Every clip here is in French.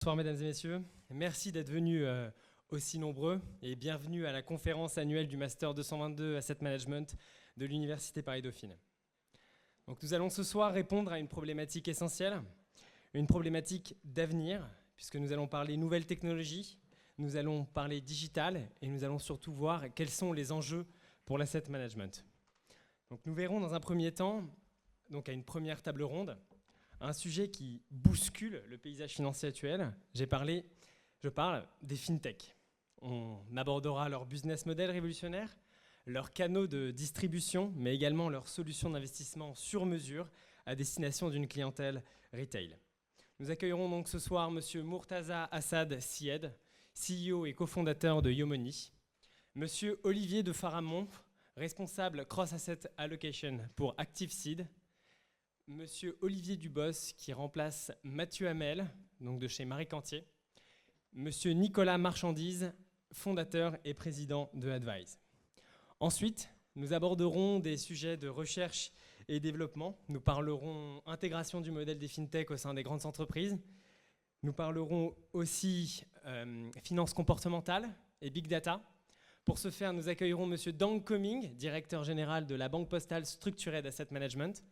Bonsoir mesdames et messieurs, merci d'être venus aussi nombreux et bienvenue à la conférence annuelle du Master 222 Asset Management de l'Université Paris-Dauphine. Donc nous allons ce soir répondre à une problématique essentielle, une problématique d'avenir, puisque nous allons parler nouvelles technologies, nous allons parler digital et nous allons surtout voir quels sont les enjeux pour l'asset management. Donc nous verrons dans un premier temps, donc à une première table ronde, un sujet qui bouscule le paysage financier actuel. Je parle des fintech. On abordera leur business model révolutionnaire, leurs canaux de distribution, mais également leurs solutions d'investissement sur mesure à destination d'une clientèle retail. Nous accueillerons donc ce soir M. Murtaza Assad Syed, CEO et cofondateur de Yomoni, M. Olivier de Faramond, responsable Cross Asset Allocation pour ActiveSeed, Monsieur Olivier Dubos, qui remplace Mathieu Hamel, donc de chez Marie Cantier. Monsieur Nicolas Marchandise, fondateur et président de Advise. Ensuite, nous aborderons des sujets de recherche et développement. Nous parlerons intégration du modèle des fintech au sein des grandes entreprises. Nous parlerons aussi finance comportementale et big data. Pour ce faire, nous accueillerons Monsieur Dang Coming, directeur général de la Banque Postale Structured Asset Management.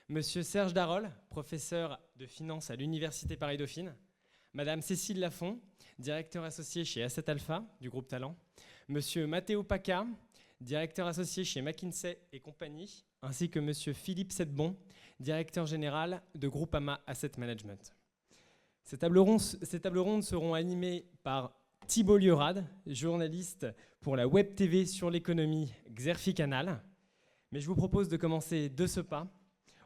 Monsieur Serge Darol, professeur de finance à l'Université Paris-Dauphine. Madame Cécile Lafont, directeur associé chez Asset Alpha du groupe Talent. Monsieur Matteo Paca, directeur associé chez McKinsey et compagnie, ainsi que Monsieur Philippe Sedbon, directeur général de Groupama Asset Management. Ces tables rondes seront animées par Thibault Liorade, journaliste pour la Web TV sur l'économie Xerfi Canal. Mais je vous propose de commencer de ce pas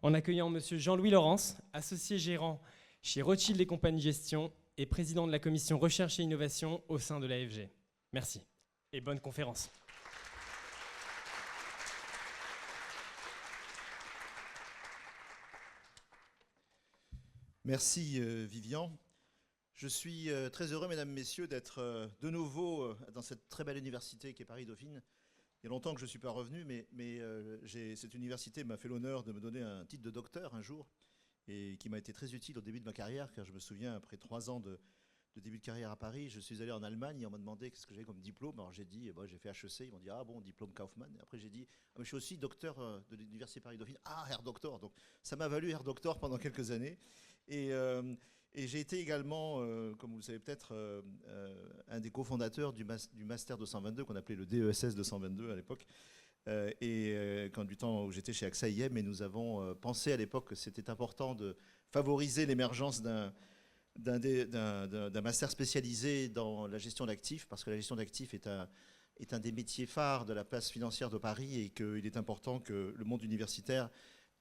en accueillant M. Jean-Louis Laurence, associé gérant chez Rothschild et Compagnie Gestion et président de la commission Recherche et Innovation au sein de l'AFG. Merci et bonne conférence. Merci Vivian. Je suis très heureux, mesdames, messieurs, d'être de nouveau dans cette très belle université qui est Paris-Dauphine. Il y a longtemps que je ne suis pas revenu, mais cette université m'a fait l'honneur de me donner un titre de docteur un jour et qui m'a été très utile au début de ma carrière, car je me souviens, après 3 ans de début de carrière à Paris, je suis allé en Allemagne et on m'a demandé qu'est-ce que j'avais comme diplôme. Alors j'ai dit, j'ai fait HEC, ils m'ont dit, ah bon, diplôme Kaufmann. Et après j'ai dit, mais je suis aussi docteur de l'université Paris-Dauphine. Ah, Herr Doctor. Donc ça m'a valu Herr Doctor pendant quelques années. Et j'ai été également, comme vous le savez peut-être, un des cofondateurs du Master 222, qu'on appelait le DESS 222 à l'époque. Quand du temps où j'étais chez AXA IM, et nous avons pensé à l'époque que c'était important de favoriser l'émergence d'un master spécialisé dans la gestion d'actifs, parce que la gestion d'actifs est un des métiers phares de la place financière de Paris et qu'il est important que le monde universitaire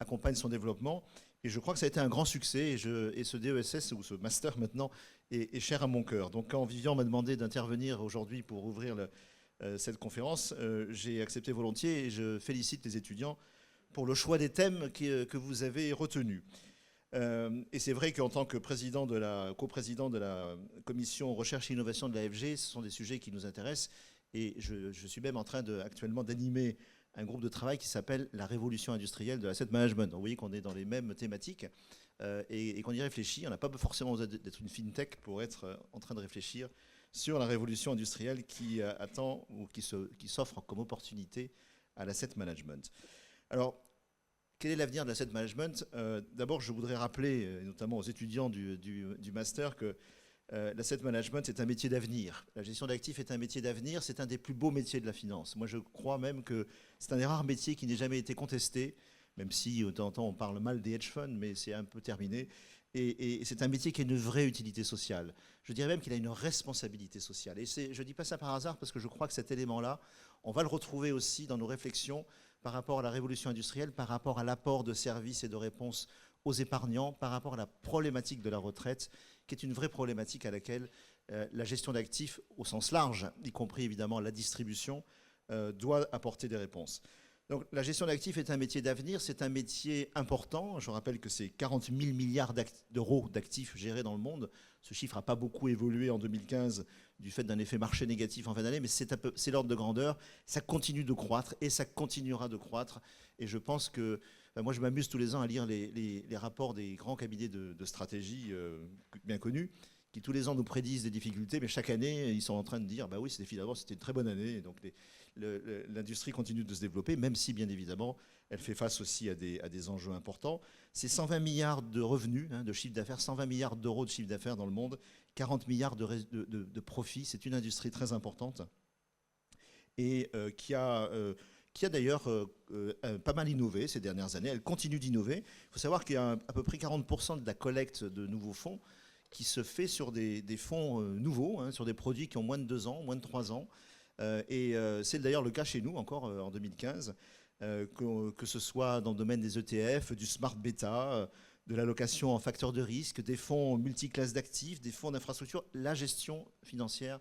accompagne son développement. Et je crois que ça a été un grand succès et ce DESS, ou ce master maintenant, est cher à mon cœur. Donc quand Vivian m'a demandé d'intervenir aujourd'hui pour ouvrir cette conférence, j'ai accepté volontiers et je félicite les étudiants pour le choix des thèmes que vous avez retenus. Et c'est vrai qu'en tant que coprésident de la commission recherche et innovation de l'AFG, ce sont des sujets qui nous intéressent. Et je suis même en train actuellement d'animer un groupe de travail qui s'appelle la révolution industrielle de l'asset management. Donc vous voyez qu'on est dans les mêmes thématiques et qu'on y réfléchit. On n'a pas forcément besoin d'être une fintech pour être en train de réfléchir sur la révolution industrielle qui attend ou qui s'offre comme opportunité à l'asset management. Alors, quel est l'avenir de l'asset management ? D'abord, je voudrais rappeler, notamment aux étudiants du master, que l'asset management est un métier d'avenir. La gestion d'actifs est un métier d'avenir, c'est un des plus beaux métiers de la finance. Moi, je crois même que c'est un des rares métiers qui n'ait jamais été contesté, même si de temps en temps on parle mal des hedge funds, mais c'est un peu terminé. Et c'est un métier qui a une vraie utilité sociale. Je dirais même qu'il a une responsabilité sociale. Et je ne dis pas ça par hasard, parce que je crois que cet élément-là, on va le retrouver aussi dans nos réflexions par rapport à la révolution industrielle, par rapport à l'apport de services et de réponses aux épargnants, par rapport à la problématique de la retraite, qui est une vraie problématique à laquelle la gestion d'actifs, au sens large, y compris évidemment la distribution, doit apporter des réponses. Donc la gestion d'actifs est un métier d'avenir, c'est un métier important. Je rappelle que c'est 40 000 milliards d'euros d'actifs gérés dans le monde. Ce chiffre n'a pas beaucoup évolué en 2015 du fait d'un effet marché négatif en fin d'année, mais c'est l'ordre de grandeur. Ça continue de croître et ça continuera de croître. Et je pense que moi, je m'amuse tous les ans à lire les rapports des grands cabinets de stratégie bien connus, qui tous les ans nous prédisent des difficultés, mais chaque année, ils sont en train de dire, bah oui, finalement, c'était une très bonne année. Et donc l'industrie continue de se développer, même si, bien évidemment, elle fait face aussi à des enjeux importants. C'est 120 milliards de revenus, de chiffre d'affaires, 120 milliards d'euros de chiffre d'affaires dans le monde, 40 milliards de profits. C'est une industrie très importante et qui a d'ailleurs pas mal innové ces dernières années. Elle continue d'innover. Il faut savoir qu'il y a à peu près 40% de la collecte de nouveaux fonds qui se fait sur des fonds nouveaux, sur des produits qui ont moins de 2 ans, moins de 3 ans. C'est d'ailleurs le cas chez nous, encore en 2015, que ce soit dans le domaine des ETF, du smart beta, de l'allocation en facteur de risque, des fonds multiclasses d'actifs, des fonds d'infrastructure. La gestion financière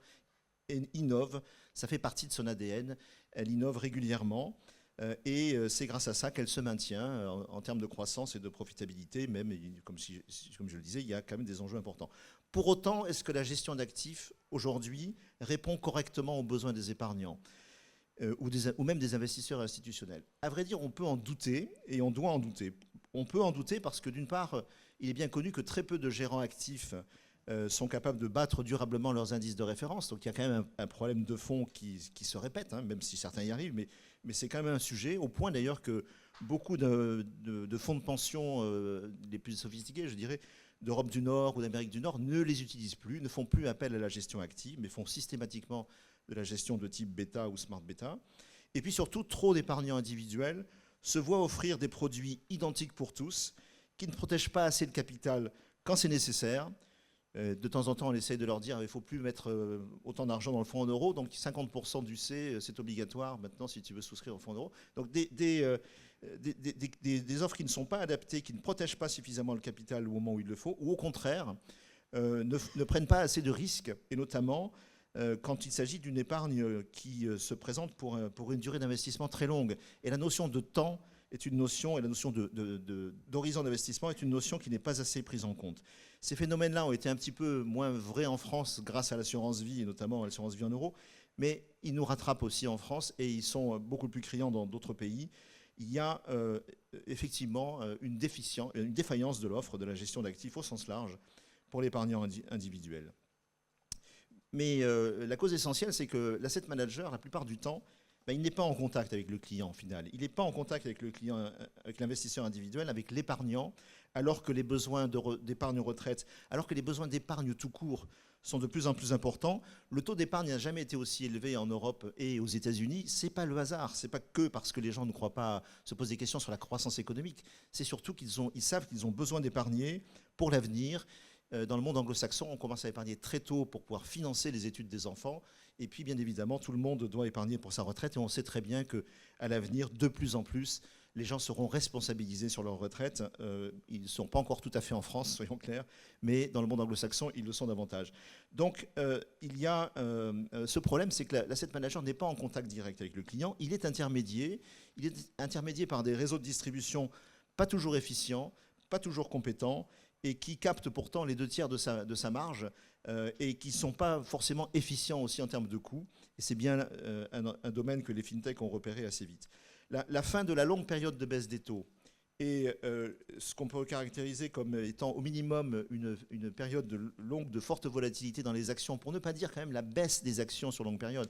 innove, ça fait partie de son ADN, elle innove régulièrement. Et c'est grâce à ça qu'elle se maintient en termes de croissance et de profitabilité, même, comme je le disais, il y a quand même des enjeux importants. Pour autant, est-ce que la gestion d'actifs, aujourd'hui, répond correctement aux besoins des épargnants ou même des investisseurs institutionnels? À vrai dire, on peut en douter et on doit en douter. On peut en douter parce que, d'une part, il est bien connu que très peu de gérants actifs sont capables de battre durablement leurs indices de référence. Donc il y a quand même un problème de fond qui se répète, même si certains y arrivent, mais c'est quand même un sujet, au point d'ailleurs que beaucoup de fonds de pension les plus sophistiqués, je dirais, d'Europe du Nord ou d'Amérique du Nord, ne les utilisent plus, ne font plus appel à la gestion active, mais font systématiquement de la gestion de type bêta ou smart bêta. Et puis surtout, trop d'épargnants individuels se voient offrir des produits identiques pour tous, qui ne protègent pas assez le capital quand c'est nécessaire. De temps en temps, on essaie de leur dire qu'il ne faut plus mettre autant d'argent dans le fonds en euros. Donc 50% du C, c'est obligatoire maintenant si tu veux souscrire au fonds en euros. Donc des offres qui ne sont pas adaptées, qui ne protègent pas suffisamment le capital au moment où il le faut, ou au contraire, ne prennent pas assez de risques, et notamment quand il s'agit d'une épargne qui se présente pour une durée d'investissement très longue. Et la notion de temps est une notion, et la notion d'horizon d'investissement est une notion qui n'est pas assez prise en compte. Ces phénomènes-là ont été un petit peu moins vrais en France grâce à l'assurance vie, et notamment à l'assurance vie en euros, mais ils nous rattrapent aussi en France et ils sont beaucoup plus criants dans d'autres pays. Il y a effectivement une défaillance de l'offre de la gestion d'actifs au sens large pour l'épargnant individuel. Mais la cause essentielle, c'est que l'asset manager, la plupart du temps, il n'est pas en contact avec le client final. Il n'est pas en contact avec le client, avec l'investisseur individuel, avec l'épargnant, alors que les besoins d'épargne retraite, alors que les besoins d'épargne tout court sont de plus en plus importants. Le taux d'épargne n'a jamais été aussi élevé en Europe et aux États-Unis. Ce n'est pas le hasard. Ce n'est pas que parce que les gens ne croient pas, se posent des questions sur la croissance économique. C'est surtout qu'ils savent qu'ils ont besoin d'épargner pour l'avenir. Dans le monde anglo-saxon, on commence à épargner très tôt pour pouvoir financer les études des enfants. Et puis, bien évidemment, tout le monde doit épargner pour sa retraite. Et on sait très bien qu'à l'avenir, de plus en plus, les gens seront responsabilisés sur leur retraite. Ils ne sont pas encore tout à fait en France, soyons clairs, mais dans le monde anglo-saxon, ils le sont davantage. Donc, il y a ce problème, c'est que l'asset manager n'est pas en contact direct avec le client. Il est intermédié. Il est intermédié par des réseaux de distribution pas toujours efficients, pas toujours compétents, et qui captent pourtant les 2/3 de sa marge et qui ne sont pas forcément efficients aussi en termes de coûts. Et c'est bien un domaine que les fintechs ont repéré assez vite. La fin de la longue période de baisse des taux et ce qu'on peut caractériser comme étant au minimum une période longue de forte volatilité dans les actions, pour ne pas dire quand même la baisse des actions sur longue période.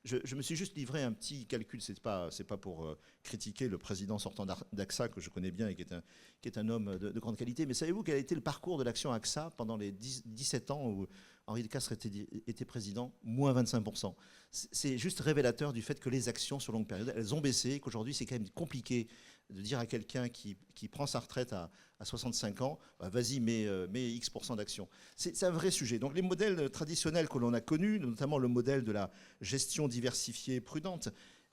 Je me suis juste livré un petit calcul, c'est pas pour critiquer le président sortant d'AXA, que je connais bien et qui est un homme de grande qualité, mais savez-vous quel a été le parcours de l'action AXA pendant les 17 ans où Henri de Castries était président? Moins 25%. C'est juste révélateur du fait que les actions sur longue période, elles ont baissé, qu'aujourd'hui c'est quand même compliqué de dire à quelqu'un qui prend sa retraite à 65 ans, vas-y, mets X% d'actions. C'est un vrai sujet. Donc les modèles traditionnels que l'on a connus, notamment le modèle de la gestion diversifiée prudente,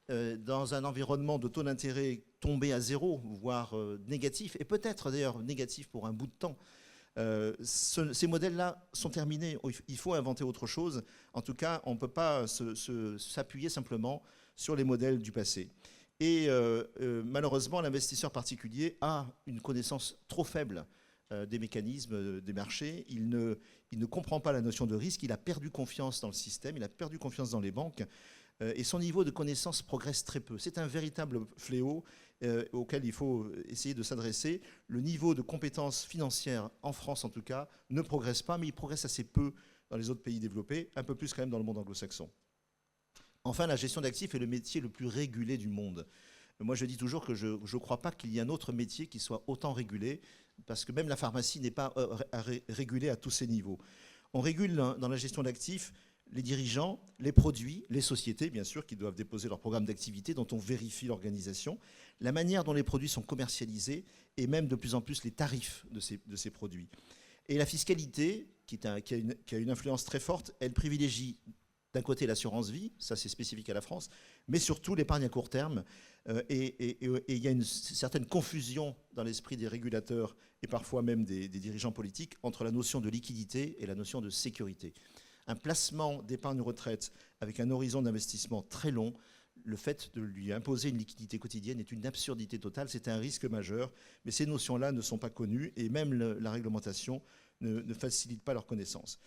dans un environnement de taux d'intérêt tombé à zéro, voire négatif, et peut-être d'ailleurs négatif pour un bout de temps, ces modèles-là sont terminés. Il faut inventer autre chose. En tout cas, on ne peut pas s'appuyer simplement sur les modèles du passé. Et malheureusement, l'investisseur particulier a une connaissance trop faible des mécanismes des marchés. Il ne comprend pas la notion de risque. Il a perdu confiance dans le système. Il a perdu confiance dans les banques. et son niveau de connaissance progresse très peu. C'est un véritable fléau auquel il faut essayer de s'adresser. Le niveau de compétences financières, en France en tout cas, ne progresse pas, mais il progresse assez peu dans les autres pays développés, un peu plus quand même dans le monde anglo-saxon. Enfin, la gestion d'actifs est le métier le plus régulé du monde. Moi, je dis toujours que je ne crois pas qu'il y ait un autre métier qui soit autant régulé, parce que même la pharmacie n'est pas régulée à tous ces niveaux. On régule dans la gestion d'actifs les dirigeants, les produits, les sociétés, bien sûr, qui doivent déposer leur programme d'activité, dont on vérifie l'organisation, la manière dont les produits sont commercialisés et même de plus en plus les tarifs de ces produits. Et la fiscalité, qui a une influence très forte, elle privilégie d'un côté l'assurance vie, ça c'est spécifique à la France, mais surtout l'épargne à court terme. Et il y a une certaine confusion dans l'esprit des régulateurs et parfois même des dirigeants politiques entre la notion de liquidité et la notion de sécurité. Un placement d'épargne retraite avec un horizon d'investissement très long, le fait de lui imposer une liquidité quotidienne est une absurdité totale, c'est un risque majeur, mais ces notions-là ne sont pas connues et même la réglementation ne facilite pas leur connaissance.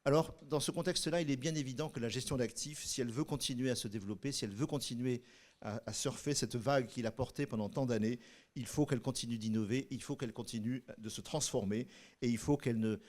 Alors, dans ce contexte-là, il est bien évident que la gestion d'actifs, si elle veut continuer à se développer, si elle veut continuer à surfer cette vague qu'il a portée pendant tant d'années, il faut qu'elle continue d'innover, il faut qu'elle continue de se transformer et il faut qu'elle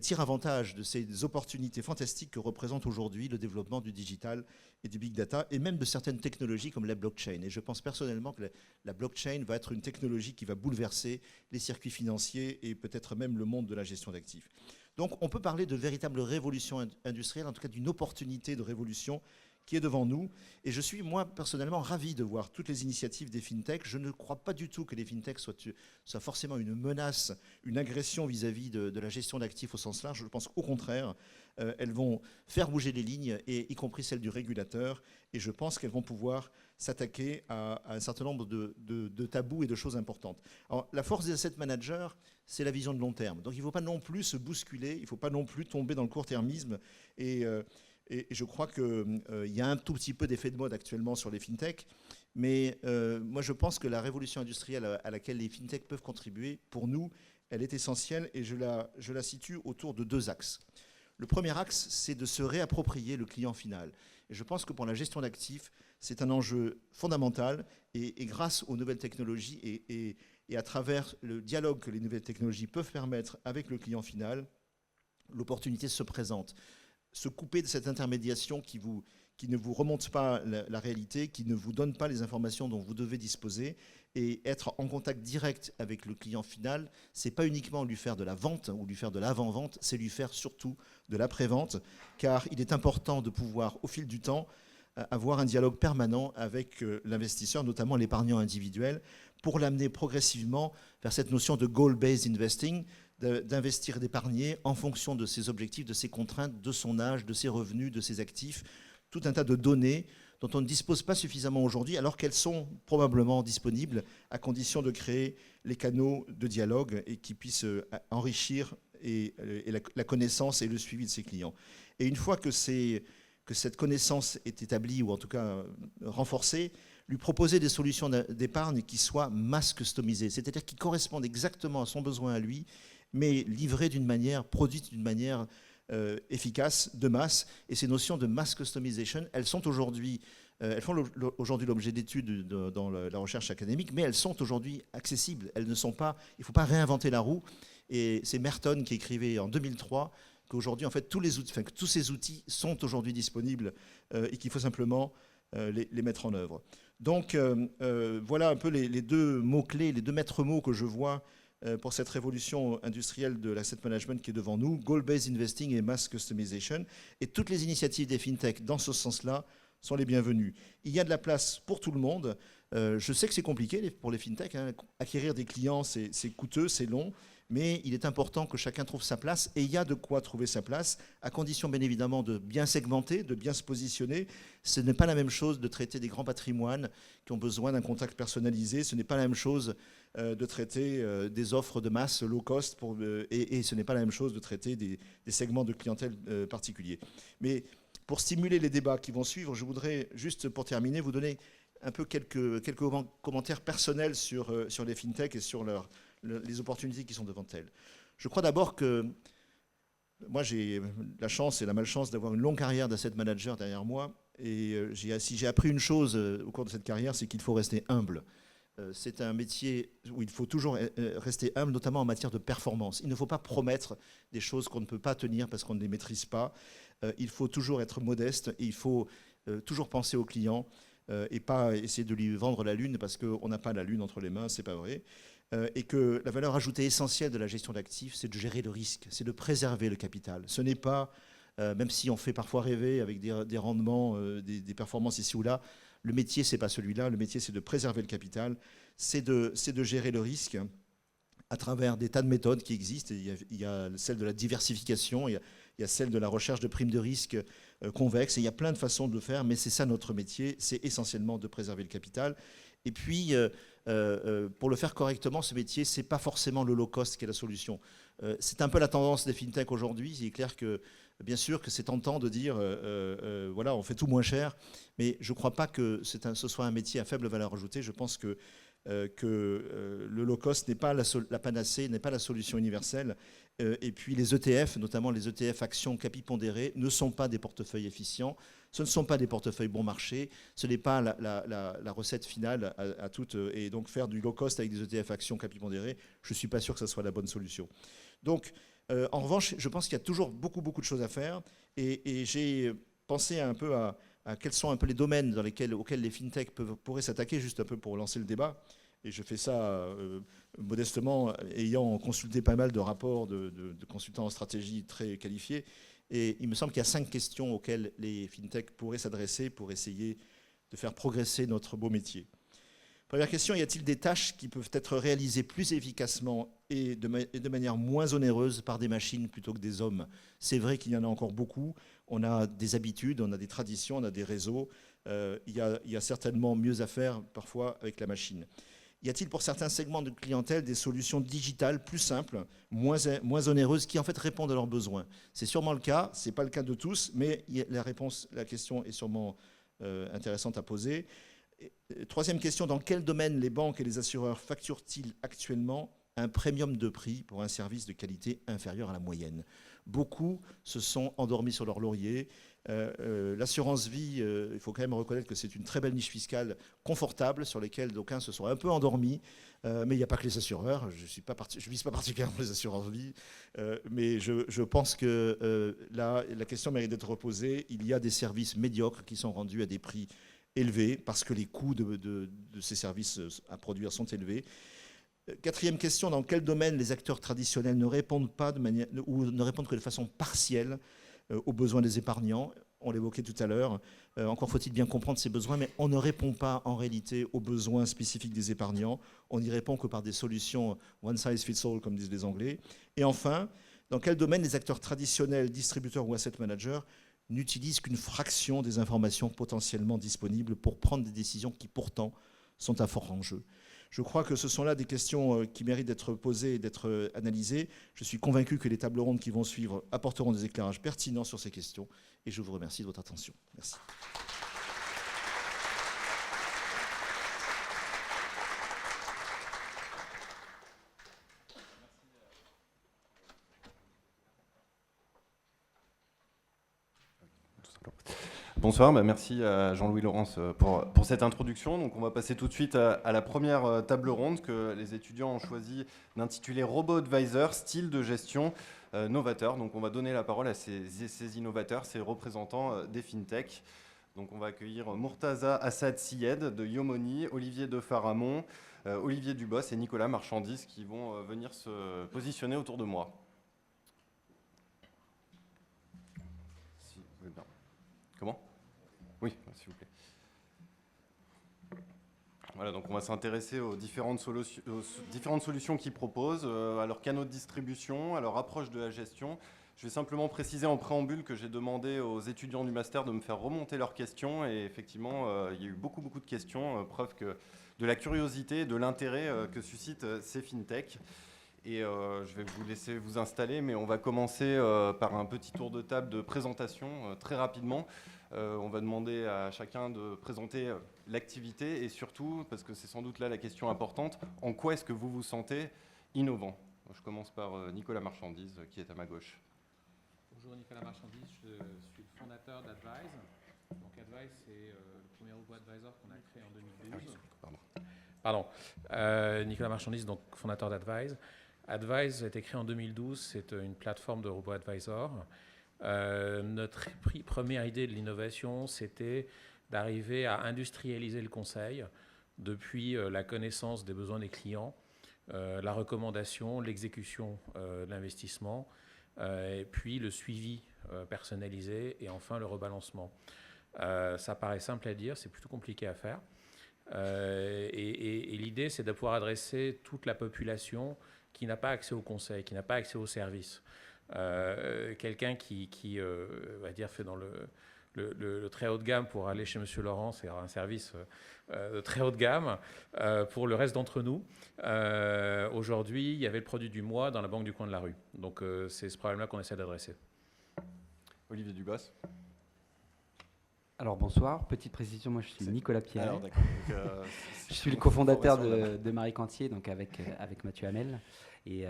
tire avantage de ces opportunités fantastiques que représente aujourd'hui le développement du digital et du big data, et même de certaines technologies comme la blockchain. Et je pense personnellement que la blockchain va être une technologie qui va bouleverser les circuits financiers et peut-être même le monde de la gestion d'actifs. Donc on peut parler de véritable révolution industrielle, en tout cas d'une opportunité de révolution qui est devant nous. Et je suis, moi, personnellement, ravi de voir toutes les initiatives des fintechs. Je ne crois pas du tout que les fintechs soient forcément une menace, une agression vis-à-vis de la gestion d'actifs au sens large. Je pense qu'au contraire, elles vont faire bouger les lignes, y compris celles du régulateur. Et je pense qu'elles vont pouvoir s'attaquer à un certain nombre de tabous et de choses importantes. Alors, la force des asset managers, c'est la vision de long terme. Donc il ne faut pas non plus se bousculer, il ne faut pas non plus tomber dans le court-termisme. Et je crois qu'il y a un tout petit peu d'effet de mode actuellement sur les fintechs. Mais moi, je pense que la révolution industrielle à laquelle les fintechs peuvent contribuer, pour nous, elle est essentielle. Et je la situe autour de deux axes. Le premier axe, c'est de se réapproprier le client final. Et je pense que pour la gestion d'actifs, c'est un enjeu fondamental. Et grâce aux nouvelles technologies et à travers le dialogue que les nouvelles technologies peuvent permettre avec le client final, l'opportunité se présente. Se couper de cette intermédiation qui ne vous remonte pas la réalité, qui ne vous donne pas les informations dont vous devez disposer, et être en contact direct avec le client final, c'est pas uniquement lui faire de la vente ou lui faire de l'avant-vente, c'est lui faire surtout de l'après-vente, car il est important de pouvoir, au fil du temps, avoir un dialogue permanent avec l'investisseur, notamment l'épargnant individuel, pour l'amener progressivement vers cette notion de goal-based investing, d'investir, d'épargner en fonction de ses objectifs, de ses contraintes, de son âge, de ses revenus, de ses actifs, tout un tas de données dont on ne dispose pas suffisamment aujourd'hui, alors qu'elles sont probablement disponibles à condition de créer les canaux de dialogue et qui puissent enrichir la connaissance et le suivi de ses clients. Et une fois que cette connaissance est établie, ou en tout cas renforcée, lui proposer des solutions d'épargne qui soient mass customisées, c'est-à-dire qui correspondent exactement à son besoin à lui, mais livrées d'une manière, produites d'une manière efficace, de masse. Et ces notions de mass customization, elles font aujourd'hui l'objet d'études dans la recherche académique, mais elles sont aujourd'hui accessibles. Elles ne sont pas, il ne faut pas réinventer la roue. Et c'est Merton qui écrivait en 2003 qu'aujourd'hui, en fait, tous ces outils sont aujourd'hui disponibles et qu'il faut simplement les mettre en œuvre. Donc, voilà un peu les deux mots-clés, les deux maîtres mots que je vois pour cette révolution industrielle de l'asset management qui est devant nous, goal-based investing et mass customization. Et toutes les initiatives des fintechs dans ce sens-là sont les bienvenues. Il y a de la place pour tout le monde. Je sais que c'est compliqué pour les fintechs. Acquérir des clients, c'est coûteux, c'est long. Mais il est important que chacun trouve sa place, et il y a de quoi trouver sa place, à condition bien évidemment de bien segmenter, de bien se positionner. Ce n'est pas la même chose de traiter des grands patrimoines qui ont besoin d'un contact personnalisé, ce n'est pas la même chose de traiter des offres de masse low cost, et ce n'est pas la même chose de traiter des segments de clientèle particuliers. Mais pour stimuler les débats qui vont suivre, je voudrais juste pour terminer vous donner un peu quelques commentaires personnels sur les fintechs et sur les opportunités qui sont devant elles. Je crois d'abord que moi, j'ai la chance et la malchance d'avoir une longue carrière d'asset manager derrière moi. Et si j'ai appris une chose au cours de cette carrière, c'est qu'il faut rester humble. C'est un métier où il faut toujours rester humble, notamment en matière de performance. Il ne faut pas promettre des choses qu'on ne peut pas tenir parce qu'on ne les maîtrise pas. Il faut toujours être modeste et il faut toujours penser au client et pas essayer de lui vendre la lune parce qu'on n'a pas la lune entre les mains, c'est pas vrai. Et que la valeur ajoutée essentielle de la gestion d'actifs, c'est de gérer le risque, c'est de préserver le capital. Ce n'est pas, même si on fait parfois rêver avec des rendements, des performances ici ou là, le métier, c'est pas celui-là. Le métier, c'est de préserver le capital, c'est de gérer le risque à travers des tas de méthodes qui existent. Il y a celle de la diversification, il y a celle de la recherche de primes de risque convexes, et il y a plein de façons de le faire, mais c'est ça notre métier, c'est essentiellement de préserver le capital. Et puis, pour le faire correctement, ce métier, c'est pas forcément le low cost qui est la solution. C'est un peu la tendance des fintechs aujourd'hui. Il est clair que, bien sûr, que c'est tentant de dire, voilà, on fait tout moins cher, mais je ne crois pas que ce soit un métier à faible valeur ajoutée. Je pense que le low cost n'est pas la panacée, n'est pas la solution universelle. Et puis les ETF, notamment les ETF actions capi pondérés, ne sont pas des portefeuilles efficients. Ce ne sont pas des portefeuilles bon marché. Ce n'est pas la recette finale à toute. Et donc faire du low cost avec des ETF actions capi pondérés, je ne suis pas sûr que ce soit la bonne solution. Donc, en revanche, je pense qu'il y a toujours beaucoup de choses à faire. Et j'ai pensé un peu à quels sont un peu les domaines auxquels les fintechs pourraient s'attaquer, juste un peu pour lancer le débat. Et je fais ça modestement, ayant consulté pas mal de rapports de consultants en stratégie très qualifiés. Et il me semble qu'il y a 5 questions auxquelles les fintechs pourraient s'adresser pour essayer de faire progresser notre beau métier. Première question, y a-t-il des tâches qui peuvent être réalisées plus efficacement et de manière moins onéreuse par des machines plutôt que des hommes? C'est vrai qu'il y en a encore beaucoup. On a des habitudes, on a des traditions, on a des réseaux. Il y a certainement mieux à faire parfois avec la machine. Y a-t-il pour certains segments de clientèle des solutions digitales plus simples, moins onéreuses, qui en fait répondent à leurs besoins? C'est sûrement le cas, ce n'est pas le cas de tous, mais la question est sûrement intéressante à poser. Troisième question, dans quel domaine les banques et les assureurs facturent-ils actuellement un premium de prix pour un service de qualité inférieur à la moyenne? Beaucoup se sont endormis sur leur laurier. L'assurance vie, il faut quand même reconnaître que c'est une très belle niche fiscale confortable sur laquelle d'aucuns se sont un peu endormis. Mais il n'y a pas que les assureurs. Je ne vise pas particulièrement les assurances vie. Mais je pense que là, la question mérite d'être reposée. Il y a des services médiocres qui sont rendus à des prix élevés parce que les coûts de ces services à produire sont élevés. Quatrième question, dans quel domaine les acteurs traditionnels ne répondent pas ou ne répondent que de façon partielle aux besoins des épargnants? On l'évoquait tout à l'heure. Encore faut-il bien comprendre ces besoins, mais on ne répond pas en réalité aux besoins spécifiques des épargnants. On n'y répond que par des solutions one size fits all, comme disent les Anglais. Et enfin, dans quel domaine les acteurs traditionnels, distributeurs ou asset managers, n'utilisent qu'une fraction des informations potentiellement disponibles pour prendre des décisions qui pourtant sont à fort enjeu? Je crois que ce sont là des questions qui méritent d'être posées et d'être analysées. Je suis convaincu que les tables rondes qui vont suivre apporteront des éclairages pertinents sur ces questions. Et je vous remercie de votre attention. Merci. Bonsoir, merci à Jean-Louis Laurence pour cette introduction. Donc on va passer tout de suite à la première table ronde que les étudiants ont choisi d'intituler Robot Advisor, style de gestion novateur. Donc on va donner la parole à ces innovateurs, ces représentants des fintech. Donc on va accueillir Murtaza Assad Syed de Yomoni, Olivier de Faramond, Olivier Dubos et Nicolas Marchandise qui vont venir se positionner autour de moi. Si vous voulez bien. Comment ? Oui, s'il vous plaît. Voilà, donc on va s'intéresser aux différentes solutions qu'ils proposent, à leurs canaux de distribution, à leur approche de la gestion. Je vais simplement préciser en préambule que j'ai demandé aux étudiants du master de me faire remonter leurs questions et effectivement, il y a eu beaucoup de questions, preuve de la curiosité et de l'intérêt que suscitent ces fintechs. Et je vais vous laisser vous installer, mais on va commencer par un petit tour de table de présentation très rapidement. On va demander à chacun de présenter l'activité et surtout, parce que c'est sans doute là la question importante, en quoi est-ce que vous vous sentez innovant? Je commence par Nicolas Marchandise qui est à ma gauche. Bonjour, Nicolas Marchandis, je suis le fondateur d'Advise. Donc Advise, c'est le premier robo-advisor qu'on a créé en 2012. Pardon. Nicolas Marchandis, donc fondateur d'Advise. Advise a été créé en 2012, c'est une plateforme de robo-advisor. Notre première idée de l'innovation, c'était d'arriver à industrialiser le conseil depuis la connaissance des besoins des clients, la recommandation, l'exécution de l'investissement, et puis le suivi personnalisé et enfin le rebalancement. Ça paraît simple à dire, c'est plutôt compliqué à faire. Et l'idée, c'est de pouvoir adresser toute la population qui n'a pas accès au conseil, qui n'a pas accès au service. Quelqu'un qui va dire, fait dans le très haut de gamme pour aller chez Monsieur Laurent, c'est un service de très haut de gamme. Pour le reste d'entre nous, aujourd'hui, il y avait le produit du mois dans la banque du coin de la rue. Donc c'est ce problème-là qu'on essaie d'adresser. Olivier Dubas. Alors bonsoir, petite précision, moi je suis Nicolas Pierret. Alors, d'accord. Je suis le cofondateur de Marie Cantier, donc avec Mathieu Hamel et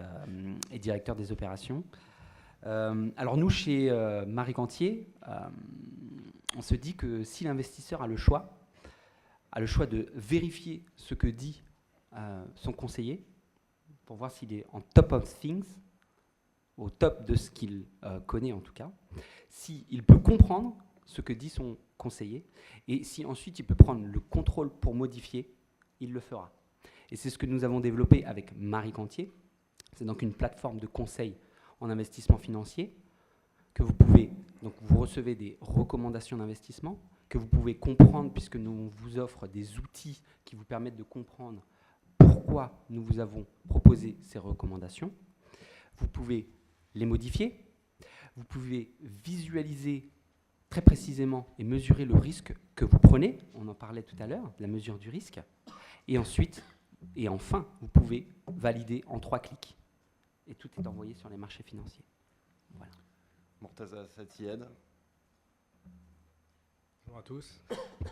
directeur des opérations. Alors nous, chez Marie Cantier, on se dit que si l'investisseur a le choix de vérifier ce que dit son conseiller, pour voir s'il est en top of things, au top de ce qu'il connaît en tout cas, s'il peut comprendre ce que dit son conseiller, et si ensuite il peut prendre le contrôle pour modifier, il le fera. Et c'est ce que nous avons développé avec Marie Cantier. C'est donc une plateforme de conseil en investissement financier que vous pouvez, donc vous recevez des recommandations d'investissement que vous pouvez comprendre puisque nous vous offrons des outils qui vous permettent de comprendre pourquoi nous vous avons proposé ces recommandations. Vous pouvez les modifier, vous pouvez visualiser très précisément et mesurer le risque que vous prenez, on en parlait tout à l'heure, la mesure du risque, et ensuite, et enfin, vous pouvez valider en 3 clics. Et tout est envoyé sur les marchés financiers. Voilà. Mortaza Satied. Bonjour à tous,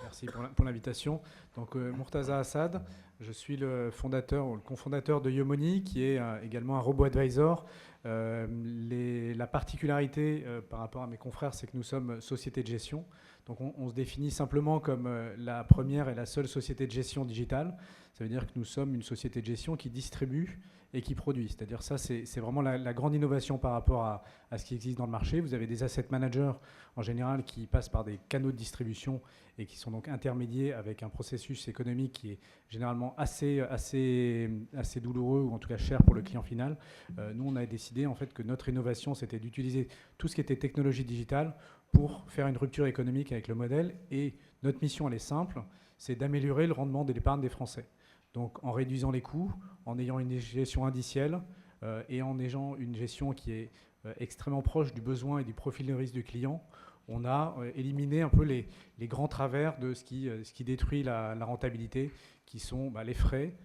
merci pour l'invitation. Donc Mortaza Assad, je suis le fondateur ou le cofondateur de Yomoni, qui est également un robo-advisor. La particularité par rapport à mes confrères, c'est que nous sommes société de gestion. Donc on se définit simplement comme la première et la seule société de gestion digitale. Ça veut dire que nous sommes une société de gestion qui distribue et qui produit. C'est-à-dire ça, c'est vraiment la grande innovation par rapport à ce qui existe dans le marché. Vous avez des asset managers en général qui passent par des canaux de distribution et qui sont donc intermédiés avec un processus économique qui est généralement assez douloureux ou en tout cas cher pour le client final. Nous, on a décidé en fait que notre innovation, c'était d'utiliser tout ce qui était technologie digitale pour faire une rupture économique avec le modèle. Et notre mission, elle est simple, c'est d'améliorer le rendement de l'épargne des Français. Donc en réduisant les coûts, en ayant une gestion indicielle et en ayant une gestion qui est extrêmement proche du besoin et du profil de risque du client, on a éliminé un peu les grands travers de ce qui détruit la rentabilité, qui sont les frais,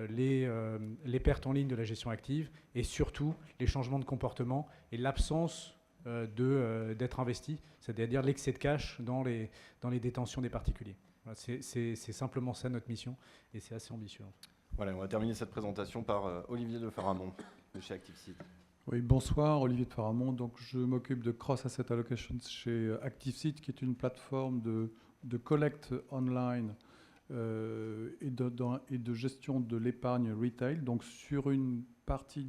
les pertes en ligne de la gestion active et surtout les changements de comportement et l'absence d'être investi, c'est-à-dire l'excès de cash dans les détentions des particuliers. Voilà, c'est simplement ça notre mission et c'est assez ambitieux. Voilà, on va terminer cette présentation par Olivier de Faramond de chez ActiveSeed. Oui, bonsoir, Olivier de Faramond. Donc, je m'occupe de Cross Asset Allocations chez ActiveSeed, qui est une plateforme de collecte online et de gestion de l'épargne retail. Donc, sur une partie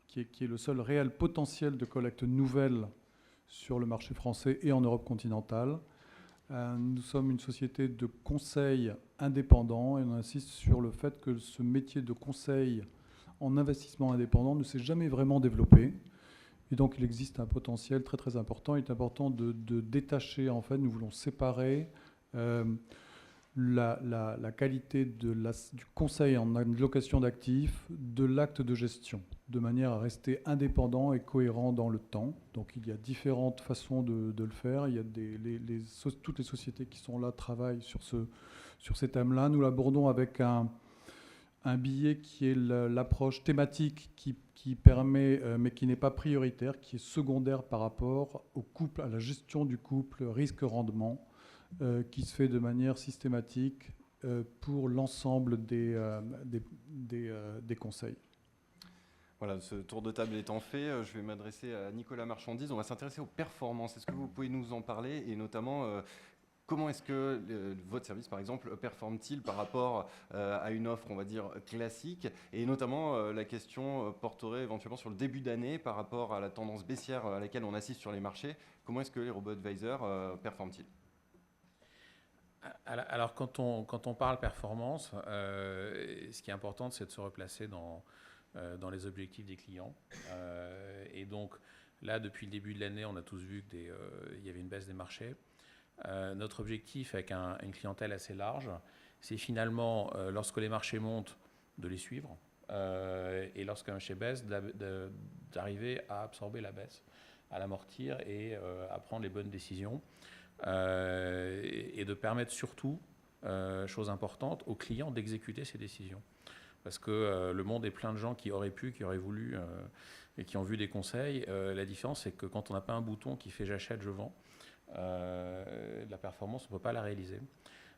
qui est le seul réel potentiel de collecte nouvelle sur le marché français et en Europe continentale. Nous sommes une société de conseil indépendant et on insiste sur le fait que ce métier de conseil en investissement indépendant ne s'est jamais vraiment développé. Et donc, il existe un potentiel très, très important. Il est important de détacher, en fait, nous voulons séparer la qualité du conseil en allocation d'actifs de l'acte de gestion, de manière à rester indépendant et cohérent dans le temps. Donc il y a différentes façons de le faire. Il y a toutes les sociétés qui sont là travaillent sur ces thèmes-là. Nous l'abordons avec un billet qui est l'approche thématique qui permet, mais qui n'est pas prioritaire, qui est secondaire par rapport au couple, à la gestion du couple risque-rendement, qui se fait de manière systématique pour l'ensemble des conseils. Voilà, ce tour de table étant fait, je vais m'adresser à Nicolas Marchandise. On va s'intéresser aux performances. Est-ce que vous pouvez nous en parler et notamment comment est-ce que votre service, par exemple, performe-t-il par rapport à une offre, on va dire, classique? Et notamment, la question porterait éventuellement sur le début d'année par rapport à la tendance baissière à laquelle on assiste sur les marchés. Comment est-ce que les robo-advisors performent-ils? Alors, quand on parle performance, ce qui est important, c'est de se replacer dans les objectifs des clients. Et donc, là, depuis le début de l'année, on a tous vu qu'il y avait une baisse des marchés. Notre objectif avec une clientèle assez large, c'est finalement, lorsque les marchés montent, de les suivre. Et lorsqu'un marché baisse, d'arriver à absorber la baisse, à l'amortir et à prendre les bonnes décisions. Et de permettre surtout, chose importante, aux clients d'exécuter ces décisions. Parce que le monde est plein de gens qui auraient pu, qui auraient voulu et qui ont vu des conseils. La différence, c'est que quand on n'a pas un bouton qui fait j'achète, je vends, la performance, on ne peut pas la réaliser.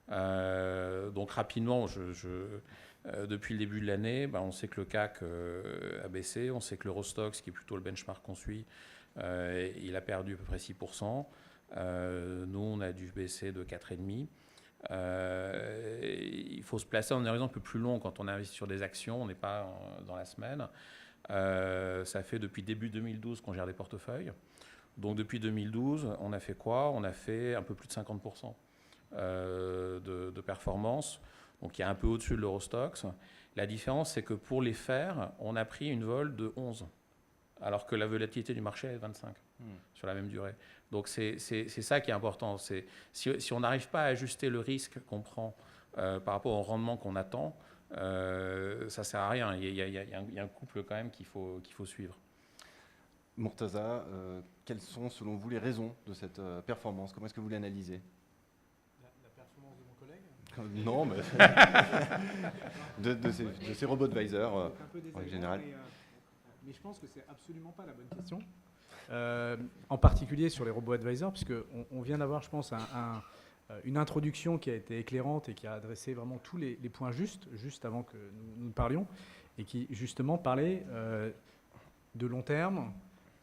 Donc rapidement, depuis le début de l'année, on sait que le CAC a baissé, on sait que l'Eurostoxx, qui est plutôt le benchmark qu'on suit, il a perdu à peu près 6%. Nous, on a dû baisser de 4,5%. Il faut se placer en un horizon un peu plus long quand on investit sur des actions, on n'est pas dans la semaine. Ça fait depuis début 2012 qu'on gère des portefeuilles. Donc depuis 2012, on a fait quoi? On a fait un peu plus de 50% de performance, donc qui est un peu au-dessus de l'Eurostoxx. La différence, c'est que pour les faire, on a pris une vol de 11, alors que la volatilité du marché est 25 sur la même durée. Donc c'est ça qui est important. Si on n'arrive pas à ajuster le risque qu'on prend par rapport au rendement qu'on attend, ça ne sert à rien. Il y a un couple quand même qu'il faut suivre. Murtaza, quelles sont selon vous les raisons de cette performance? Comment est-ce que vous l'analysez? La performance de mon collègue? Non, mais de ces robo-advisors en général. Mais je pense que c'est absolument pas la bonne question. En particulier sur les robo-advisors, puisqu'on vient d'avoir, je pense, une introduction qui a été éclairante et qui a adressé vraiment tous les points juste avant que nous parlions, et qui justement parlait de long terme,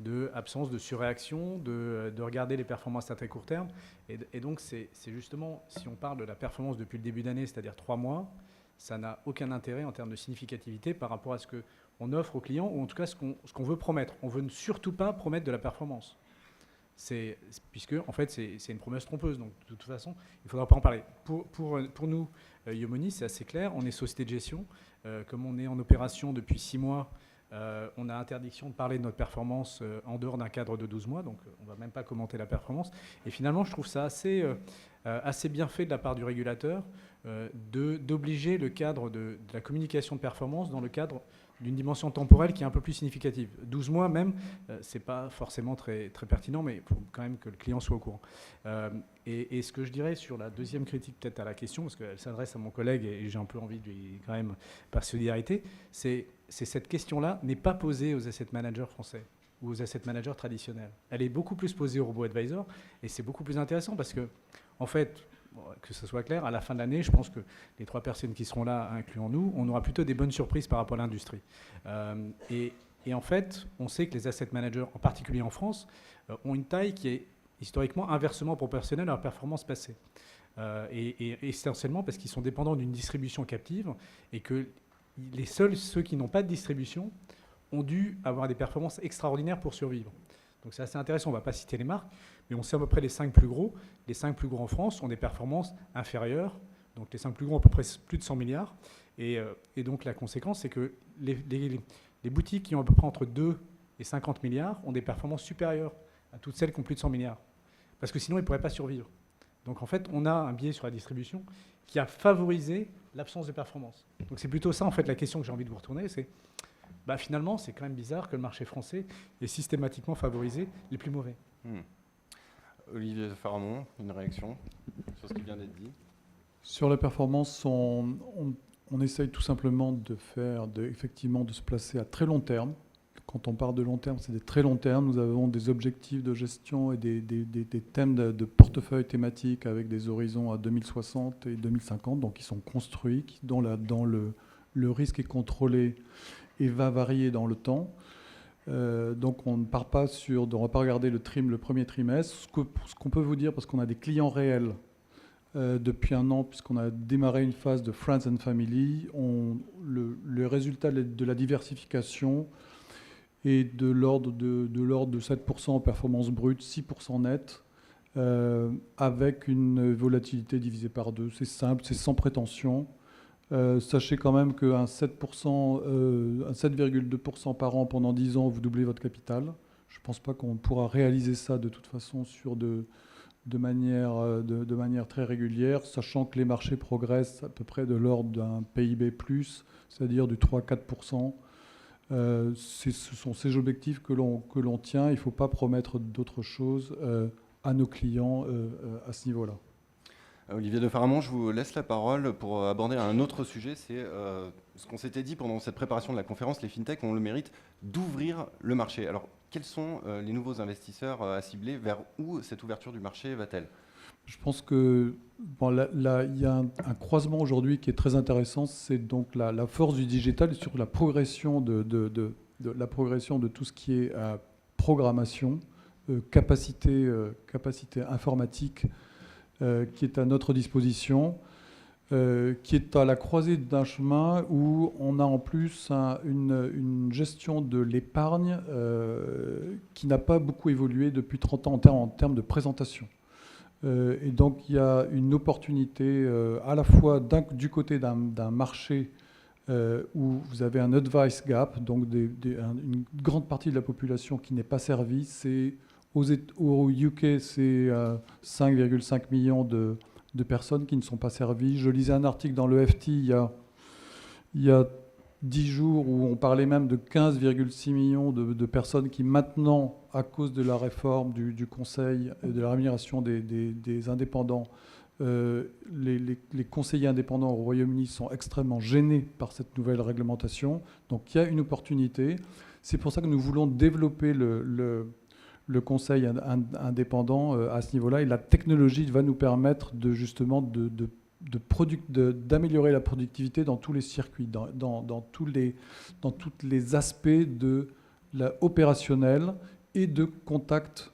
de absence de surréaction, de regarder les performances à très court terme. Et donc, c'est justement, si on parle de la performance depuis le début d'année, c'est-à-dire 3 mois, ça n'a aucun intérêt en termes de significativité par rapport à ce qu'on offre aux clients, ou en tout cas ce qu'on veut promettre. On veut surtout pas promettre de la performance. Puisque, en fait, c'est une promesse trompeuse. Donc, de toute façon, il ne faudra pas en parler. Pour nous, Yomoni, c'est assez clair. On est société de gestion. Comme on est en opération depuis 6 mois, on a interdiction de parler de notre performance en dehors d'un cadre de 12 mois, donc on ne va même pas commenter la performance. Et finalement, je trouve ça assez bien fait de la part du régulateur d'obliger le cadre de la communication de performance dans le cadre d'une dimension temporelle qui est un peu plus significative. 12 mois même, ce n'est pas forcément très, très pertinent, mais il faut quand même que le client soit au courant. Et ce que je dirais sur la deuxième critique peut-être à la question, parce qu'elle s'adresse à mon collègue et j'ai un peu envie de lui, quand même, par solidarité, c'est cette question-là n'est pas posée aux asset managers français ou aux asset managers traditionnels. Elle est beaucoup plus posée aux robo-advisors et c'est beaucoup plus intéressant parce que, en fait, que ce soit clair, à la fin de l'année, je pense que les 3 personnes qui seront là, incluant nous, on aura plutôt des bonnes surprises par rapport à l'industrie. Et en fait, on sait que les asset managers, en particulier en France, ont une taille qui est historiquement inversement proportionnelle à leur performance passée. Et essentiellement parce qu'ils sont dépendants d'une distribution captive et que ceux qui n'ont pas de distribution ont dû avoir des performances extraordinaires pour survivre. Donc c'est assez intéressant, on ne va pas citer les marques, mais on sait à peu près les 5 plus gros. Les 5 plus gros en France ont des performances inférieures. Donc les 5 plus gros ont à peu près plus de 100 milliards. Et donc la conséquence, c'est que les boutiques qui ont à peu près entre 2 et 50 milliards ont des performances supérieures à toutes celles qui ont plus de 100 milliards. Parce que sinon, ils ne pourraient pas survivre. Donc en fait, on a un biais sur la distribution qui a favorisé l'absence de performance. Donc c'est plutôt ça, en fait, la question que j'ai envie de vous retourner, c'est finalement, c'est quand même bizarre que le marché français ait systématiquement favorisé les plus mauvais. Olivier Faramond, une réaction sur ce qui vient d'être dit? Sur la performance, on essaye tout simplement effectivement de se placer à très long terme. Quand on parle de long terme, c'est des très long terme. Nous avons des objectifs de gestion et des thèmes de portefeuille thématiques avec des horizons à 2060 et 2050, donc qui sont construits, dont le risque est contrôlé et va varier dans le temps. Donc on ne part pas on ne va pas regarder le premier trimestre. Ce qu'on peut vous dire, parce qu'on a des clients réels depuis un an, puisqu'on a démarré une phase de Friends and Family, le résultat de la diversification est de l'ordre de 7% en performance brute, 6% net, avec une volatilité divisée par 2. C'est simple, c'est sans prétention. Sachez quand même qu'un 7,2% par an pendant 10 ans, vous doublez votre capital. Je ne pense pas qu'on pourra réaliser ça de toute façon de manière très régulière, sachant que les marchés progressent à peu près de l'ordre d'un PIB+, c'est-à-dire du 3-4%. Ce sont ces objectifs que l'on tient. Il ne faut pas promettre d'autres choses à nos clients à ce niveau-là. Olivier de Faramond, je vous laisse la parole pour aborder un autre sujet. C'est ce qu'on s'était dit pendant cette préparation de la conférence. Les fintechs ont le mérite d'ouvrir le marché. Alors, quels sont les nouveaux investisseurs à cibler? Vers où cette ouverture du marché va-t-elle? Je pense que là, il y a un croisement aujourd'hui qui est très intéressant. C'est donc la force du digital et surtout la progression de tout ce qui est programmation, capacité informatique, qui est à notre disposition, qui est à la croisée d'un chemin où on a en plus une gestion de l'épargne qui n'a pas beaucoup évolué depuis 30 ans en termes de présentation. Et donc il y a une opportunité à la fois du côté d'un marché où vous avez un advice gap, donc une grande partie de la population qui n'est pas servie. Au UK, c'est 5,5 millions de personnes qui ne sont pas servies. Je lisais un article dans le FT il y a 10 jours où on parlait même de 15,6 millions de personnes qui maintenant, à cause de la réforme du Conseil et de la rémunération des indépendants, les conseillers indépendants au Royaume-Uni sont extrêmement gênés par cette nouvelle réglementation. Donc il y a une opportunité. C'est pour ça que nous voulons développer le conseil indépendant à ce niveau-là, et la technologie va nous permettre d'améliorer la productivité dans tous les circuits, dans tous les aspects de l'opérationnel et de contact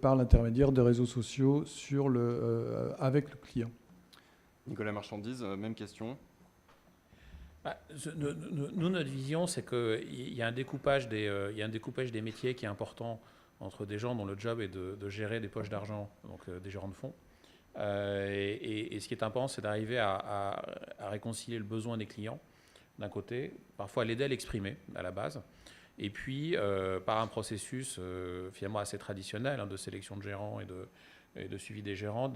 par l'intermédiaire des réseaux sociaux avec le client. Nicolas Marchandise, même question. Nous, notre vision, c'est qu'il y a un découpage des métiers qui est important entre des gens dont le job est de gérer des poches d'argent, donc des gérants de fonds. Et ce qui est important, c'est d'arriver à réconcilier le besoin des clients, d'un côté, parfois l'aider à l'exprimer à la base, et puis par un processus finalement assez traditionnel de sélection de gérants et de suivi des gérants,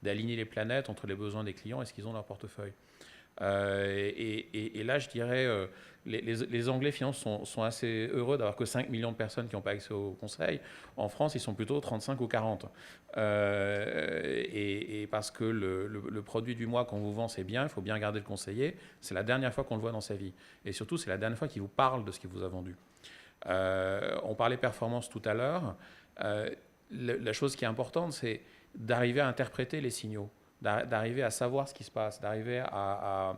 d'aligner les planètes entre les besoins des clients et ce qu'ils ont dans leur portefeuille. Et là, je dirais, les Anglais finalement sont assez heureux d'avoir que 5 millions de personnes qui n'ont pas accès au conseil. En France, ils sont plutôt 35 ou 40. Et parce que le produit du mois qu'on vous vend, c'est bien, il faut bien garder le conseiller. C'est la dernière fois qu'on le voit dans sa vie. Et surtout, c'est la dernière fois qu'il vous parle de ce qu'il vous a vendu. On parlait performance tout à l'heure. La chose qui est importante, c'est d'arriver à interpréter les signaux, d'arriver à savoir ce qui se passe, d'arriver à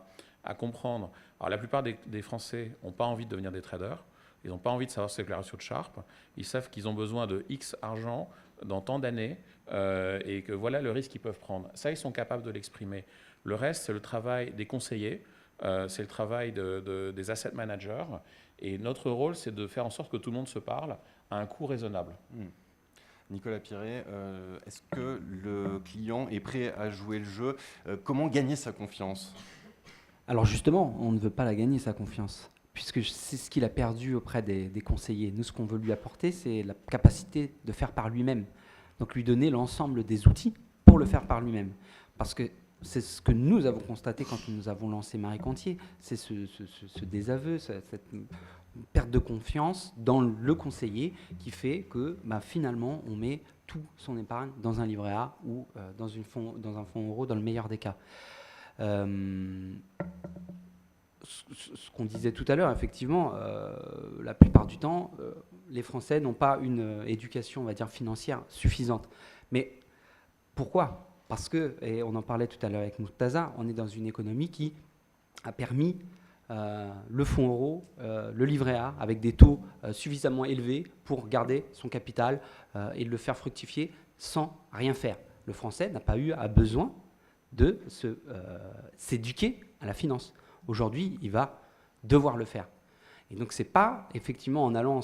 comprendre. Alors la plupart des Français n'ont pas envie de devenir des traders, ils n'ont pas envie de savoir ce que la ratio de Sharpe, ils savent qu'ils ont besoin de X argent dans tant d'années et que voilà le risque qu'ils peuvent prendre. Ça, ils sont capables de l'exprimer. Le reste, c'est le travail des conseillers, c'est le travail des asset managers, et notre rôle, c'est de faire en sorte que tout le monde se parle à un coût raisonnable. Nicolas Piré, est-ce que le client est prêt à jouer le jeu? Comment gagner sa confiance? Alors justement, on ne veut pas la gagner, sa confiance, puisque c'est ce qu'il a perdu auprès des conseillers. Nous, ce qu'on veut lui apporter, c'est la capacité de faire par lui-même. Donc lui donner l'ensemble des outils pour le faire par lui-même. Parce que c'est ce que nous avons constaté quand nous avons lancé Marie Cantier, c'est ce désaveu, cette perte de confiance dans le conseiller qui fait que finalement on met tout son épargne dans un livret A ou dans un fonds euro dans le meilleur des cas. Ce qu'on disait tout à l'heure, effectivement, la plupart du temps, les Français n'ont pas une éducation, on va dire, financière suffisante. Mais pourquoi ? Parce que, et on en parlait tout à l'heure avec Murtaza, on est dans une économie qui a permis le fonds euro, le livret A, avec des taux suffisamment élevés pour garder son capital et le faire fructifier sans rien faire. Le Français n'a pas besoin de s'éduquer à la finance. Aujourd'hui, il va devoir le faire. Et donc, ce n'est pas effectivement en allant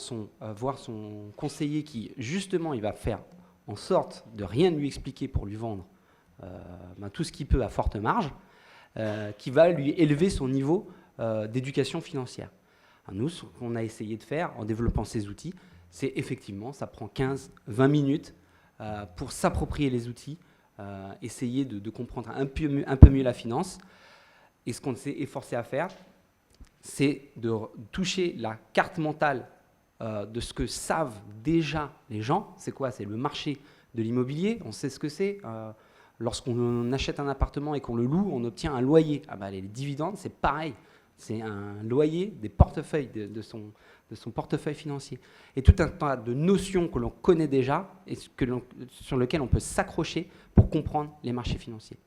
voir son conseiller qui, justement, il va faire en sorte de rien lui expliquer pour lui vendre tout ce qu'il peut à forte marge, qui va lui élever son niveau d'éducation financière. Alors nous, ce qu'on a essayé de faire en développant ces outils, c'est effectivement, ça prend 15-20 minutes pour s'approprier les outils, essayer de comprendre un peu mieux la finance. Et ce qu'on s'est efforcé à faire, c'est de toucher la carte mentale de ce que savent déjà les gens. C'est quoi? C'est le marché de l'immobilier. On sait ce que c'est. Lorsqu'on achète un appartement et qu'on le loue, on obtient un loyer. Les dividendes, c'est pareil. C'est un loyer des portefeuilles, de son portefeuille financier. Et tout un tas de notions que l'on connaît déjà et sur lesquelles on peut s'accrocher pour comprendre les marchés financiers.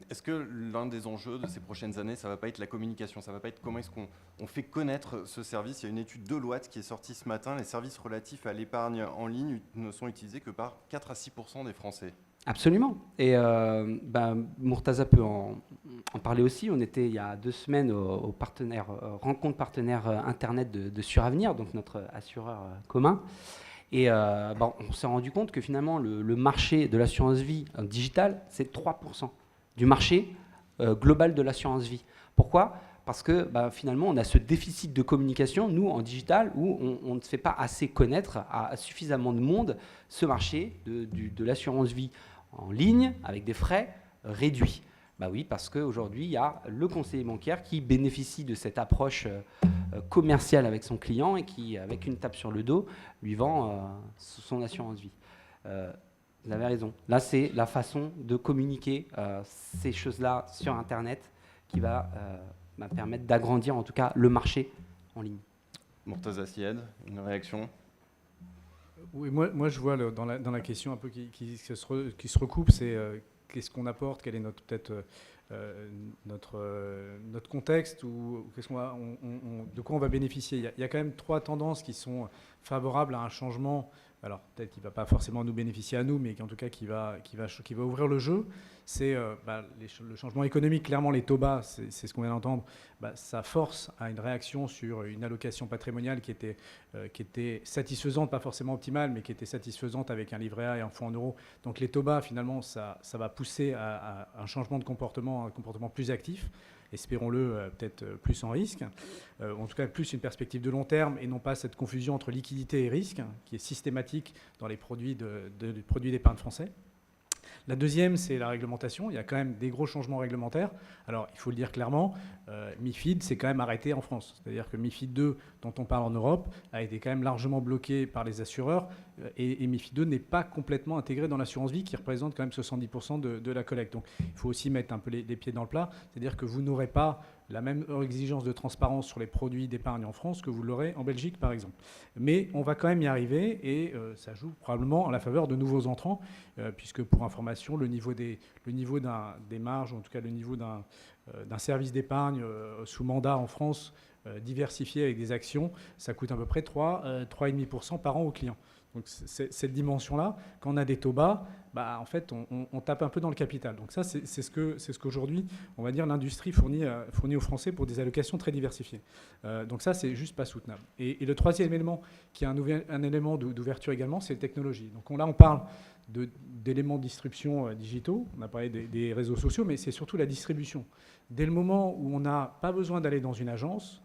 Est-ce que l'un des enjeux de ces prochaines années, ça ne va pas être la communication, ça ne va pas être comment est-ce qu'on fait connaître ce service? Il y a une étude Deloitte qui est sortie ce matin, les services relatifs à l'épargne en ligne ne sont utilisés que par 4 à 6% des Français. Absolument. Et Murtaza peut en parler aussi. On était il y a 2 semaines au rencontre partenaire Internet de Suravenir, donc notre assureur commun. Et on s'est rendu compte que finalement, le marché de l'assurance vie digitale, c'est 3% du marché global de l'assurance vie. Pourquoi? Parce que finalement, on a ce déficit de communication, nous, en digital, où on ne fait pas assez connaître à suffisamment de monde ce marché de l'assurance vie en ligne, avec des frais réduits. Oui, parce qu'aujourd'hui, il y a le conseiller bancaire qui bénéficie de cette approche commerciale avec son client et qui, avec une tape sur le dos, lui vend son assurance vie. Vous avez raison. Là, c'est la façon de communiquer ces choses-là sur Internet qui va permettre d'agrandir, en tout cas, le marché en ligne. Murtaza Syed, une réaction? Oui, moi je vois dans la question un peu qui se recoupe, c'est qu'est-ce qu'on apporte, quel est notre contexte, ou de quoi on va bénéficier. Il y a quand même 3 tendances qui sont favorables à un changement. Alors peut-être qu'il ne va pas forcément nous bénéficier à nous, mais en tout cas qui va ouvrir le jeu. C'est le changement économique. Clairement, les taux bas, c'est ce qu'on vient d'entendre, ça force à une réaction sur une allocation patrimoniale qui était satisfaisante, pas forcément optimale, mais qui était satisfaisante avec un livret A et un fonds en euros. Donc les taux bas, finalement, ça va pousser à un changement de comportement, un comportement plus actif. Espérons-le, peut-être plus en risque, en tout cas plus une perspective de long terme et non pas cette confusion entre liquidité et risque qui est systématique dans les produits d'épargne français. La deuxième, c'est la réglementation. Il y a quand même des gros changements réglementaires. Alors, il faut le dire clairement, MiFID s'est quand même arrêté en France. C'est-à-dire que MiFID 2, dont on parle en Europe, a été quand même largement bloqué par les assureurs. Et MiFID 2 n'est pas complètement intégré dans l'assurance vie, qui représente quand même 70% de la collecte. Donc, il faut aussi mettre un peu les pieds dans le plat. C'est-à-dire que vous n'aurez pas la même exigence de transparence sur les produits d'épargne en France que vous l'aurez en Belgique, par exemple. Mais on va quand même y arriver et ça joue probablement en la faveur de nouveaux entrants, puisque pour information, le niveau des marges, en tout cas le niveau d'un service d'épargne sous mandat en France, diversifié avec des actions, ça coûte à peu près 3,5% par an aux clients. Donc cette dimension-là, quand on a des taux bas, en fait, on tape un peu dans le capital. Donc ça, c'est ce qu'aujourd'hui, on va dire, l'industrie fournit aux Français pour des allocations très diversifiées. Donc ça, c'est juste pas soutenable. Et le troisième élément, qui est un élément d'ouverture également, c'est les technologies. Donc là, on parle d'éléments de distribution digitaux. On a parlé des réseaux sociaux, mais c'est surtout la distribution. Dès le moment où on n'a pas besoin d'aller dans une agence,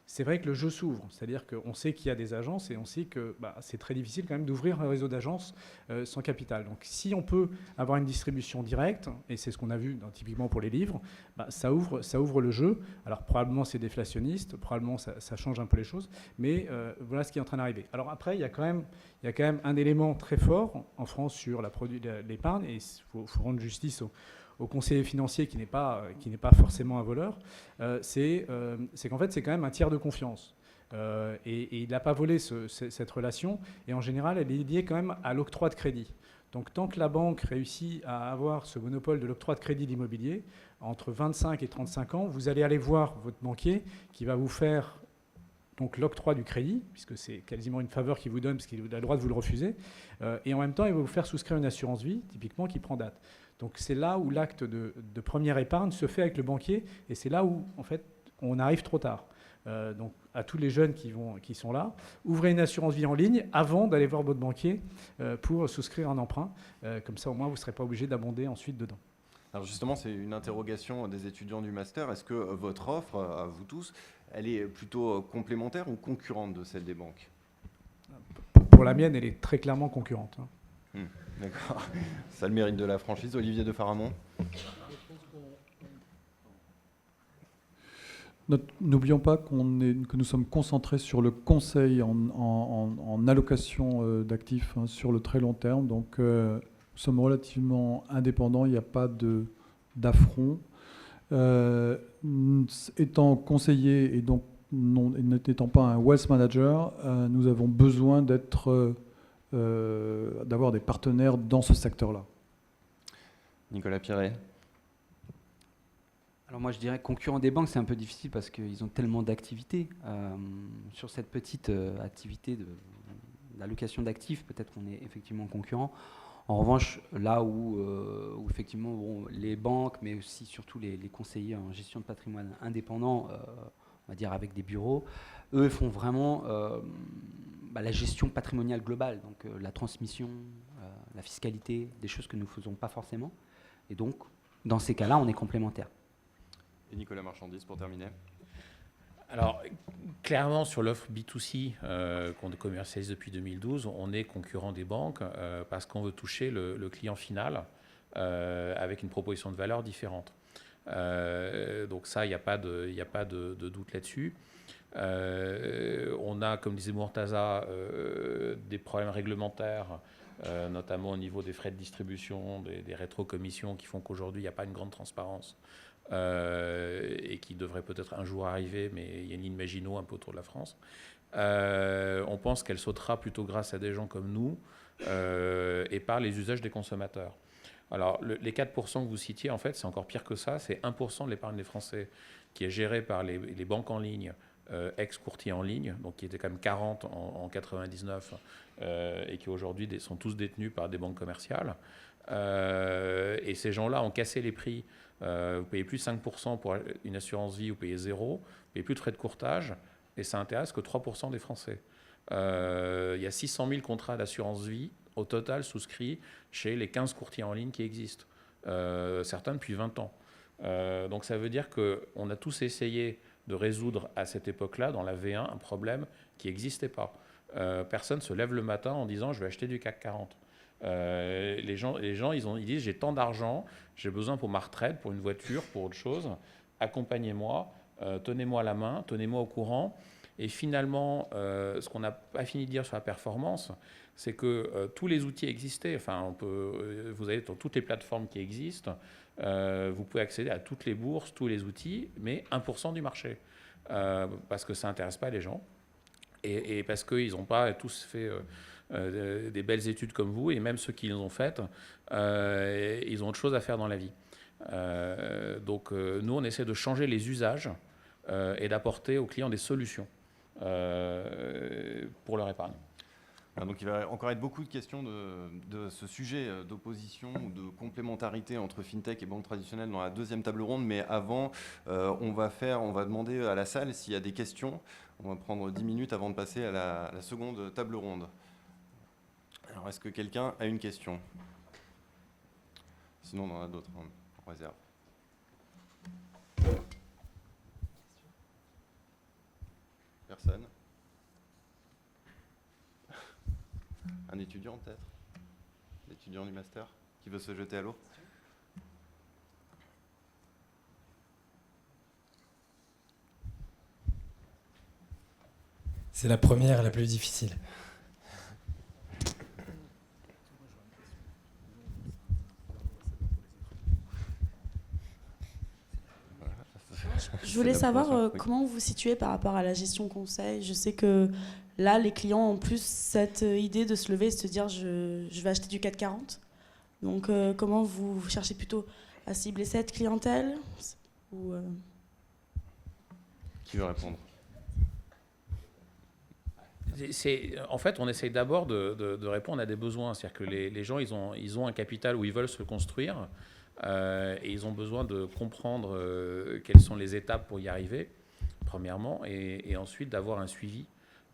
c'est vrai que le jeu s'ouvre. C'est-à-dire qu'on sait qu'il y a des agences et on sait que c'est très difficile quand même d'ouvrir un réseau d'agences sans capital. Donc si on peut avoir une distribution directe, et c'est ce qu'on a vu typiquement pour les livres, ça ouvre le jeu. Alors probablement c'est déflationniste, probablement ça change un peu les choses, mais voilà ce qui est en train d'arriver. Alors après, il y a quand même un élément très fort en France sur l'épargne, et il faut rendre justice au conseiller financier qui n'est pas forcément un voleur, c'est qu'en fait, c'est quand même un tiers de confiance. Et il n'a pas volé cette relation. Et en général, elle est liée quand même à l'octroi de crédit. Donc tant que la banque réussit à avoir ce monopole de l'octroi de crédit d'immobilier, entre 25 et 35 ans, vous allez aller voir votre banquier qui va vous faire donc l'octroi du crédit, puisque c'est quasiment une faveur qu'il vous donne, parce qu'il a le droit de vous le refuser, et en même temps, il va vous faire souscrire une assurance vie, typiquement, qui prend date. Donc c'est là où l'acte de première épargne se fait avec le banquier, et c'est là où, en fait, on arrive trop tard. Donc à tous les jeunes qui sont là, ouvrez une assurance vie en ligne avant d'aller voir votre banquier pour souscrire un emprunt. Comme ça, au moins, vous ne serez pas obligé d'abonder ensuite dedans. Alors justement, c'est une interrogation des étudiants du master. Est-ce que votre offre, à vous tous, elle est plutôt complémentaire ou concurrente de celle des banques? Pour la mienne, elle est très clairement concurrente. D'accord. Ça a le mérite de la franchise. Olivier de Faramond. N'oublions pas que nous sommes concentrés sur le conseil en allocation d'actifs sur le très long terme. Donc, nous sommes relativement indépendants, il n'y a pas d'affront. Étant conseiller et donc n'étant pas un wealth manager, nous avons besoin d'avoir des partenaires dans ce secteur-là. Nicolas Piret. Alors moi je dirais concurrent des banques, c'est un peu difficile parce qu'ils ont tellement d'activités. Sur cette petite activité d'allocation d'actifs, peut-être qu'on est effectivement concurrent. En revanche, là où effectivement les banques, mais aussi surtout les conseillers en gestion de patrimoine indépendants, on va dire avec des bureaux, eux font vraiment la gestion patrimoniale globale, donc la transmission, la fiscalité, des choses que nous ne faisons pas forcément. Et donc, dans ces cas-là, on est complémentaires. Et Nicolas Marchandise, pour terminer. Alors, clairement, sur l'offre B2C qu'on commercialise depuis 2012, on est concurrent des banques parce qu'on veut toucher le client final avec une proposition de valeur différente. Donc ça, il n'y a pas de doute là-dessus. On a, comme disait Mourtaza, des problèmes réglementaires, notamment au niveau des frais de distribution, des rétrocommissions qui font qu'aujourd'hui, il n'y a pas une grande transparence. Et qui devrait peut-être un jour arriver, mais il y a une ligne Maginot un peu autour de la France. On pense qu'elle sautera plutôt grâce à des gens comme nous et par les usages des consommateurs. Alors, les 4% que vous citiez, en fait, c'est encore pire que ça. C'est 1% de l'épargne des Français qui est gérée par les banques en ligne, ex-courtiers en ligne, donc qui étaient quand même 40 en 99 et qui aujourd'hui sont tous détenus par des banques commerciales. Et ces gens-là ont cassé les prix. Vous payez plus 5% pour une assurance vie, vous payez 0, vous payez plus de frais de courtage, et ça intéresse que 3% des Français. Il y a 600 000 contrats d'assurance vie au total souscrits chez les 15 courtiers en ligne qui existent, certains depuis 20 ans. Donc ça veut dire qu'on a tous essayé de résoudre à cette époque-là, dans la V1, un problème qui n'existait pas. Personne ne se lève le matin en disant « je vais acheter du CAC 40 ». Les gens ils disent j'ai tant d'argent, j'ai besoin pour ma retraite, pour une voiture, pour autre chose, accompagnez-moi, tenez-moi la main, tenez-moi au courant. Et finalement, ce qu'on n'a pas fini de dire sur la performance, c'est que tous les outils existaient. Enfin, vous avez dans toutes les plateformes qui existent, vous pouvez accéder à toutes les bourses, tous les outils, mais 1% du marché, parce que ça n'intéresse pas les gens et parce qu'ils n'ont pas tous fait des belles études comme vous, et même ceux qui les ont faites, ils ont autre chose à faire dans la vie. Donc nous, on essaie de changer les usages et d'apporter aux clients des solutions pour leur épargne. Donc il va encore être beaucoup de questions de ce sujet d'opposition ou de complémentarité entre FinTech et banque traditionnelle dans la deuxième table ronde. Mais avant, on va demander à la salle s'il y a des questions. On va prendre 10 minutes avant de passer à la seconde table ronde. Alors, est-ce que quelqu'un a une question? Sinon, on en a d'autres en réserve. Personne? Un étudiant, peut-être? L'étudiant du master qui veut se jeter à l'eau? C'est la première, la plus difficile. Je voulais savoir comment vous vous situez par rapport à la gestion conseil. Je sais que là, les clients ont plus cette idée de se lever et de se dire je vais acheter du CAC 40. Donc comment vous cherchez plutôt à cibler cette clientèle ou, Qui veut répondre? En fait, on essaye d'abord de répondre à des besoins. C'est-à-dire que les gens, ils ont un capital où ils veulent se construire et ils ont besoin de comprendre quelles sont les étapes pour y arriver, premièrement, et ensuite d'avoir un suivi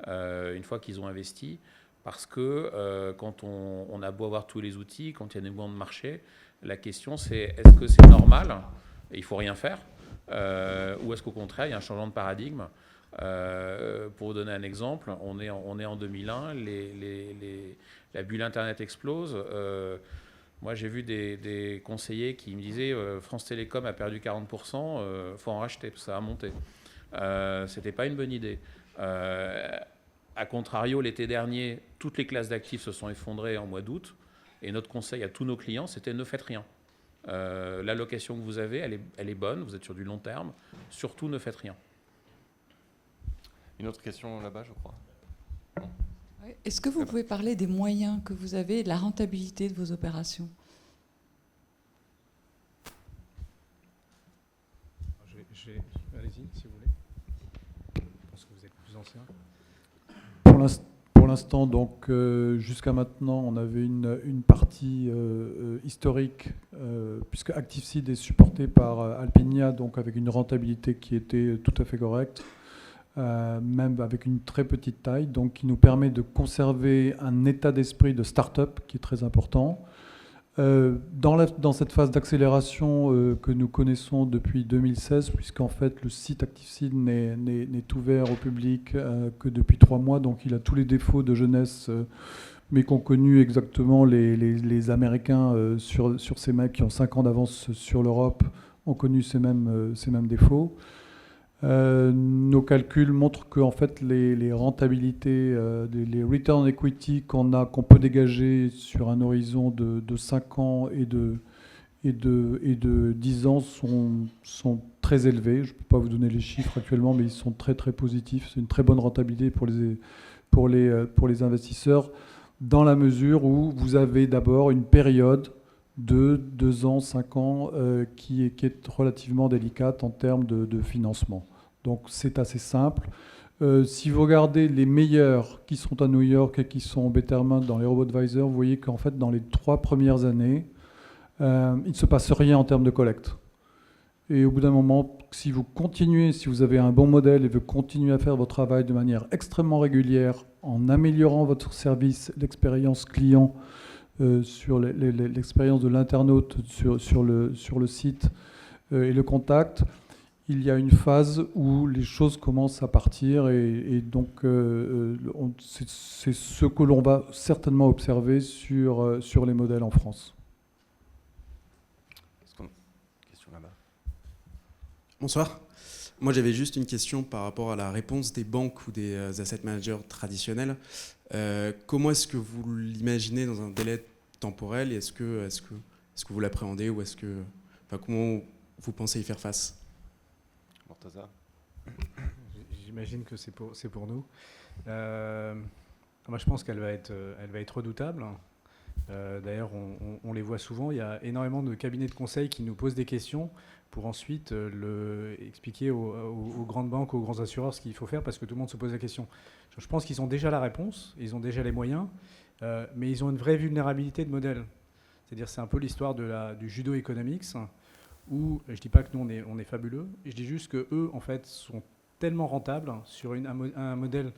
une fois qu'ils ont investi. Parce que quand on a beau avoir tous les outils, quand il y a des mouvements de marché, la question c'est est-ce que c'est normal et il ne faut rien faire ou est-ce qu'au contraire il y a un changement de paradigme. Pour vous donner un exemple, on est en 2001, la bulle Internet explose. Moi, j'ai vu des conseillers qui me disaient France Télécom a perdu 40%, faut en racheter, ça a monté. C'était pas une bonne idée. A contrario, l'été dernier, toutes les classes d'actifs se sont effondrées en mois d'août, et notre conseil à tous nos clients, c'était ne faites rien. L'allocation que vous avez, elle est bonne, vous êtes sur du long terme, surtout ne faites rien. Une autre question là-bas, je crois. Est-ce que vous pouvez parler des moyens que vous avez et de la rentabilité de vos opérations? Allez-y, si vous voulez. Je pense que vous êtes plus ancien. Pour l'instant, donc, jusqu'à maintenant, on avait une partie historique, puisque ActiveSeed est supporté par Alpinia, donc avec une rentabilité qui était tout à fait correcte. Même avec une très petite taille, donc qui nous permet de conserver un état d'esprit de start-up qui est très important. Dans cette phase d'accélération que nous connaissons depuis 2016, puisqu'en fait le site ActiveSeed n'est ouvert au public que depuis 3 mois, donc il a tous les défauts de jeunesse, mais qu'ont connu exactement les Américains sur ces mecs qui ont 5 ans d'avance sur l'Europe, ont connu ces mêmes défauts. Nos calculs montrent que en fait, les rentabilités, les return on equity qu'on peut dégager sur un horizon de 5 ans et de 10 ans sont très élevés. Je ne peux pas vous donner les chiffres actuellement, mais ils sont très très positifs. C'est une très bonne rentabilité pour les investisseurs, dans la mesure où vous avez d'abord une période de 2 ans, 5 ans qui est relativement délicate en termes de financement. Donc c'est assez simple. Si vous regardez les meilleurs qui sont à New York et qui sont au Betterment dans les RoboAdvisor, vous voyez qu'en fait dans les 3 premières années, il ne se passe rien en termes de collecte. Et au bout d'un moment, si vous avez un bon modèle et vous continuez à faire votre travail de manière extrêmement régulière, en améliorant votre service, l'expérience client, sur l'expérience de l'internaute sur le site et le contact, il y a une phase où les choses commencent à partir et donc c'est ce que l'on va certainement observer sur les modèles en France. Question là-bas. Bonsoir. Moi, j'avais juste une question par rapport à la réponse des banques ou des asset managers traditionnels. Comment est-ce que vous l'imaginez dans un délai temporel? Est-ce que vous l'appréhendez ou comment vous pensez y faire face? Mortaza. J'imagine que c'est pour nous. Moi, je pense qu'elle va être redoutable. D'ailleurs, on les voit souvent. Il y a énormément de cabinets de conseil qui nous posent des questions pour ensuite expliquer aux grandes banques, aux grands assureurs ce qu'il faut faire, parce que tout le monde se pose la question. Je pense qu'ils ont déjà la réponse, ils ont déjà les moyens, mais ils ont une vraie vulnérabilité de modèle. C'est-à-dire, c'est un peu l'histoire du judo economics, où je ne dis pas que nous, on est fabuleux, je dis juste qu'eux, en fait, sont tellement rentables sur un modèle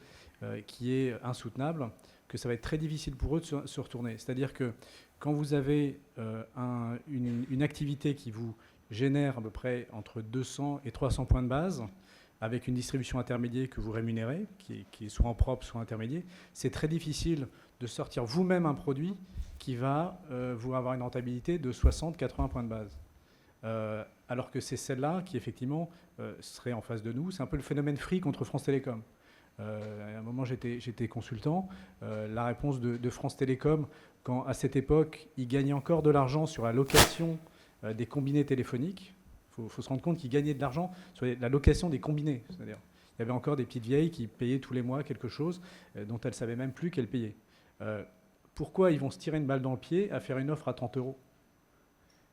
qui est insoutenable, que ça va être très difficile pour eux de se retourner. C'est-à-dire que quand vous avez une activité qui vous génère à peu près entre 200 et 300 points de base, avec une distribution intermédiaire que vous rémunérez, qui est soit en propre, soit intermédiaire, c'est très difficile de sortir vous-même un produit qui va vous avoir une rentabilité de 60-80 points de base. Alors que c'est celle-là qui, effectivement, serait en face de nous. C'est un peu le phénomène Free contre France Télécom. À un moment, j'étais consultant. La réponse de France Télécom, quand à cette époque, ils gagnaient encore de l'argent sur la location des combinés téléphoniques. Il faut se rendre compte qu'ils gagnaient de l'argent sur la location des combinés. C'est-à-dire, il y avait encore des petites vieilles qui payaient tous les mois quelque chose dont elles ne savaient même plus qu'elles payaient. pourquoi ils vont se tirer une balle dans le pied à faire une offre à 30 €?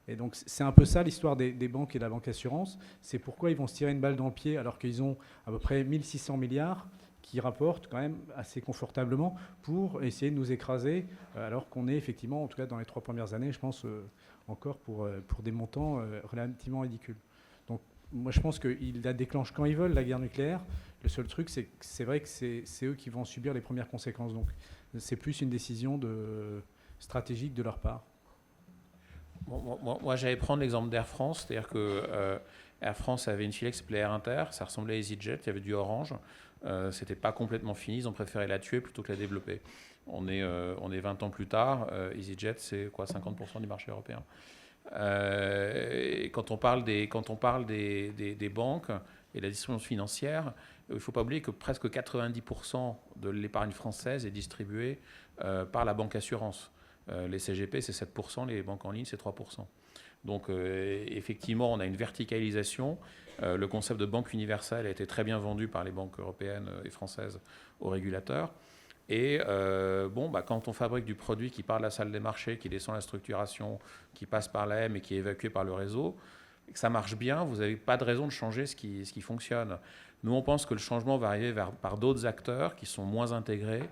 Et donc, c'est un peu ça l'histoire des banques et de la banque assurance. C'est pourquoi ils vont se tirer une balle dans le pied alors qu'ils ont à peu près 1600 milliards qui rapportent quand même assez confortablement pour essayer de nous écraser, alors qu'on est effectivement, en tout cas dans les 3 premières années, je pense, encore pour des montants relativement ridicules. Donc, moi, je pense qu'ils la déclenchent quand ils veulent, la guerre nucléaire. Le seul truc, c'est que c'est vrai que c'est eux qui vont subir les premières conséquences. Donc, c'est plus une décision stratégique de leur part. Moi, j'allais prendre l'exemple d'Air France, c'est-à-dire que Air France avait une filiale qui s'appelait Air Inter, ça ressemblait à EasyJet, il y avait du Orange, c'était pas complètement fini, ils ont préféré la tuer plutôt que la développer. On est 20 ans plus tard, EasyJet, c'est quoi, 50% du marché européen. Et quand on parle des banques et de la distribution financière, il ne faut pas oublier que presque 90% de l'épargne française est distribuée par la banque assurance. Les CGP, c'est 7%, les banques en ligne, c'est 3%. Donc, effectivement, on a une verticalisation. Le concept de banque universelle a été très bien vendu par les banques européennes et françaises aux régulateurs. Et quand on fabrique du produit qui part de la salle des marchés, qui descend la structuration, qui passe par l'AM et qui est évacué par le réseau, et que ça marche bien, vous n'avez pas de raison de changer ce qui fonctionne. Nous, on pense que le changement va arriver par d'autres acteurs qui sont moins intégrés,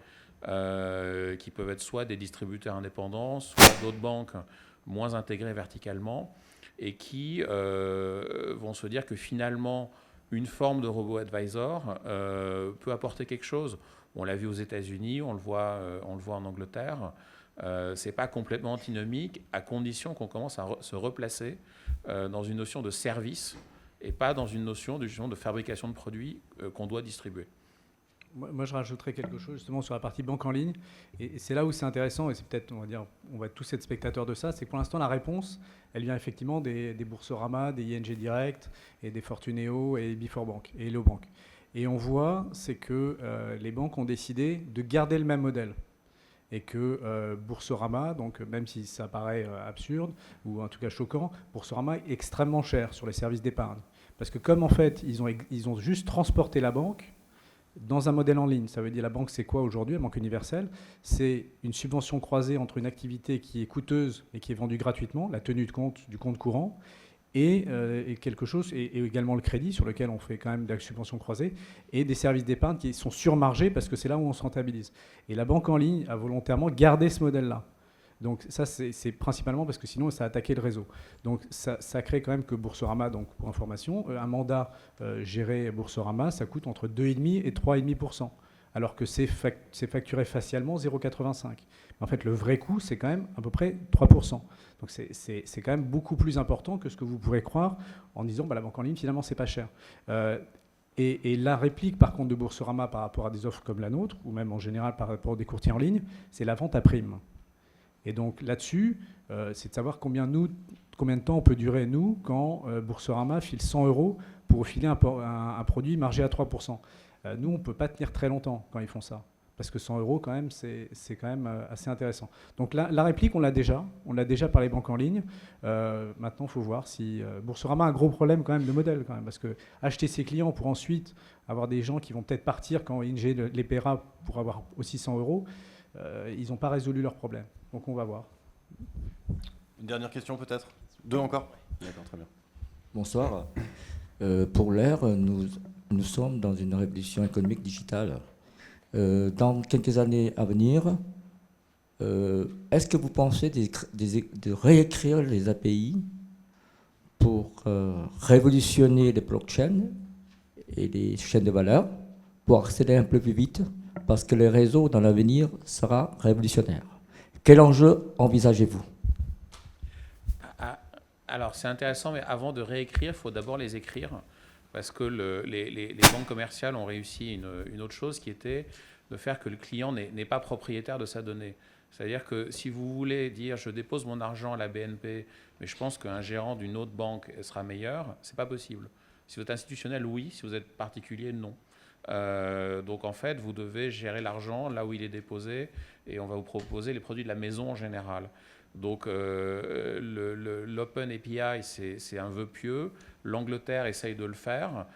qui peuvent être soit des distributeurs indépendants, soit d'autres banques moins intégrées verticalement, et qui vont se dire que finalement, une forme de robo-advisor peut apporter quelque chose. On l'a vu aux États-Unis, on le voit en Angleterre. C'est pas complètement antinomique, à condition qu'on commence à se replacer dans une notion de service et pas dans une notion de fabrication de produits qu'on doit distribuer. Moi, je rajouterais quelque chose justement sur la partie banque en ligne. Et c'est là où c'est intéressant, et c'est peut-être, on va tous être spectateurs de ça, c'est que pour l'instant, la réponse, elle vient effectivement des Boursorama, des ING Direct, et des Fortuneo, et Before Bank, et Hello Bank. Et on voit, c'est que les banques ont décidé de garder le même modèle. Et que Boursorama, donc même si ça paraît absurde, ou en tout cas choquant, Boursorama est extrêmement cher sur les services d'épargne. Parce que comme en fait, ils ont juste transporté la banque dans un modèle en ligne. Ça veut dire la banque, c'est quoi aujourd'hui, la banque universelle? C'est une subvention croisée entre une activité qui est coûteuse et qui est vendue gratuitement, la tenue de compte du compte courant, et quelque chose, et également le crédit sur lequel on fait quand même de la subvention croisée, et des services d'épargne qui sont surmargés parce que c'est là où on se rentabilise. Et la banque en ligne a volontairement gardé ce modèle-là. Donc ça, c'est principalement parce que sinon, ça a attaqué le réseau. Donc ça crée quand même que Boursorama, donc pour information, un mandat géré Boursorama, ça coûte entre 2,5 et 3,5%, alors que c'est facturé facialement 0,85. En fait, le vrai coût, c'est quand même à peu près 3%. Donc c'est quand même beaucoup plus important que ce que vous pourrez croire en disant la banque en ligne, finalement, c'est pas cher. Et la réplique, par contre, de Boursorama par rapport à des offres comme la nôtre, ou même en général par rapport à des courtiers en ligne, c'est la vente à prime. Et donc là-dessus, c'est de savoir combien de temps on peut durer, nous, quand Boursorama file 100 € pour filer un produit margé à 3%. Nous, on ne peut pas tenir très longtemps quand ils font ça. Parce que 100 €, quand même, c'est quand même assez intéressant. Donc la réplique, on l'a déjà par les banques en ligne. Maintenant, il faut voir si Boursorama a un gros problème quand même de modèle, quand même, parce que acheter ses clients pour ensuite avoir des gens qui vont peut-être partir quand ING les paiera pour avoir aussi 100 €, ils n'ont pas résolu leur problème. Donc on va voir. Une dernière question peut-être? 2 encore? D'accord, très bien. Bonsoir. Pour l'heure, nous sommes dans une révolution économique digitale. Dans quelques années à venir, est-ce que vous pensez de réécrire les API pour révolutionner les blockchains et les chaînes de valeur pour accéder un peu plus vite? Parce que le réseau dans l'avenir sera révolutionnaire. Quel enjeu envisagez-vous? Alors c'est intéressant, mais avant de réécrire, il faut d'abord les écrire. Parce que les banques commerciales ont réussi une autre chose qui était de faire que le client n'est pas propriétaire de sa donnée. C'est-à-dire que si vous voulez dire je dépose mon argent à la BNP, mais je pense qu'un gérant d'une autre banque sera meilleur, ce n'est pas possible. Si vous êtes institutionnel, oui. Si vous êtes particulier, non. Donc en fait, vous devez gérer l'argent là où il est déposé et on va vous proposer les produits de la maison en général. Donc l'Open API, c'est un vœu pieux. L'Angleterre essaye de le faire.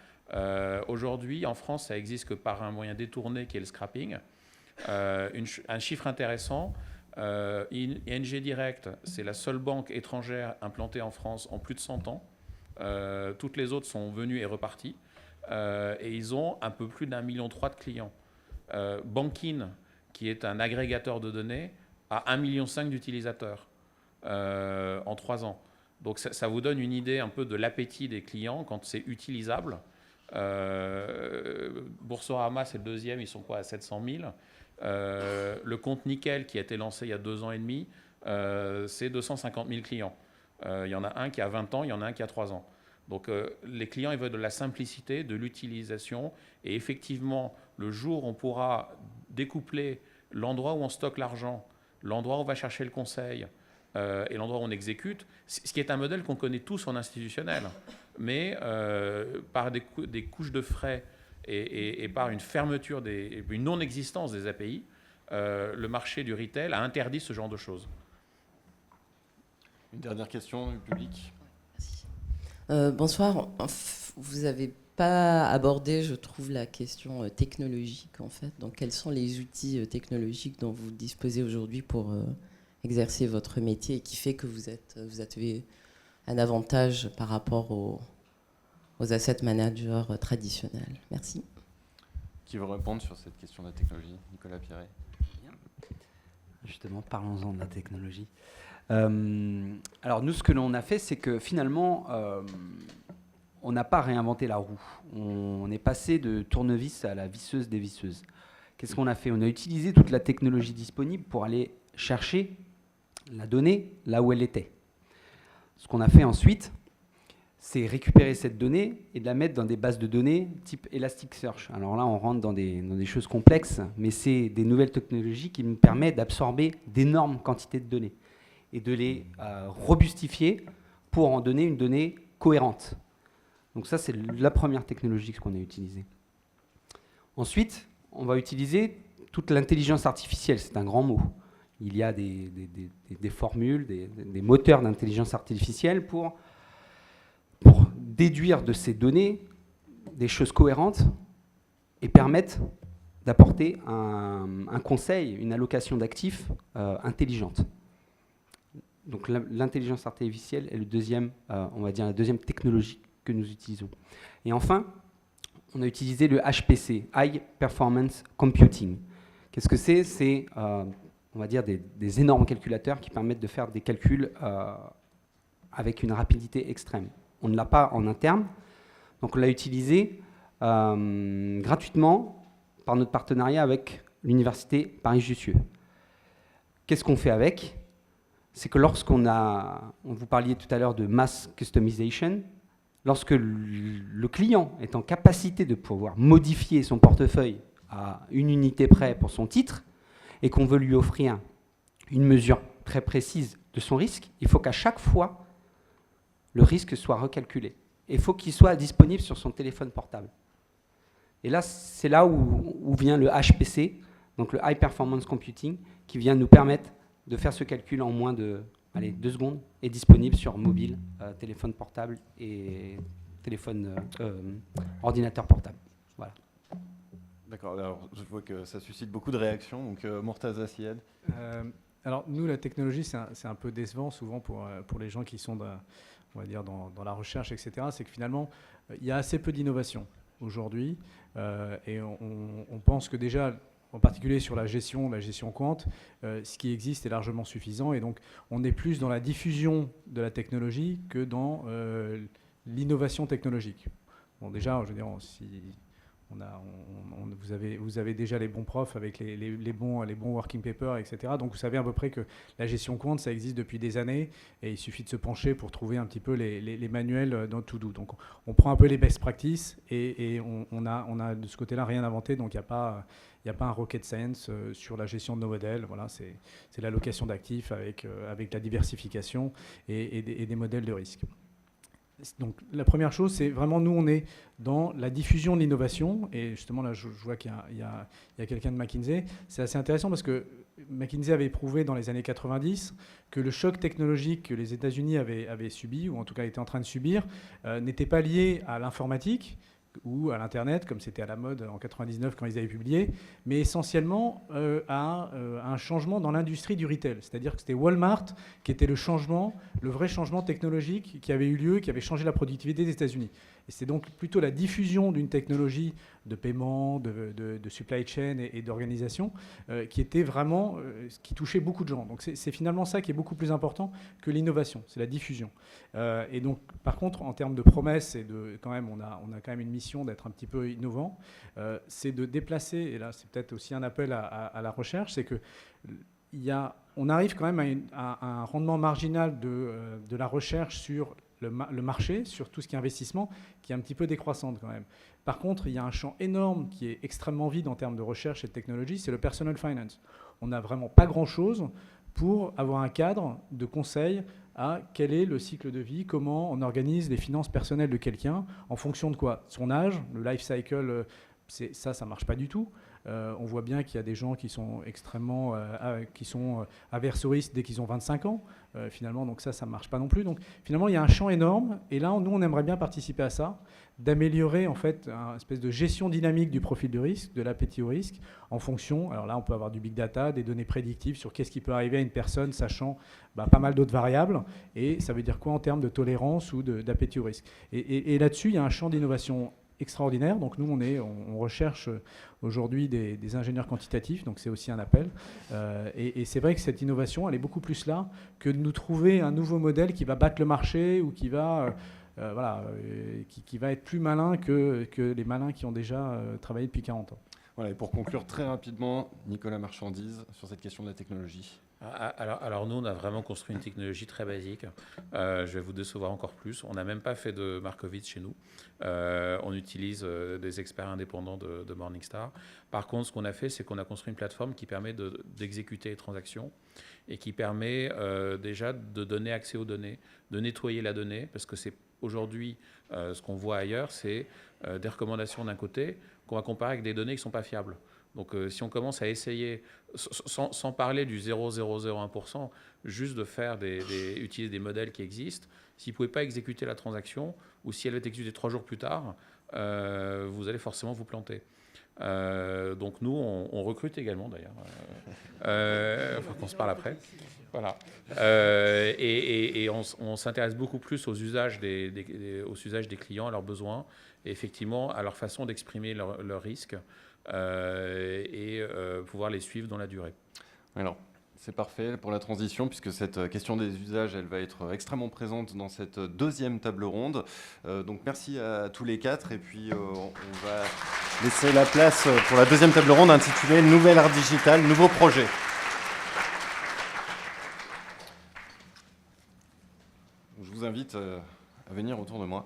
Aujourd'hui, en France, ça existe que par un moyen détourné qui est le scrapping. Un chiffre intéressant, ING Direct, c'est la seule banque étrangère implantée en France en plus de 100 ans. Toutes les autres sont venues et reparties. Et ils ont un peu plus d'1,3 million de clients. Bankin, qui est un agrégateur de données, a 1,5 million d'utilisateurs en 3 ans. Donc ça vous donne une idée un peu de l'appétit des clients quand c'est utilisable. Boursorama, c'est le deuxième, ils sont quoi, à 700 000. Le compte Nickel, qui a été lancé il y a 2 ans et demi, c'est 250 000 clients. Il y en a un qui a 20 ans, il y en a un qui a 3 ans. Donc les clients, ils veulent de la simplicité, de l'utilisation. Et effectivement, le jour où on pourra découpler l'endroit où on stocke l'argent, l'endroit où on va chercher le conseil et l'endroit où on exécute, ce qui est un modèle qu'on connaît tous en institutionnel, mais par des couches de frais et par une fermeture, une non-existence des API, le marché du retail a interdit ce genre de choses. Une dernière question du public. Bonsoir. Vous n'avez pas abordé, je trouve, la question technologique, en fait. Donc, quels sont les outils technologiques dont vous disposez aujourd'hui pour exercer votre métier et qui fait que vous avez un avantage par rapport aux asset managers traditionnels? Merci. Qui veut répondre sur cette question de la technologie? Nicolas Pierret. Justement, parlons-en de la technologie. Alors nous, ce que l'on a fait, c'est que finalement, on n'a pas réinventé la roue. On est passé de tournevis à la visseuse des visseuses. Qu'est-ce qu'on a fait? On a utilisé toute la technologie disponible pour aller chercher la donnée là où elle était. Ce qu'on a fait ensuite, c'est récupérer cette donnée et de la mettre dans des bases de données type Elasticsearch. Alors là, on rentre dans des choses complexes, mais c'est des nouvelles technologies qui nous permettent d'absorber d'énormes quantités de données et de les robustifier pour en donner une donnée cohérente. Donc ça, c'est la première technologie qu'on a utilisée. Ensuite, on va utiliser toute l'intelligence artificielle. C'est un grand mot. Il y a des formules, des moteurs d'intelligence artificielle pour déduire de ces données des choses cohérentes et permettre d'apporter un conseil, une allocation d'actifs intelligente. Donc l'intelligence artificielle est le deuxième, on va dire la deuxième technologie que nous utilisons. Et enfin, on a utilisé le HPC, High Performance Computing. Qu'est-ce que c'est? C'est, on va dire, des énormes calculateurs qui permettent de faire des calculs avec une rapidité extrême. On ne l'a pas en interne, donc on l'a utilisé gratuitement par notre partenariat avec l'Université Paris-Jussieu. Qu'est-ce qu'on fait avec? C'est que lorsqu'on vous parliez tout à l'heure de mass customization, lorsque le client est en capacité de pouvoir modifier son portefeuille à une unité près pour son titre et qu'on veut lui offrir une mesure très précise de son risque, il faut qu'à chaque fois, le risque soit recalculé. Il faut qu'il soit disponible sur son téléphone portable. Et là, c'est là où vient le HPC, donc le High Performance Computing, qui vient nous permettre de faire ce calcul en moins de 2 secondes et disponible sur mobile, téléphone portable et ordinateur portable. Voilà. D'accord, alors je vois que ça suscite beaucoup de réactions, donc Mortaza Syed. Alors nous, la technologie, c'est un peu décevant souvent pour les gens qui sont on va dire dans la recherche, etc. C'est que finalement, il y a assez peu d'innovation aujourd'hui et on pense que déjà, en particulier sur la gestion quant, ce qui existe est largement suffisant. Et donc, on est plus dans la diffusion de la technologie que dans l'innovation technologique. Bon, déjà, je veux dire, vous avez déjà les bons profs avec les bons working papers, etc. Donc, vous savez à peu près que la gestion quant, ça existe depuis des années. Et il suffit de se pencher pour trouver un petit peu les manuels dans To Do. Donc, on prend un peu les best practices et on a de ce côté-là rien inventé. Donc, il n'y a pas un rocket science sur la gestion de nos modèles. Voilà, c'est l'allocation d'actifs avec la diversification et des modèles de risque. Donc la première chose, c'est vraiment nous, on est dans la diffusion de l'innovation. Et justement, là, je vois qu'il y a quelqu'un de McKinsey. C'est assez intéressant parce que McKinsey avait prouvé dans les années 90 que le choc technologique que les États-Unis avaient subi, ou en tout cas étaient en train de subir, n'était pas lié à l'informatique, ou à l'Internet, comme c'était à la mode en 99 quand ils avaient publié, mais essentiellement à un changement dans l'industrie du retail. C'est-à-dire que c'était Walmart qui était le vrai changement technologique qui avait eu lieu, qui avait changé la productivité des États-Unis. Et c'est donc plutôt la diffusion d'une technologie de paiement, de supply chain et d'organisation qui était vraiment, qui touchait beaucoup de gens. Donc c'est finalement ça qui est beaucoup plus important que l'innovation, c'est la diffusion. Et donc par contre, en termes de promesses, et quand même, on a quand même une mission d'être un petit peu innovant, c'est de déplacer, et là c'est peut-être aussi un appel à la recherche, c'est que on arrive quand même à un rendement marginal de la recherche sur le marché, sur tout ce qui est investissement, qui est un petit peu décroissante quand même. Par contre, il y a un champ énorme qui est extrêmement vide en termes de recherche et de technologie, c'est le personal finance. On n'a vraiment pas grand-chose pour avoir un cadre de conseil à quel est le cycle de vie, comment on organise les finances personnelles de quelqu'un, en fonction de quoi? Son âge, le life cycle, ça ne marche pas du tout. On voit bien qu'il y a des gens qui sont extrêmement averses au risque dès qu'ils ont 25 ans. Finalement, donc ça ne marche pas non plus. Donc finalement, il y a un champ énorme. Et là, nous, on aimerait bien participer à ça, d'améliorer en fait une espèce de gestion dynamique du profil de risque, de l'appétit au risque, en fonction. Alors là, on peut avoir du big data, des données prédictives sur qu'est-ce qui peut arriver à une personne, sachant pas mal d'autres variables. Et ça veut dire quoi en termes de tolérance ou d'appétit au risque. Et là-dessus, il y a un champ d'innovation extraordinaire. Donc nous, on recherche aujourd'hui des ingénieurs quantitatifs, donc c'est aussi un appel. Et c'est vrai que cette innovation, elle est beaucoup plus là que de nous trouver un nouveau modèle qui va battre le marché ou qui va, qui va être plus malin que les malins qui ont déjà travaillé depuis 40 ans. Voilà, et pour conclure très rapidement, Nicolas Marchandise, sur cette question de la technologie. Alors nous, on a vraiment construit une technologie très basique. Je vais vous décevoir encore plus. On n'a même pas fait de Markowitz chez nous. On utilise des experts indépendants de Morningstar. Par contre, ce qu'on a fait, c'est qu'on a construit une plateforme qui permet d'exécuter les transactions et qui permet déjà de donner accès aux données, de nettoyer la donnée, parce que c'est aujourd'hui, ce qu'on voit ailleurs, c'est des recommandations d'un côté qu'on va comparer avec des données qui ne sont pas fiables. Donc si on commence à essayer, sans parler du 0,001%, juste de faire utiliser des modèles qui existent, s'ils ne pouvaient pas exécuter la transaction, ou si elle est exécutée 3 jours plus tard, vous allez forcément vous planter. Donc nous, on recrute également d'ailleurs. Il faut qu'on se parle après. Voilà. Et on s'intéresse beaucoup plus aux usages des clients, à leurs besoins, et effectivement à leur façon d'exprimer leurs risques. Pouvoir les suivre dans la durée. Alors, c'est parfait pour la transition, puisque cette question des usages, elle va être extrêmement présente dans cette deuxième table ronde. Donc merci à tous les quatre, et puis on va laisser la place pour la deuxième table ronde intitulée « Nouvelle art digital, nouveau projet ». Je vous invite à venir autour de moi.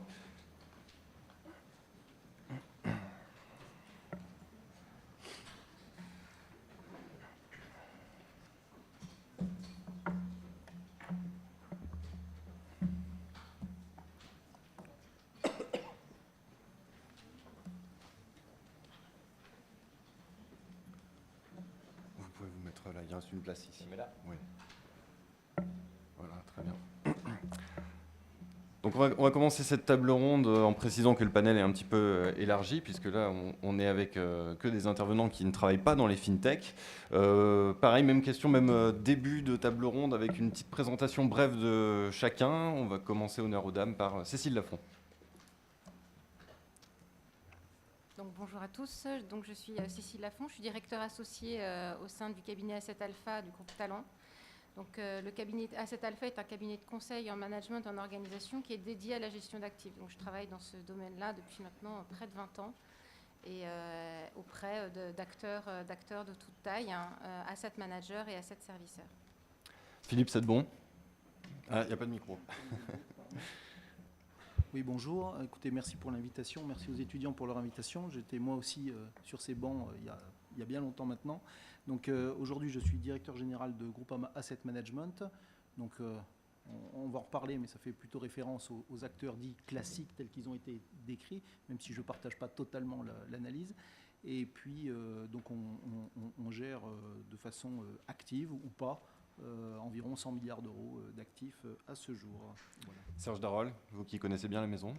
Il reste une place ici. Mais là. Oui. Voilà, très bien. Donc on va commencer cette table ronde en précisant que le panel est un petit peu élargi, puisque là on est avec que des intervenants qui ne travaillent pas dans les fintech. Pareil, même question, même début de table ronde avec une petite présentation brève de chacun. On va commencer honneur aux dames par Cécile Lafont. Donc, bonjour à tous, donc, je suis Cécile Lafont, je suis directeur associée au sein du cabinet Asset Alpha du groupe Talent. Donc, le cabinet Asset Alpha est un cabinet de conseil en management, en organisation qui est dédié à la gestion d'actifs. Donc, je travaille dans ce domaine-là depuis maintenant près de 20 ans et auprès d'acteurs de toute taille, asset managers et asset serviceurs. Philippe Sedbon. Ah, il n'y a pas de micro. Oui, bonjour. Écoutez, merci pour l'invitation. Merci aux étudiants pour leur invitation. J'étais moi aussi sur ces bancs il y a bien longtemps maintenant. Donc aujourd'hui, je suis directeur général de Groupama Asset Management. Donc on va en reparler, mais ça fait plutôt référence aux acteurs dits classiques tels qu'ils ont été décrits, même si je ne partage pas totalement l'analyse. Et puis, donc on gère de façon active ou pas environ 100 milliards d'euros d'actifs à ce jour. Voilà. Serge Darol, vous qui connaissez bien la maison.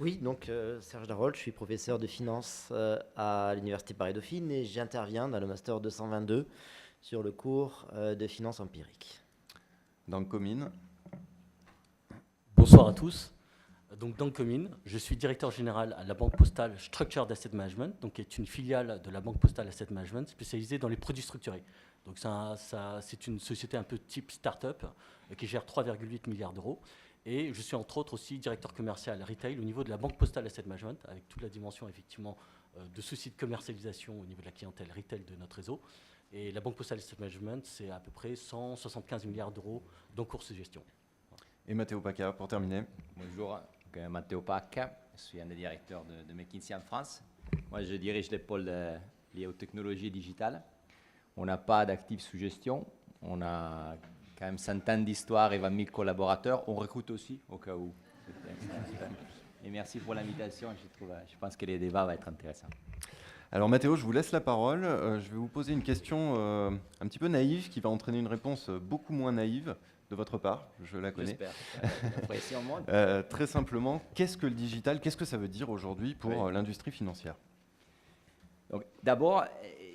Oui, donc Serge Darol, je suis professeur de finance à l'Université Paris-Dauphine et j'interviens dans le Master 222 sur le cours de finance empirique. Dans Comines. Bonsoir à tous. Donc dans Comines, je suis directeur général à la Banque Postale Structured Asset Management, donc qui est une filiale de la Banque Postale Asset Management spécialisée dans les produits structurés. Donc c'est une société un peu type start-up qui gère 3,8 milliards d'euros. Et je suis entre autres aussi directeur commercial retail au niveau de la Banque Postale Asset Management, avec toute la dimension effectivement de souci de commercialisation au niveau de la clientèle retail de notre réseau. Et la Banque Postale Asset Management, c'est à peu près 175 milliards d'euros d'encours de gestion. Et Matteo Pacca, pour terminer. Bonjour, Matteo Pacca, je suis un des directeurs de McKinsey en France. Moi, je dirige les pôles liés aux technologies digitales. On n'a pas d'actifs sous gestion, on a quand même 100 ans d'histoire et 20 000 collaborateurs. On recrute aussi, au cas où. Et merci pour l'invitation. Je pense que les débats vont être intéressants. Alors Mathéo, je vous laisse la parole. Je vais vous poser une question un petit peu naïve qui va entraîner une réponse beaucoup moins naïve de votre part. Je la connais. J'espère. Très simplement, qu'est-ce que le digital? Qu'est-ce que ça veut dire aujourd'hui pour l'industrie financière? D'abord,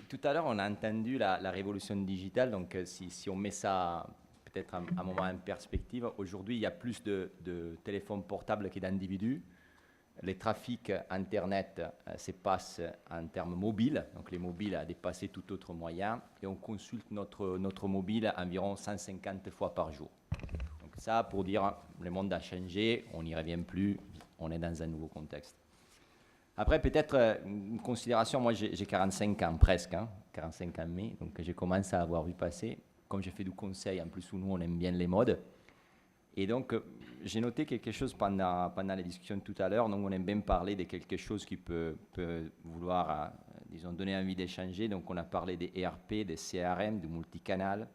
tout à l'heure, on a entendu la révolution digitale. Donc si on met ça peut-être un moment en perspective, aujourd'hui, il y a plus de téléphones portables que d'individus. Les trafics Internet se passent en termes mobiles. Donc les mobiles ont dépassé tout autre moyen. Et on consulte notre mobile environ 150 fois par jour. Donc ça, pour dire, le monde a changé, on n'y revient plus, on est dans un nouveau contexte. Après, peut-être une considération, moi j'ai 45 ans presque, 45 ans mai, donc j'ai commencé à avoir vu passer. Comme j'ai fait du conseil, en plus où nous on aime bien les modes. Et donc j'ai noté quelque chose pendant les discussions tout à l'heure. Donc on aime bien parler de quelque chose qui peut vouloir, disons, donner envie d'échanger. Donc on a parlé des ERP, des CRM, du multicanal,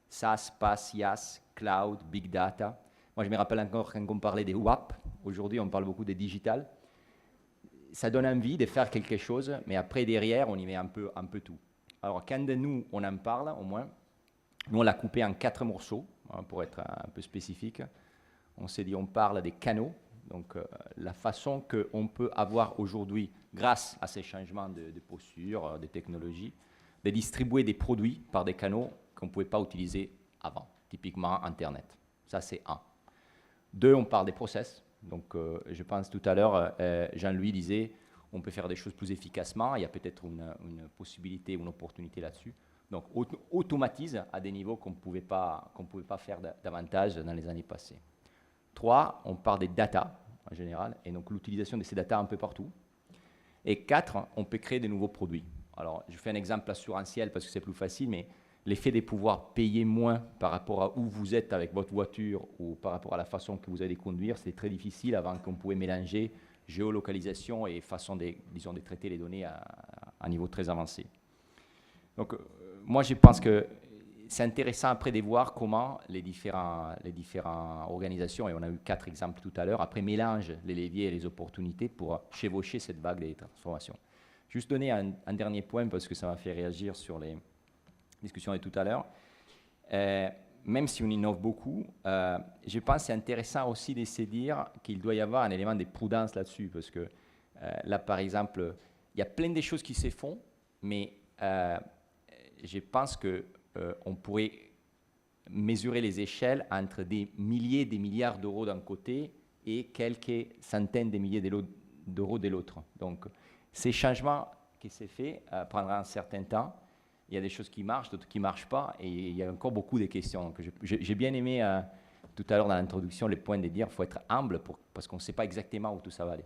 SaaS, PaaS, IaaS, Cloud, Big Data. Moi je me rappelle encore quand on parlait des WAP. Aujourd'hui on parle beaucoup des digital. Ça donne envie de faire quelque chose, mais après derrière on y met un peu tout. Alors quand de nous on en parle au moins, nous on l'a coupé en 4 morceaux, pour être un peu spécifique. On s'est dit, on parle des canaux, donc la façon qu'on peut avoir aujourd'hui, grâce à ces changements de posture, de technologie, de distribuer des produits par des canaux qu'on ne pouvait pas utiliser avant, typiquement Internet. Ça, c'est un. 2, on parle des process. Donc, je pense tout à l'heure, Jean-Louis disait, on peut faire des choses plus efficacement. Il y a peut-être une possibilité, une opportunité là-dessus. Donc, automatise à des niveaux qu'on ne pouvait pas faire davantage dans les années passées. 3, on parle des data en général, et donc l'utilisation de ces data un peu partout. Et 4, on peut créer de nouveaux produits. Alors, je fais un exemple assurantiel parce que c'est plus facile, mais l'effet de pouvoir payer moins par rapport à où vous êtes avec votre voiture ou par rapport à la façon que vous allez conduire, c'est très difficile avant qu'on pouvait mélanger géolocalisation et façon de traiter les données à un niveau très avancé. Donc, moi, je pense que c'est intéressant après de voir comment les différentes organisations, et on a eu 4 exemples tout à l'heure, après mélangent les leviers et les opportunités pour chevaucher cette vague de transformation. Juste donner un dernier point parce que ça m'a fait réagir sur les discussions de tout à l'heure. Même si on innove beaucoup, je pense que c'est intéressant aussi de se dire qu'il doit y avoir un élément de prudence là-dessus parce que là, par exemple, il y a plein de choses qui se font, mais je pense qu'on pourrait mesurer les échelles entre des milliers, des milliards d'euros d'un côté et quelques centaines de milliers d'euros de l'autre. Donc, ces changements qui s'est fait prendront un certain temps. Il y a des choses qui marchent, d'autres qui ne marchent pas, et il y a encore beaucoup de questions. Donc, j'ai bien aimé tout à l'heure dans l'introduction les points de dire qu'il faut être humble parce qu'on ne sait pas exactement où tout ça va aller.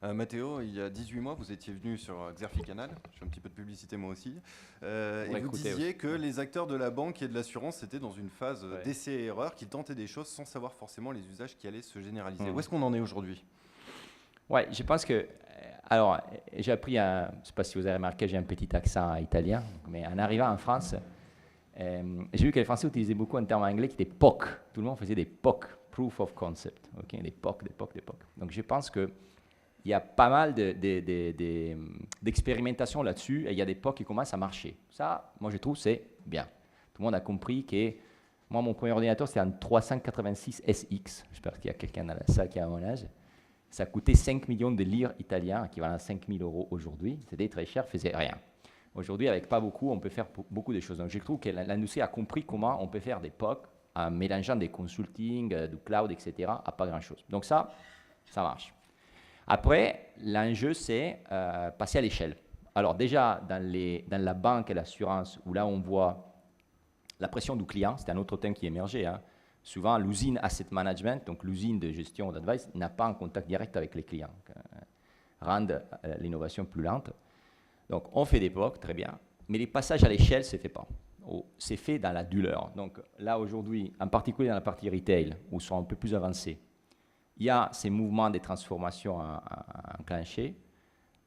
Mathéo, il y a 18 mois, vous étiez venu sur Xerfi Canal, je fais un petit peu de publicité moi aussi, et vous disiez que les acteurs de la banque et de l'assurance étaient dans une phase d'essai et erreur, qu'ils tentaient des choses sans savoir forcément les usages qui allaient se généraliser. Où est-ce qu'on en est aujourd'hui? Oui, je pense que... Alors, j'ai appris, je ne sais pas si vous avez remarqué, j'ai un petit accent italien, mais en arrivant en France, j'ai vu que les Français utilisaient beaucoup un terme anglais qui était POC. Tout le monde faisait des POC, Proof of Concept, okay? Des POC. Donc, je pense que il y a pas mal d'expérimentations là-dessus et il y a des POC qui commencent à marcher. Ça, moi, je trouve c'est bien. Tout le monde a compris que moi, mon premier ordinateur, c'était un 386 SX. J'espère qu'il y a quelqu'un dans la salle qui a mon âge. ça coûtait 5 millions de lire italiens, équivalent à 5 000 € aujourd'hui. C'était très cher, faisait rien. Aujourd'hui, avec pas beaucoup, on peut faire beaucoup de choses. Donc, je trouve que l'industrie a compris comment on peut faire des POC en mélangeant des consulting, du cloud, etc., à pas grand-chose. Donc ça marche. Après, l'enjeu, c'est passer à l'échelle. Alors déjà, dans la banque et l'assurance, où là, on voit la pression du client, c'est un autre thème qui émergeait. Hein. Souvent, l'usine asset management, donc l'usine de gestion d'advice, n'a pas un contact direct avec les clients, rendent l'innovation plus lente. Donc, on fait des POC, très bien, mais les passages à l'échelle, c'est fait pas. C'est fait dans la douleur. Donc là, aujourd'hui, en particulier dans la partie retail, où ils sont un peu plus avancés, il y a ces mouvements de transformation enclenchés.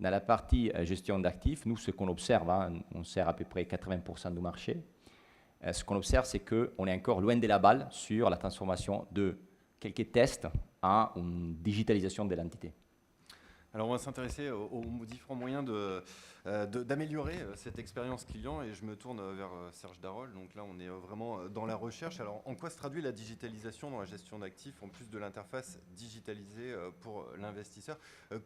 Dans la partie gestion d'actifs, nous, ce qu'on observe, hein, on sert à peu près 80% du marché. Ce qu'on observe, c'est qu'on est encore loin de la balle sur la transformation de quelques tests à une digitalisation de l'entité. Alors on va s'intéresser aux différents moyens d'améliorer cette expérience client et je me tourne vers Serge Darol. Donc là on est vraiment dans la recherche. Alors en quoi se traduit la digitalisation dans la gestion d'actifs en plus de l'interface digitalisée pour l'investisseur?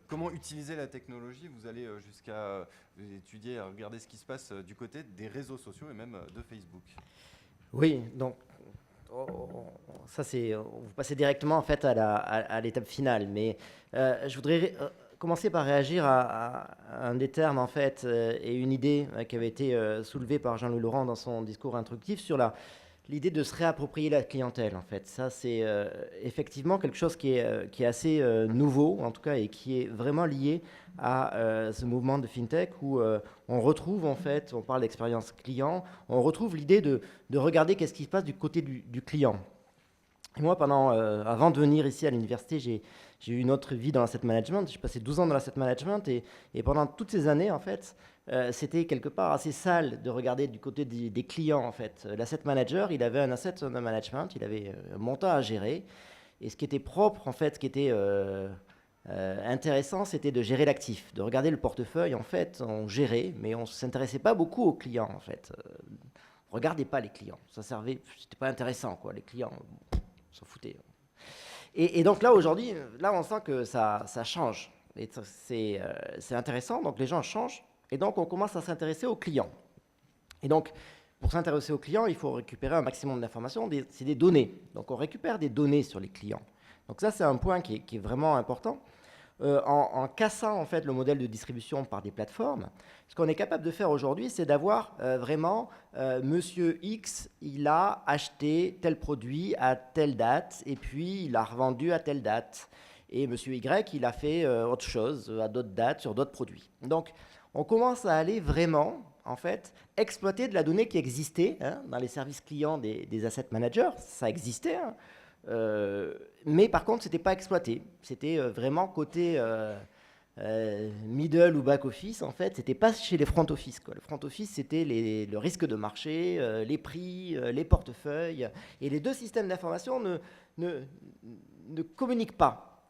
Comment utiliser la technologie? Vous allez jusqu'à étudier, regarder ce qui se passe du côté des réseaux sociaux et même de Facebook. Oui, donc ça c'est, vous passez directement en fait à l'étape finale, mais je voudrais commencer par réagir à un des termes en fait et une idée qui avait été soulevée par Jean-Louis Laurent dans son discours introductif sur l'idée de se réapproprier la clientèle en fait. Ça c'est effectivement quelque chose qui est assez nouveau en tout cas et qui est vraiment lié à ce mouvement de FinTech où on retrouve en fait, on parle d'expérience client, on retrouve l'idée de regarder qu'est-ce qui se passe du côté du client. Et moi, avant de venir ici à l'université, j'ai eu une autre vie dans l'asset management. J'ai passé 12 ans dans l'asset management et pendant toutes ces années, en fait, c'était quelque part assez sale de regarder du côté des clients, en fait. L'asset manager, il avait un asset under management, il avait un montant à gérer. Et ce qui était propre, en fait, ce qui était intéressant, c'était de gérer l'actif, de regarder le portefeuille. En fait, on gérait, mais on ne s'intéressait pas beaucoup aux clients, en fait. On ne regardait pas les clients. Ça servait, c'était pas intéressant, quoi. Les clients, s'en foutaient. Et donc là, aujourd'hui, là, on sent que ça change. Et c'est intéressant, donc les gens changent. Et donc, on commence à s'intéresser aux clients. Et donc, pour s'intéresser aux clients, il faut récupérer un maximum d'informations. C'est des données. Donc, on récupère des données sur les clients. Donc ça, c'est un point qui est vraiment important. En cassant en fait le modèle de distribution par des plateformes, ce qu'on est capable de faire aujourd'hui, c'est d'avoir vraiment Monsieur X, il a acheté tel produit à telle date et puis il a revendu à telle date. Et Monsieur Y, il a fait autre chose à d'autres dates sur d'autres produits. Donc, on commence à aller vraiment, en fait, exploiter de la donnée qui existait dans les services clients des asset managers. Ça existait. Mais par contre, ce n'était pas exploité. C'était vraiment côté middle ou back office, en fait. Ce n'était pas chez les front office, quoi. Le front office, c'était le risque de marché, les prix, les portefeuilles. Et les deux systèmes d'information ne communiquent pas.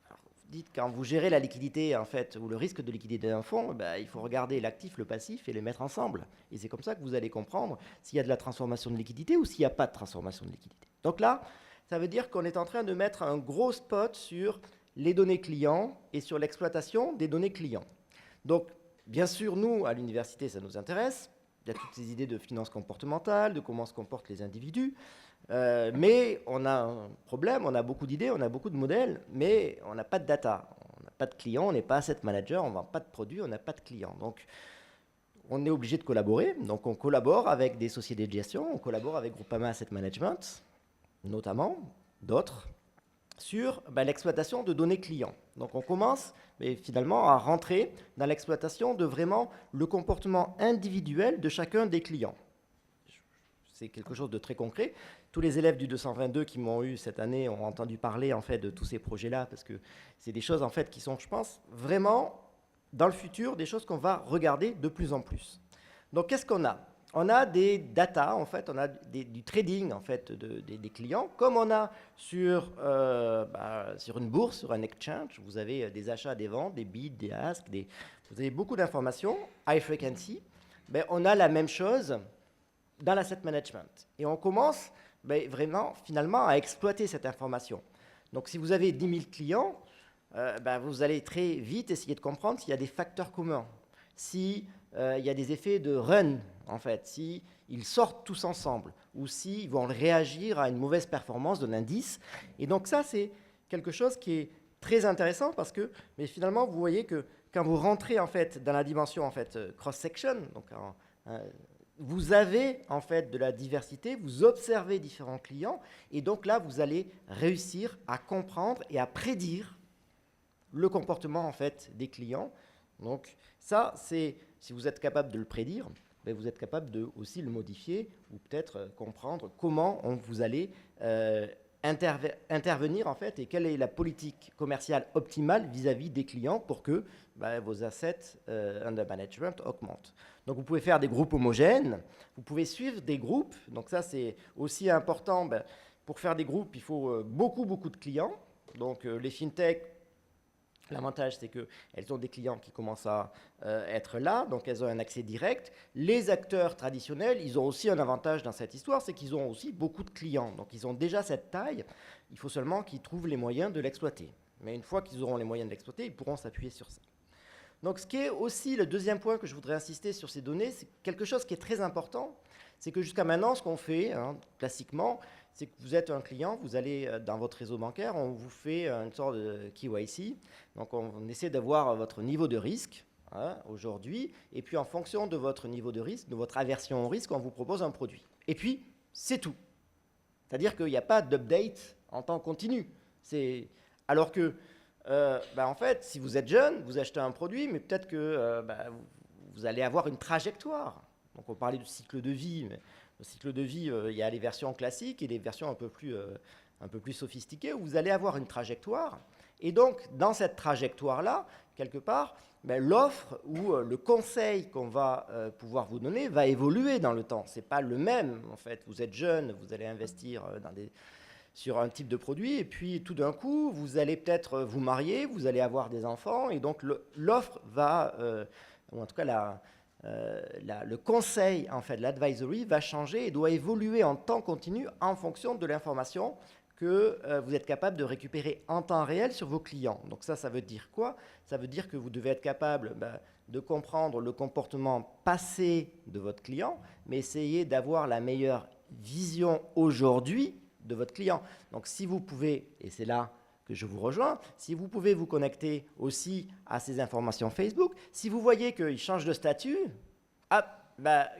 Alors, vous dites, quand vous gérez la liquidité, en fait, ou le risque de liquidité d'un fonds, il faut regarder l'actif, le passif et les mettre ensemble. Et c'est comme ça que vous allez comprendre s'il y a de la transformation de liquidité ou s'il n'y a pas de transformation de liquidité. Donc là, ça veut dire qu'on est en train de mettre un gros spot sur les données clients et sur l'exploitation des données clients. Donc, bien sûr, nous, à l'université, ça nous intéresse. Il y a toutes ces idées de finance comportementale, de comment se comportent les individus. Mais on a un problème, on a beaucoup d'idées, on a beaucoup de modèles, mais on n'a pas de data. On n'a pas de clients, on n'est pas asset manager, on ne vend pas de produits, on n'a pas de clients. Donc, on est obligé de collaborer. Donc, on collabore avec des sociétés de gestion, on collabore avec Groupama Asset Management, notamment, d'autres, sur l'exploitation de données clients. Donc on commence finalement à rentrer dans l'exploitation de vraiment le comportement individuel de chacun des clients. C'est quelque chose de très concret. Tous les élèves du 222 qui m'ont eu cette année ont entendu parler en fait de tous ces projets-là parce que c'est des choses en fait qui sont, je pense, vraiment dans le futur des choses qu'on va regarder de plus en plus. Donc qu'est-ce qu'on a ? On a des data, en fait, on a du trading en fait, des clients, comme on a sur une bourse, sur un exchange. Vous avez des achats, des ventes, des bids, des asks, vous avez beaucoup d'informations, high frequency. On a la même chose dans l'asset management. Et on commence vraiment, finalement, à exploiter cette information. Donc, si vous avez 10 000 clients, vous allez très vite essayer de comprendre s'il y a des facteurs communs, s'il y a des effets de run, en fait, s'ils sortent tous ensemble, ou s'ils vont réagir à une mauvaise performance d'un indice. Et donc ça, c'est quelque chose qui est très intéressant parce que, mais finalement, vous voyez que quand vous rentrez en fait dans la dimension en fait cross-section, donc vous avez en fait de la diversité, vous observez différents clients, et donc là, vous allez réussir à comprendre et à prédire le comportement en fait des clients. Donc ça, c'est si vous êtes capable de le prédire, vous êtes capable de aussi le modifier ou peut-être comprendre comment vous allez intervenir en fait et quelle est la politique commerciale optimale vis-à-vis des clients pour que vos assets under management augmentent. Donc vous pouvez faire des groupes homogènes, vous pouvez suivre des groupes, donc ça c'est aussi important. Pour faire des groupes, il faut beaucoup de clients. Donc les fintechs, l'avantage, c'est qu'elles ont des clients qui commencent à être là, donc elles ont un accès direct. Les acteurs traditionnels, ils ont aussi un avantage dans cette histoire, c'est qu'ils ont aussi beaucoup de clients. Donc ils ont déjà cette taille, il faut seulement qu'ils trouvent les moyens de l'exploiter. Mais une fois qu'ils auront les moyens de l'exploiter, ils pourront s'appuyer sur ça. Donc ce qui est aussi le deuxième point que je voudrais insister sur ces données, c'est quelque chose qui est très important, c'est que jusqu'à maintenant, ce qu'on fait, classiquement, c'est que vous êtes un client, vous allez dans votre réseau bancaire, on vous fait une sorte de KYC. Donc on essaie d'avoir votre niveau de risque aujourd'hui, et puis en fonction de votre niveau de risque, de votre aversion au risque, on vous propose un produit. Et puis, c'est tout. C'est-à-dire qu'il n'y a pas d'update en temps continu. Alors que, en fait, si vous êtes jeune, vous achetez un produit, mais peut-être que vous allez avoir une trajectoire. Donc on parlait du cycle de vie, mais le cycle de vie, il y a les versions classiques et les versions un peu plus sophistiquées où vous allez avoir une trajectoire. Et donc, dans cette trajectoire-là, quelque part, l'offre ou le conseil qu'on va pouvoir vous donner va évoluer dans le temps. Ce n'est pas le même, en fait. Vous êtes jeune, vous allez investir sur un type de produit, et puis tout d'un coup, vous allez peut-être vous marier, vous allez avoir des enfants, et donc l'offre va, ou en tout cas le conseil, en fait, l'advisory va changer et doit évoluer en temps continu en fonction de l'information que vous êtes capable de récupérer en temps réel sur vos clients. Donc ça veut dire quoi? Ça veut dire que vous devez être capable de comprendre le comportement passé de votre client, mais essayer d'avoir la meilleure vision aujourd'hui de votre client. Donc si vous pouvez, et c'est là que je vous rejoins, si vous pouvez vous connecter aussi à ces informations Facebook, si vous voyez qu'il change de statut,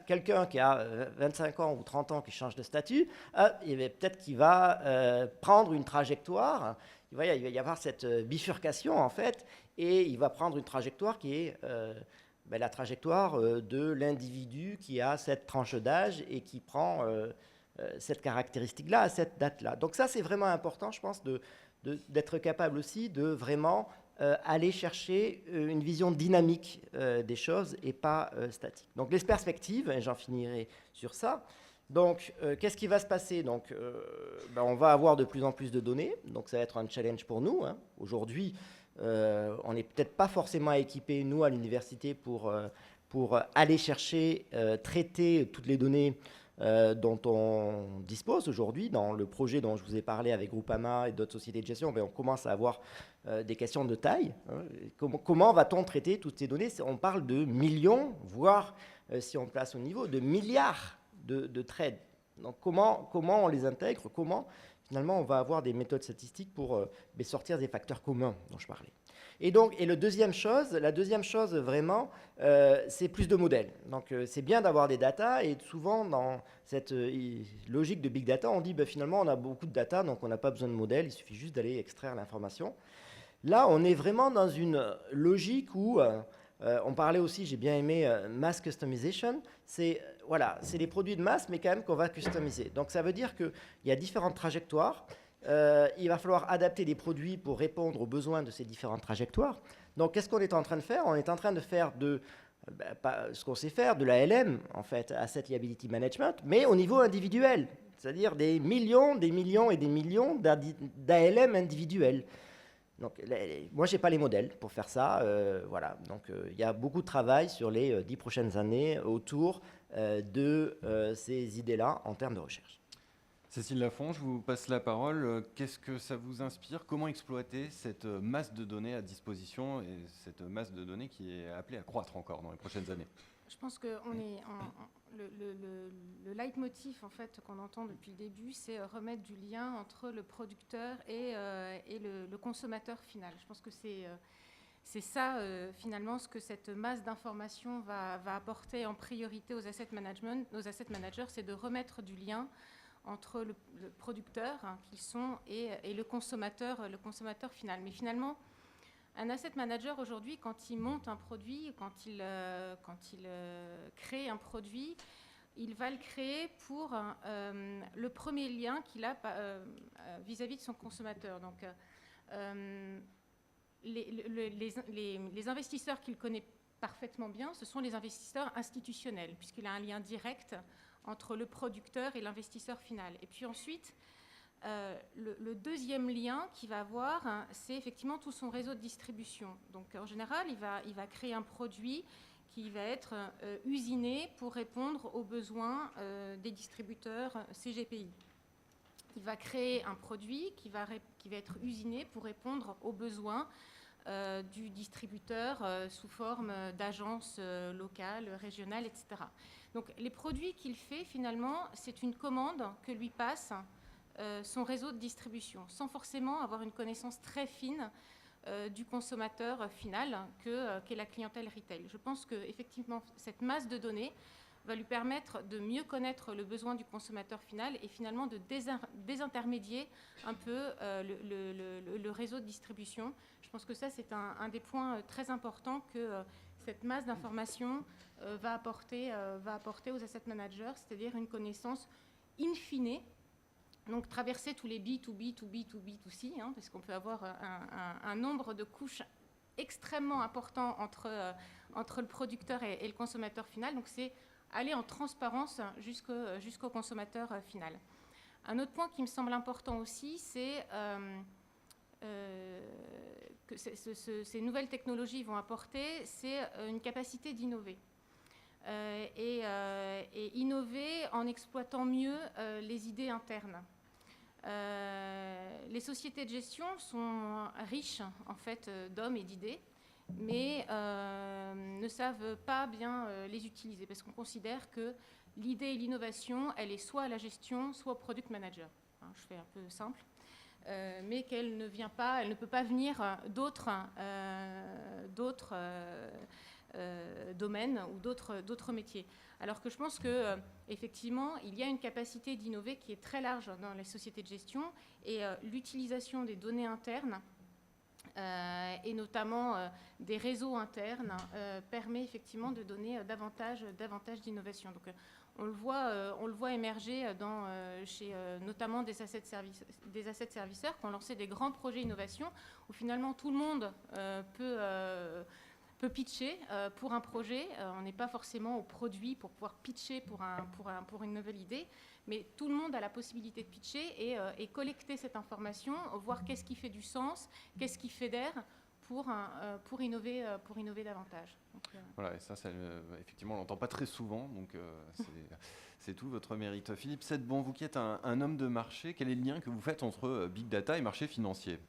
quelqu'un qui a 25 ans ou 30 ans qui change de statut, peut-être qu'il va prendre une trajectoire, il va y avoir cette bifurcation en fait, et il va prendre une trajectoire qui est la trajectoire de l'individu qui a cette tranche d'âge et qui prend cette caractéristique-là à cette date-là. Donc ça, c'est vraiment important, je pense, d'être capable aussi de vraiment aller chercher une vision dynamique des choses et pas statique. Donc les perspectives, et j'en finirai sur ça. Donc qu'est-ce qui va se passer? Donc on va avoir de plus en plus de données, donc ça va être un challenge pour nous. Aujourd'hui, on n'est peut-être pas forcément équipés, nous, à l'université, pour aller chercher, traiter toutes les données dont on dispose aujourd'hui. Dans le projet dont je vous ai parlé avec Groupama et d'autres sociétés de gestion, on commence à avoir des questions de taille. Comment va-t-on traiter toutes ces données? On parle de millions, voire, si on place au niveau, de milliards de trades. Donc comment on les intègre? Comment finalement on va avoir des méthodes statistiques pour sortir des facteurs communs dont je parlais? Et la deuxième chose vraiment, c'est plus de modèles. Donc c'est bien d'avoir des data, et souvent dans cette logique de big data, on dit finalement on a beaucoup de data, donc on n'a pas besoin de modèles, il suffit juste d'aller extraire l'information. Là, on est vraiment dans une logique où on parlait aussi, j'ai bien aimé mass customization, c'est des produits de masse, mais quand même qu'on va customiser. Donc ça veut dire qu'il y a différentes trajectoires. Il va falloir adapter des produits pour répondre aux besoins de ces différentes trajectoires. Donc, qu'est-ce qu'on est en train de faire? On est en train de faire ce qu'on sait faire, de la LM, en fait, Asset Liability Management, mais au niveau individuel, c'est-à-dire des millions et des millions d'ALM individuels. Donc, moi, je n'ai pas les modèles pour faire ça. Donc, il y a beaucoup de travail sur les 10 prochaines années autour de ces idées-là en termes de recherche. Cécile Lafont, je vous passe la parole. Qu'est-ce que ça vous inspire? Comment exploiter cette masse de données à disposition et cette masse de données qui est appelée à croître encore dans les prochaines années? Je pense que le leitmotiv en fait, qu'on entend depuis le début, c'est remettre du lien entre le producteur et le consommateur final. Je pense que c'est ça, finalement, ce que cette masse d'informations va apporter en priorité aux asset managers, c'est de remettre du lien entre le producteur qu'ils sont et le consommateur final. Mais finalement, un asset manager aujourd'hui, quand il monte un produit, quand il crée un produit, il va le créer pour le premier lien qu'il a vis-à-vis de son consommateur. Donc, les investisseurs qu'il connaît parfaitement bien, ce sont les investisseurs institutionnels, puisqu'il a un lien direct entre le producteur et l'investisseur final. Et puis ensuite, le deuxième lien qu'il va avoir, c'est effectivement tout son réseau de distribution. Donc en général, il va créer un produit qui va être usiné pour répondre aux besoins des distributeurs CGPI. Il va créer un produit qui va être usiné pour répondre aux besoins du distributeur sous forme d'agence locale, régionale, etc. Donc les produits qu'il fait, finalement, c'est une commande que lui passe son réseau de distribution, sans forcément avoir une connaissance très fine du consommateur final qu'est la clientèle retail. Je pense qu'effectivement, cette masse de données va lui permettre de mieux connaître le besoin du consommateur final et finalement de désintermédier un peu le réseau de distribution. Je pense que ça, c'est un des points très importants que cette masse d'informations va apporter aux asset managers, c'est-à-dire une connaissance in fine. Donc traverser tous les B2B, 2B, 2B, 2C, parce qu'on peut avoir un nombre de couches extrêmement important entre le producteur et le consommateur final. Donc c'est aller en transparence jusqu'au consommateur final. Un autre point qui me semble important aussi, c'est que ces nouvelles technologies vont apporter, c'est une capacité d'innover. Et innover en exploitant mieux les idées internes. Les sociétés de gestion sont riches en fait d'hommes et d'idées, mais ne savent pas bien les utiliser parce qu'on considère que l'idée et l'innovation, elle est soit à la gestion, soit au product manager. Je fais un peu simple, mais qu'elle ne peut pas venir d'autres domaines ou d'autres métiers. Alors que je pense qu'effectivement, il y a une capacité d'innover qui est très large dans les sociétés de gestion et l'utilisation des données internes et notamment des réseaux internes permet effectivement de donner davantage d'innovation. Donc on le voit émerger chez notamment des asset serviceurs qui ont lancé des grands projets innovation où finalement tout le monde peut pitcher pour un projet. On n'est pas forcément au produit pour pouvoir pitcher pour une nouvelle idée, mais tout le monde a la possibilité de pitcher et collecter cette information, voir qu'est-ce qui fait du sens, qu'est-ce qui fédère pour innover davantage. Donc, voilà, et ça effectivement, on l'entend pas très souvent, donc c'est tout votre mérite. Philippe Sedbon, vous qui êtes un homme de marché, quel est le lien que vous faites entre Big Data et marché financier?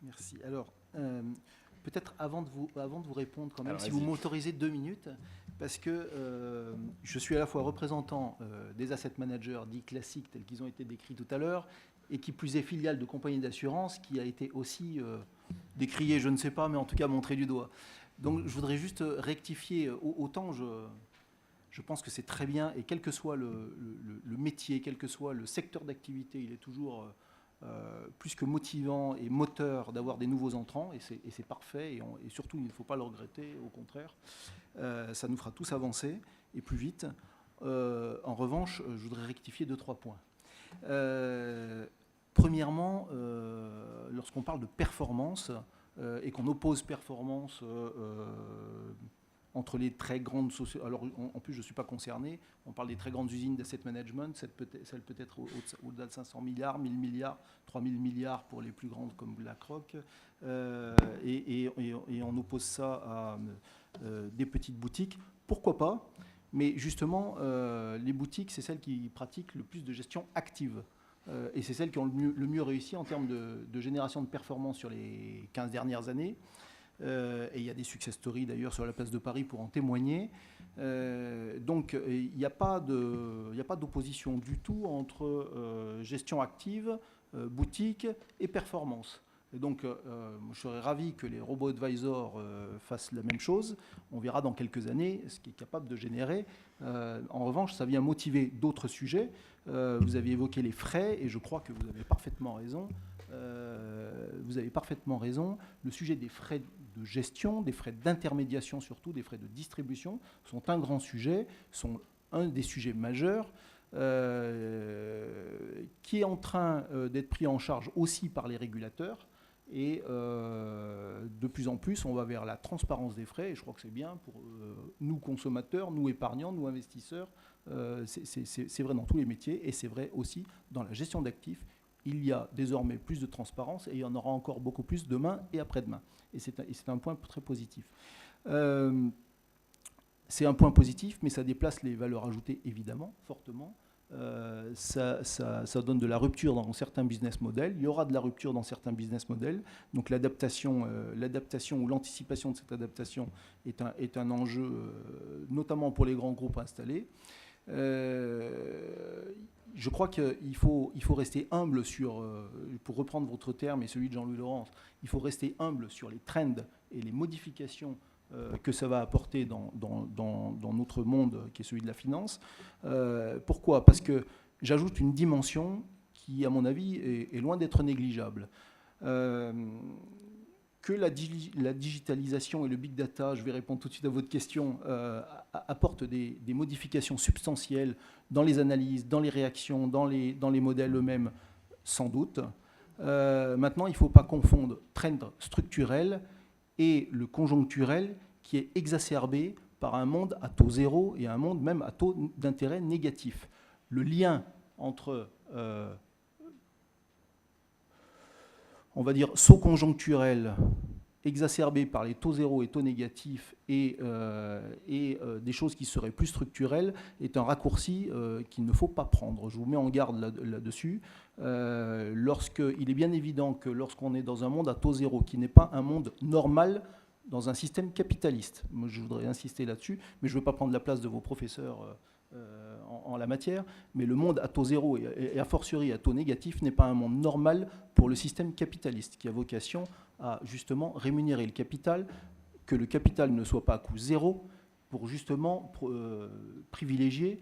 Merci. Alors, peut-être avant de vous répondre, quand même, si vous m'autorisez 2 minutes, parce que je suis à la fois représentant des asset managers dits classiques tels qu'ils ont été décrits tout à l'heure, et qui plus est filiale de compagnie d'assurance qui a été aussi décriée, je ne sais pas, mais en tout cas montrée du doigt. Donc je voudrais juste rectifier, autant je pense que c'est très bien, et quel que soit le métier, quel que soit le secteur d'activité, il est toujours plus que motivant et moteur d'avoir des nouveaux entrants, et c'est parfait, et surtout il ne faut pas le regretter, au contraire, ça nous fera tous avancer, et plus vite. En revanche, je voudrais rectifier 2-3 points. Premièrement, lorsqu'on parle de performance et qu'on oppose performance entre les très grandes sociétés, alors en plus je ne suis pas concerné, on parle des très grandes usines d'asset management, celle peut être au-delà de 500 milliards, 1000 milliards, 3000 milliards pour les plus grandes comme BlackRock, et on oppose ça à des petites boutiques, pourquoi pas, Mais justement, les boutiques, c'est celles qui pratiquent le plus de gestion active. Et c'est celles qui ont le mieux réussi en termes de génération de performance sur les 15 dernières années. Et il y a des success stories d'ailleurs sur la place de Paris pour en témoigner. Donc il n'y a pas d'opposition du tout entre gestion active, boutique et performance. Et donc je serais ravi que les robo-advisors fassent la même chose. On verra dans quelques années ce qui est capable de générer. En revanche, ça vient motiver d'autres sujets. Vous avez évoqué les frais et je crois que vous avez parfaitement raison. Le sujet des frais de gestion, des frais d'intermédiation surtout, des frais de distribution sont un grand sujet, sont un des sujets majeurs qui est en train d'être pris en charge aussi par les régulateurs. Et de plus en plus, on va vers la transparence des frais. Et je crois que c'est bien pour nous consommateurs, nous épargnants, nous investisseurs. C'est vrai dans tous les métiers et c'est vrai aussi dans la gestion d'actifs. Il y a désormais plus de transparence et il y en aura encore beaucoup plus demain et après-demain. Et c'est un point très positif. C'est un point positif, mais ça déplace les valeurs ajoutées, évidemment, fortement. Ça donne de la rupture dans certains business models. Il y aura de la rupture dans certains business models. Donc l'adaptation ou l'anticipation de cette adaptation est un enjeu, notamment pour les grands groupes installés. Je crois qu'il faut rester humble pour reprendre votre terme et celui de Jean-Louis Laurence, il faut rester humble sur les trends et les modifications que ça va apporter dans notre monde qui est celui de la finance. Pourquoi ? Parce que j'ajoute une dimension qui, à mon avis, est loin d'être négligeable. Que la digitalisation et le big data, je vais répondre tout de suite à votre question, apportent des modifications substantielles dans les analyses, dans les réactions, dans les modèles eux-mêmes, sans doute. Maintenant, il ne faut pas confondre trend structurel et le conjoncturel qui est exacerbé par un monde à taux zéro et un monde même à taux d'intérêt négatif. Le lien entre, on va dire, saut conjoncturel exacerbé par les taux zéro et taux négatifs et des choses qui seraient plus structurelles est un raccourci qu'il ne faut pas prendre. Je vous mets en garde là-dessus. Il est bien évident que lorsqu'on est dans un monde à taux zéro, qui n'est pas un monde normal dans un système capitaliste, moi je voudrais insister là-dessus, mais je ne veux pas prendre la place de vos professeurs en la matière, mais le monde à taux zéro et a fortiori à taux négatif n'est pas un monde normal pour le système capitaliste qui a vocation à justement rémunérer le capital, que le capital ne soit pas à coût zéro pour justement privilégier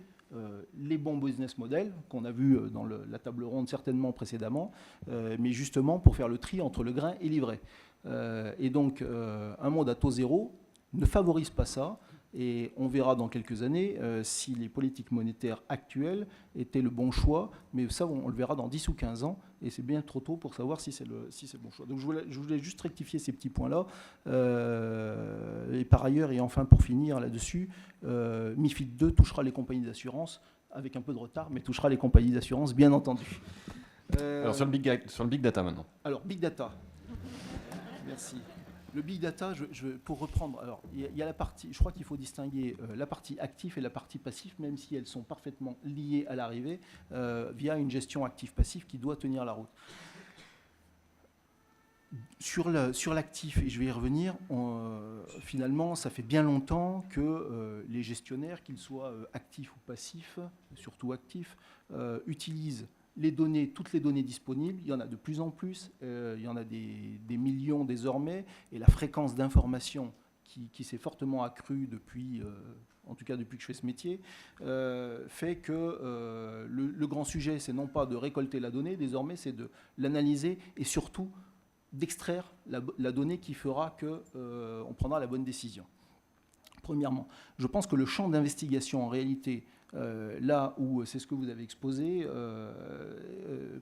les bons business models qu'on a vu dans la table ronde certainement précédemment, mais justement pour faire le tri entre le grain et l'ivraie. Et donc un monde à taux zéro ne favorise pas ça. Et on verra dans quelques années si les politiques monétaires actuelles étaient le bon choix, mais ça on le verra dans 10 ou 15 ans, et c'est bien trop tôt pour savoir si c'est le bon choix. Donc je voulais juste rectifier ces petits points-là. Et par ailleurs, et enfin pour finir là-dessus, MiFID 2 touchera les compagnies d'assurance, avec un peu de retard, mais touchera les compagnies d'assurance, bien entendu. Alors sur le big data maintenant. Alors, big data. Merci. Le big data, pour reprendre, alors il y a la partie, je crois qu'il faut distinguer la partie active et la partie passif, même si elles sont parfaitement liées à l'arrivée, via une gestion active-passif qui doit tenir la route. Sur l'actif, et je vais y revenir, finalement, ça fait bien longtemps que les gestionnaires, qu'ils soient actifs ou passifs, surtout actifs, utilisent toutes les données disponibles. Il y en a de plus en plus, il y en a des millions désormais, et la fréquence d'information qui s'est fortement accrue en tout cas depuis que je fais ce métier, fait que le grand sujet, c'est non pas de récolter la donnée, désormais c'est de l'analyser et surtout d'extraire la donnée qui fera qu'on prendra la bonne décision. Premièrement, je pense que le champ d'investigation en réalité, là où c'est ce que vous avez exposé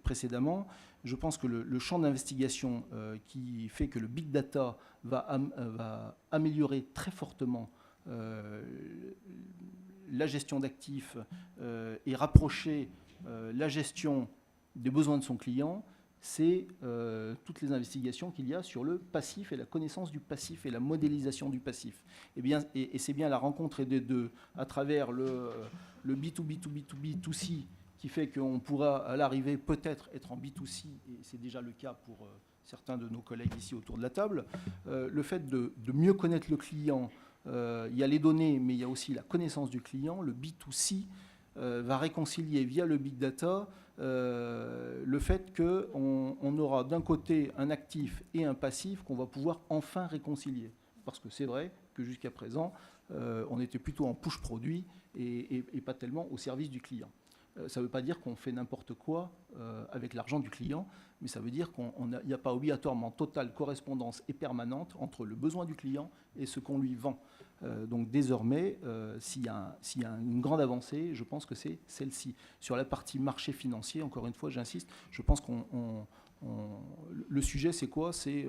précédemment, je pense que le champ d'investigation qui fait que le big data va améliorer très fortement la gestion d'actifs et rapprocher la gestion des besoins de son client c'est toutes les investigations qu'il y a sur le passif et la connaissance du passif et la modélisation du passif. Et c'est bien la rencontre des deux à travers le B2B2B2B2C qui fait qu'on pourra à l'arrivée peut-être être en B2C, et c'est déjà le cas pour certains de nos collègues ici autour de la table. Le fait de mieux connaître le client, il y a les données, mais il y a aussi la connaissance du client. Le B2C va réconcilier via le big data le fait qu'on aura d'un côté un actif et un passif qu'on va pouvoir enfin réconcilier. Parce que c'est vrai que jusqu'à présent, on était plutôt en push produit et pas tellement au service du client. Ça ne veut pas dire qu'on fait n'importe quoi avec l'argent du client, mais ça veut dire qu'il n'y a pas obligatoirement totale correspondance et permanente entre le besoin du client et ce qu'on lui vend. Donc désormais, s'il y a une grande avancée, je pense que c'est celle-ci. Sur la partie marché financier, encore une fois, j'insiste, je pense le sujet, c'est quoi? C'est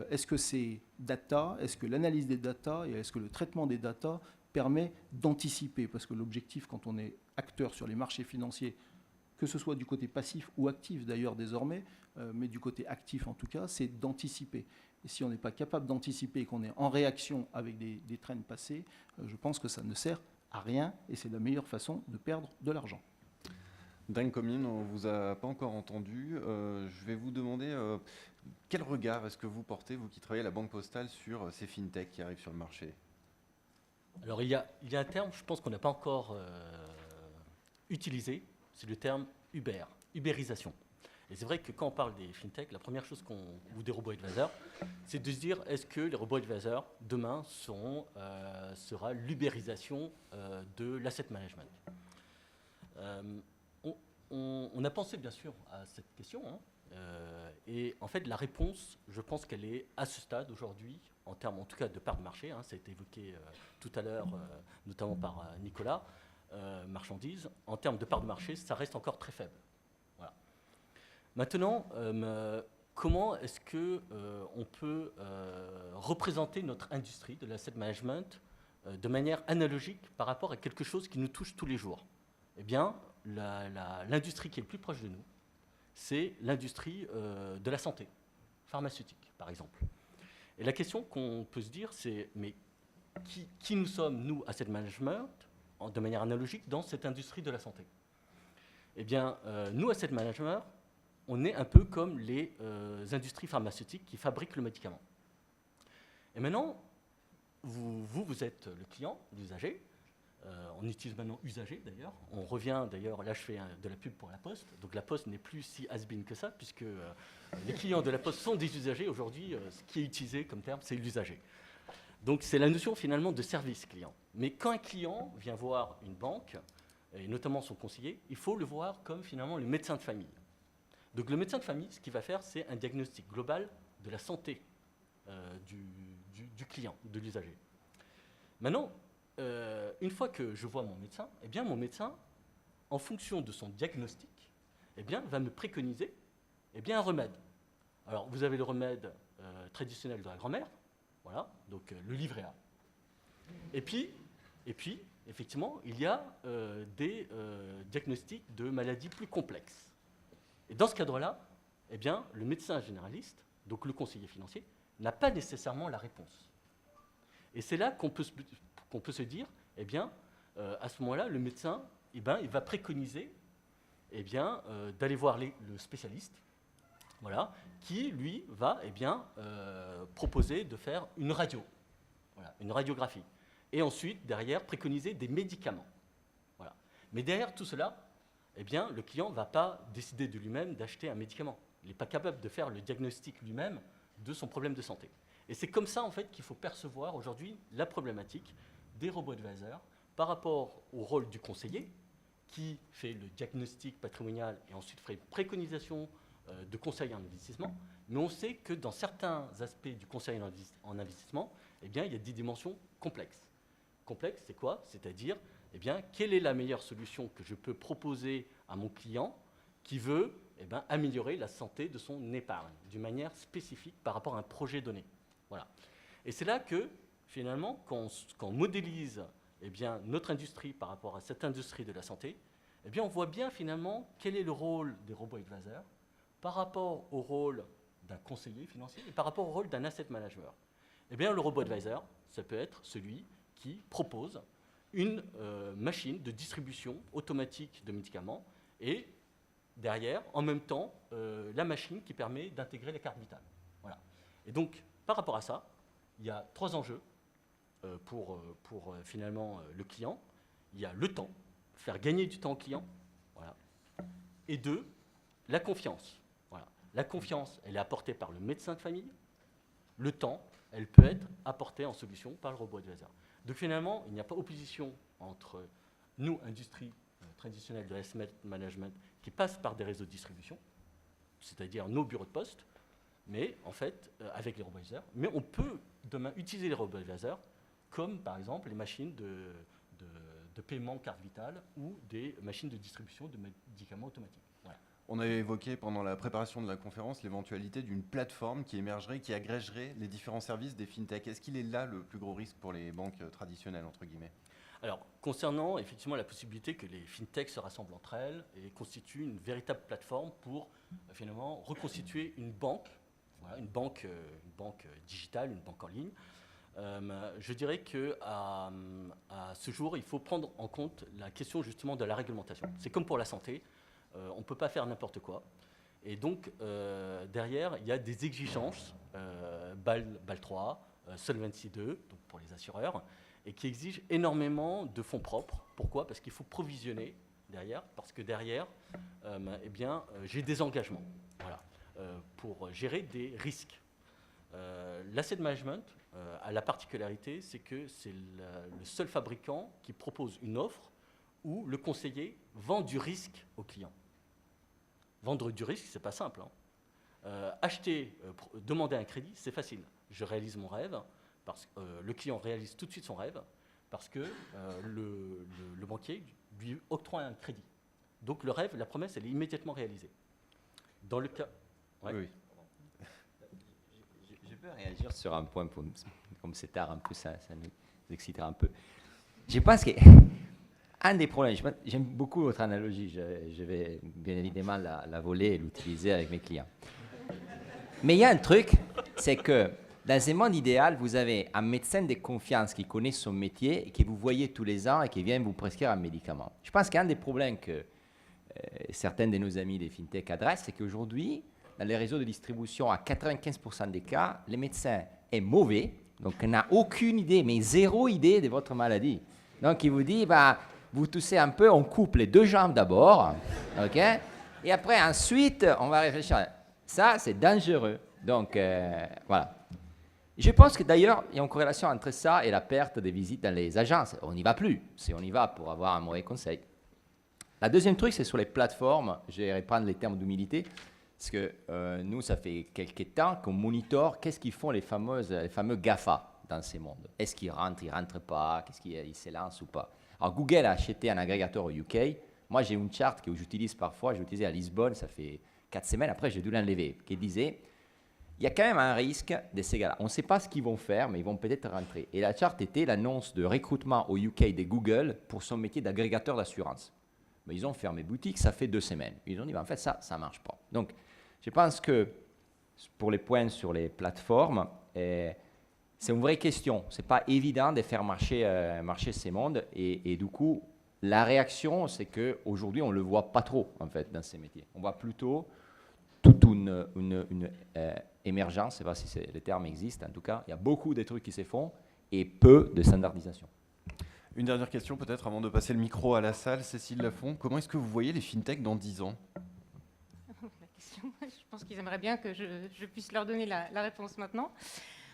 est-ce que c'est data, est-ce que l'analyse des data et est-ce que le traitement des data permet d'anticiper? Parce que l'objectif, quand on est acteur sur les marchés financiers, que ce soit du côté passif ou actif d'ailleurs désormais, mais du côté actif en tout cas, c'est d'anticiper. Et si on n'est pas capable d'anticiper et qu'on est en réaction avec des trends passés, je pense que ça ne sert à rien et c'est la meilleure façon de perdre de l'argent. Dingue Commune, on ne vous a pas encore entendu. Je vais vous demander quel regard est-ce que vous portez, vous qui travaillez à la Banque Postale, sur ces fintechs qui arrivent sur le marché? Alors il y a un terme, je pense qu'on n'a pas encore utilisé, c'est le terme Uber, ubérisation. Et c'est vrai que quand on parle des fintechs, la première chose ou des robots advisors, c'est de se dire est-ce que les robots advisors demain sera l'ubérisation de l'asset management. On a pensé bien sûr à cette question, et en fait la réponse, je pense qu'elle est à ce stade aujourd'hui, en termes en tout cas de part de marché, ça a été évoqué tout à l'heure, notamment par Nicolas, marchandises, en termes de part de marché, ça reste encore très faible. Voilà. Maintenant, comment est-ce qu'on peut représenter notre industrie de l'asset management de manière analogique par rapport à quelque chose qui nous touche tous les jours? Eh bien, l'industrie qui est le plus proche de nous, c'est l'industrie de la santé, pharmaceutique par exemple. Et la question qu'on peut se dire, c'est mais qui nous sommes, nous, asset management, de manière analogique, dans cette industrie de la santé? Eh bien, nous, asset management, on est un peu comme les industries pharmaceutiques qui fabriquent le médicament. Et maintenant, vous êtes le client, l'usager. On utilise maintenant usager d'ailleurs. On revient d'ailleurs, là je fais de la pub pour la Poste. Donc la Poste n'est plus si has-been que ça, puisque les clients de la Poste sont des usagers. Aujourd'hui, ce qui est utilisé comme terme, c'est l'usager. Donc c'est la notion finalement de service client. Mais quand un client vient voir une banque, et notamment son conseiller, il faut le voir comme finalement le médecin de famille. Donc le médecin de famille, ce qu'il va faire, c'est un diagnostic global de la santé du client, de l'usager. Maintenant, une fois que je vois mon médecin, eh bien mon médecin, en fonction de son diagnostic, eh bien, va me préconiser un remède. Alors vous avez le remède traditionnel de la grand-mère, voilà, donc le livret A. Et puis, effectivement, il y a des diagnostics de maladies plus complexes. Et dans ce cadre-là, eh bien, le médecin généraliste, donc le conseiller financier, n'a pas nécessairement la réponse. Et c'est là qu'on peut se dire, eh bien, à ce moment-là, le médecin, il va préconiser d'aller voir le spécialiste, voilà, qui, lui, va proposer de faire une radio, voilà, une radiographie. Et ensuite, derrière, préconiser des médicaments. Voilà. Mais derrière tout cela, eh bien, le client ne va pas décider de lui-même d'acheter un médicament. Il n'est pas capable de faire le diagnostic lui-même de son problème de santé. Et c'est comme ça, en fait, qu'il faut percevoir aujourd'hui la problématique des robots advisors par rapport au rôle du conseiller qui fait le diagnostic patrimonial et ensuite ferait une préconisation de conseil en investissement. Mais on sait que dans certains aspects du conseil en investissement, eh bien, il y a des dimensions complexes. Complexe, c'est quoi? C'est-à-dire, eh bien, quelle est la meilleure solution que je peux proposer à mon client qui veut améliorer la santé de son épargne d'une manière spécifique par rapport à un projet donné. Voilà. Et c'est là que, finalement, quand on modélise notre industrie par rapport à cette industrie de la santé, on voit bien, finalement, quel est le rôle des robots advisors par rapport au rôle d'un conseiller financier et par rapport au rôle d'un asset manager. Eh bien, le robo-advisor, ça peut être celui qui propose une machine de distribution automatique de médicaments et derrière, en même temps, la machine qui permet d'intégrer les cartes vitales. Voilà. Et donc, par rapport à ça, il y a 3 enjeux pour finalement le client. Il y a le temps, faire gagner du temps au client. Voilà. Et 2, la confiance. Voilà. La confiance, elle est apportée par le médecin de famille. Le temps, elle peut être apportée en solution par le robo-advisor. Donc finalement, il n'y a pas opposition entre nous, industrie traditionnelle de l'asset management, qui passe par des réseaux de distribution, c'est-à-dire nos bureaux de poste, mais en fait, avec les robo-advisors. Mais on peut demain utiliser les robo-advisors comme par exemple les machines de paiement carte vitale ou des machines de distribution de médicaments automatiques. Voilà. On avait évoqué pendant la préparation de la conférence l'éventualité d'une plateforme qui émergerait, qui agrégerait les différents services des fintechs. Est-ce qu'il est là le plus gros risque pour les banques traditionnelles, entre guillemets? Alors, concernant effectivement la possibilité que les fintechs se rassemblent entre elles et constituent une véritable plateforme pour finalement reconstituer une banque, voilà, une banque digitale, une banque en ligne, je dirais qu'à ce jour, il faut prendre en compte la question justement de la réglementation. C'est comme pour la santé. On ne peut pas faire n'importe quoi. Et donc, derrière, il y a des exigences, BAL 3, Solvency 2, donc pour les assureurs, et qui exigent énormément de fonds propres. Pourquoi? Parce qu'il faut provisionner derrière, parce que derrière, eh bien, j'ai des engagements, voilà, pour gérer des risques. L'asset management a la particularité, c'est que c'est le seul fabricant qui propose une offre où le conseiller vend du risque au client. Vendre du risque, c'est pas simple. Demander un crédit, c'est facile. Je réalise mon rêve, parce que le client réalise tout de suite son rêve, parce que le banquier lui octroie un crédit. Donc le rêve, la promesse, elle est immédiatement réalisée. Dans le cas... Ouais. Oui. Je peux réagir sur un point, comme c'est tard un peu, ça nous excitera un peu. Je pense que un des problèmes, j'aime beaucoup votre analogie, je vais bien évidemment la voler et l'utiliser avec mes clients. Mais il y a un truc, c'est que dans un monde idéal, vous avez un médecin de confiance qui connaît son métier et que vous voyez tous les ans et qui vient vous prescrire un médicament. Je pense qu'un des problèmes que certains de nos amis des fintech adressent, c'est qu'aujourd'hui, dans les réseaux de distribution, à 95% des cas, le médecin est mauvais, donc il n'a aucune idée, mais zéro idée de votre maladie. Donc il vous dit, vous toussez un peu, on coupe les 2 jambes d'abord, ok? Et après, ensuite, on va réfléchir. Ça, c'est dangereux. Donc, voilà. Je pense que d'ailleurs, il y a une corrélation entre ça et la perte des visites dans les agences. On n'y va plus, si on y va pour avoir un mauvais conseil. La deuxième truc, c'est sur les plateformes. Je vais reprendre les termes d'humilité, parce que nous, ça fait quelques temps qu'on monitore qu'est-ce qu'ils font les fameux GAFA dans ces mondes. Est-ce qu'ils rentrent, ils ne rentrent pas, qu'est-ce qu'ils se lancent ou pas. Alors, Google a acheté un agrégateur au UK. Moi, j'ai une charte que j'utilise parfois. J'ai utilisé à Lisbonne, ça fait 4 semaines. Après, j'ai dû l'enlever, qui disait, il y a quand même un risque de ces gars-là. On ne sait pas ce qu'ils vont faire, mais ils vont peut-être rentrer. Et la charte était l'annonce de recrutement au UK de Google pour son métier d'agrégateur d'assurance. Mais ils ont fermé boutique, ça fait 2 semaines. Ils ont dit, en fait, ça ne marche pas. Donc, je pense que pour les points sur les plateformes, c'est une vraie question. Ce n'est pas évident de faire marcher ces mondes. Et du coup, la réaction, c'est qu'aujourd'hui, on ne le voit pas trop, en fait, dans ces métiers. On voit plutôt toute une émergence, je ne sais pas si le terme existe, en tout cas, il y a beaucoup de trucs qui se font et peu de standardisation. Une dernière question peut-être avant de passer le micro à la salle. Cécile Lafont, comment est-ce que vous voyez les fintechs dans 10 ans? La question, je pense qu'ils aimeraient bien que je puisse leur donner la réponse maintenant.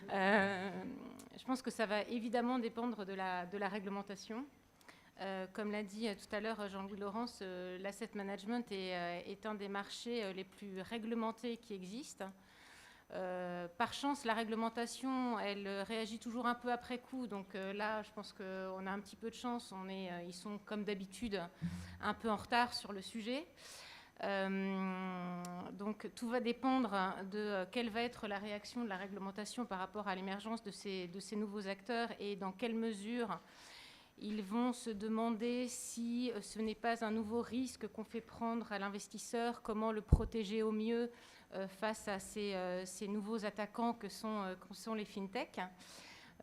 Je pense que ça va évidemment dépendre de la réglementation. Comme l'a dit tout à l'heure Jean-Louis Laurence, l'asset management est un des marchés les plus réglementés qui existent. Par chance, la réglementation, elle réagit toujours un peu après coup. Donc là, je pense qu'on a un petit peu de chance. Ils sont, comme d'habitude, un peu en retard sur le sujet. Donc tout va dépendre de quelle va être la réaction de la réglementation par rapport à l'émergence de ces nouveaux acteurs et dans quelle mesure Ils vont se demander si ce n'est pas un nouveau risque qu'on fait prendre à l'investisseur, comment le protéger au mieux face à ces nouveaux attaquants que sont les fintechs.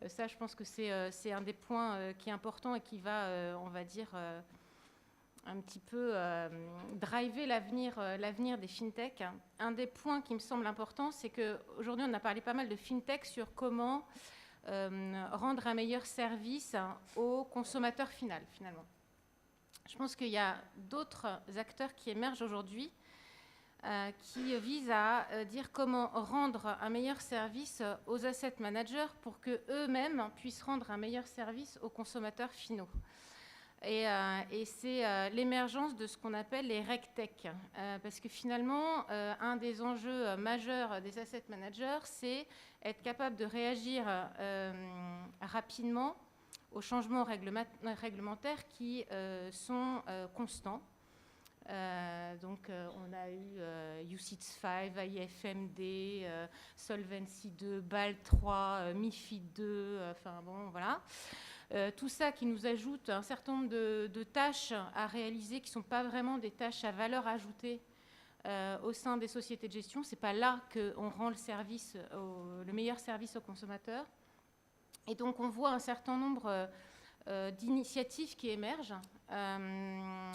Ça, je pense que c'est un des points qui est important et qui va, on va dire, un petit peu driver l'avenir des fintechs. Un des points qui me semble important, c'est qu'aujourd'hui, on a parlé pas mal de fintech sur comment rendre un meilleur service au consommateur final, finalement. Je pense qu'il y a d'autres acteurs qui émergent aujourd'hui qui visent à dire comment rendre un meilleur service aux asset managers pour qu'eux-mêmes puissent rendre un meilleur service aux consommateurs finaux. Et c'est l'émergence de ce qu'on appelle les RegTech. Parce que finalement, un des enjeux majeurs des asset managers, c'est être capable de réagir rapidement aux changements réglementaires qui sont constants. Donc, on a eu UCITS 5, AIFMD, Solvency 2, BAL 3, MIFID 2, enfin bon, voilà. Tout ça qui nous ajoute un certain nombre de tâches à réaliser qui ne sont pas vraiment des tâches à valeur ajoutée au sein des sociétés de gestion. Ce n'est pas là qu'on rend le meilleur service aux consommateurs. Et donc, on voit un certain nombre d'initiatives qui émergent un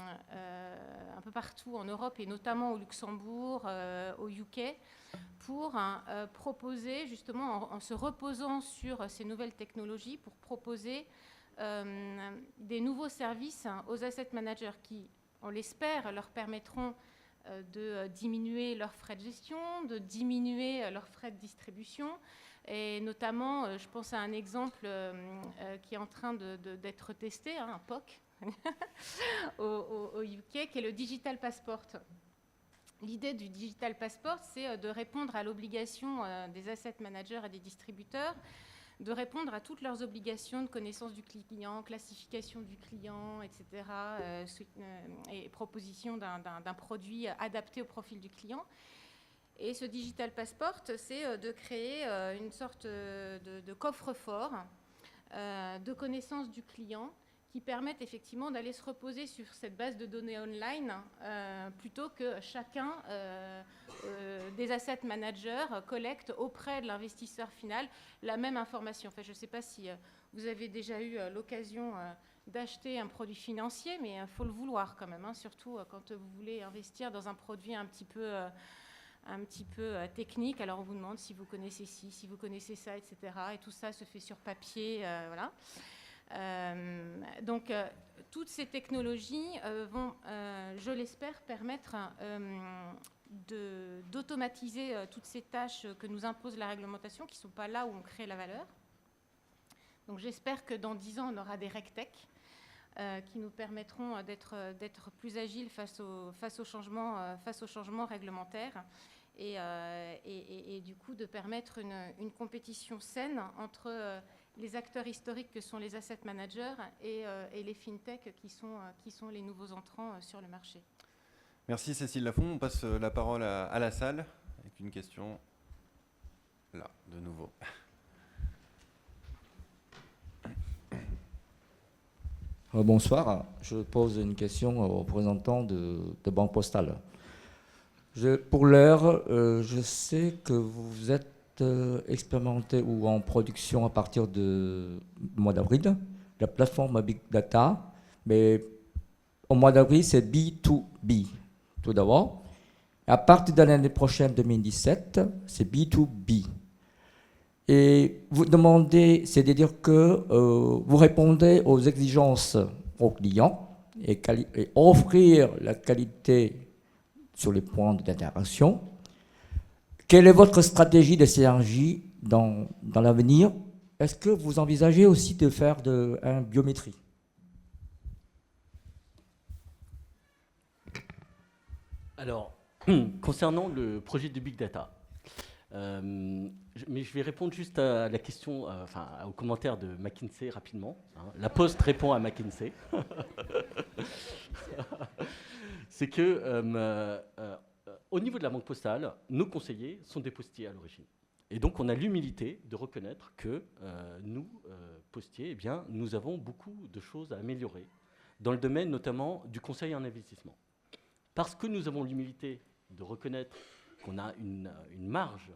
peu partout en Europe et notamment au Luxembourg, au UK, pour proposer, justement, en se reposant sur ces nouvelles technologies, pour proposer des nouveaux services aux asset managers qui, on l'espère, leur permettront de diminuer leurs frais de gestion, de diminuer leurs frais de distribution. Et notamment, je pense à un exemple qui est en train d'être testé, un POC, au UK, qui est le Digital Passport. L'idée du Digital Passport, c'est de répondre à l'obligation des asset managers et des distributeurs, de répondre à toutes leurs obligations de connaissance du client, classification du client, etc., et proposition d'un produit adapté au profil du client. Et ce Digital Passport, c'est de créer une sorte de coffre-fort de connaissance du client qui permettent effectivement d'aller se reposer sur cette base de données online plutôt que chacun des asset managers collecte auprès de l'investisseur final la même information. Enfin, je ne sais pas si vous avez déjà eu l'occasion d'acheter un produit financier, mais il faut le vouloir quand même, surtout quand vous voulez investir dans un produit un petit peu technique. Alors on vous demande si vous connaissez ci, si vous connaissez ça, etc. Et tout ça se fait sur papier, voilà. Donc, toutes ces technologies vont, je l'espère, permettre d'automatiser toutes ces tâches que nous impose la réglementation, qui ne sont pas là où on crée la valeur. Donc, j'espère que dans 10 ans, on aura des RegTech qui nous permettront d'être plus agiles face aux changements réglementaires et du coup de permettre une compétition saine entre les acteurs historiques que sont les asset managers et les fintech qui sont les nouveaux entrants sur le marché. Merci Cécile Lafond. On passe la parole à la salle avec une question là, de nouveau. Bonsoir, je pose une question aux représentants de Banque Postale. Pour l'heure, je sais que vous êtes expérimenté ou en production à partir du mois d'avril, la plateforme Big Data, mais au mois d'avril, c'est B2B, tout d'abord. À partir de l'année prochaine, 2017, c'est B2B. Et vous demandez, c'est-à-dire que vous répondez aux exigences aux clients et offrir la qualité sur les points d'interaction. Quelle est votre stratégie de synergie dans l'avenir? Est-ce que vous envisagez aussi de faire une biométrie? Alors, concernant le projet de Big Data, mais je vais répondre juste à la question, au commentaire de McKinsey rapidement. La Poste répond à McKinsey. C'est que au niveau de la Banque Postale, nos conseillers sont des postiers à l'origine. Et donc, on a l'humilité de reconnaître que nous, postiers, eh bien, nous avons beaucoup de choses à améliorer dans le domaine notamment du conseil en investissement. Parce que nous avons l'humilité de reconnaître qu'on a une marge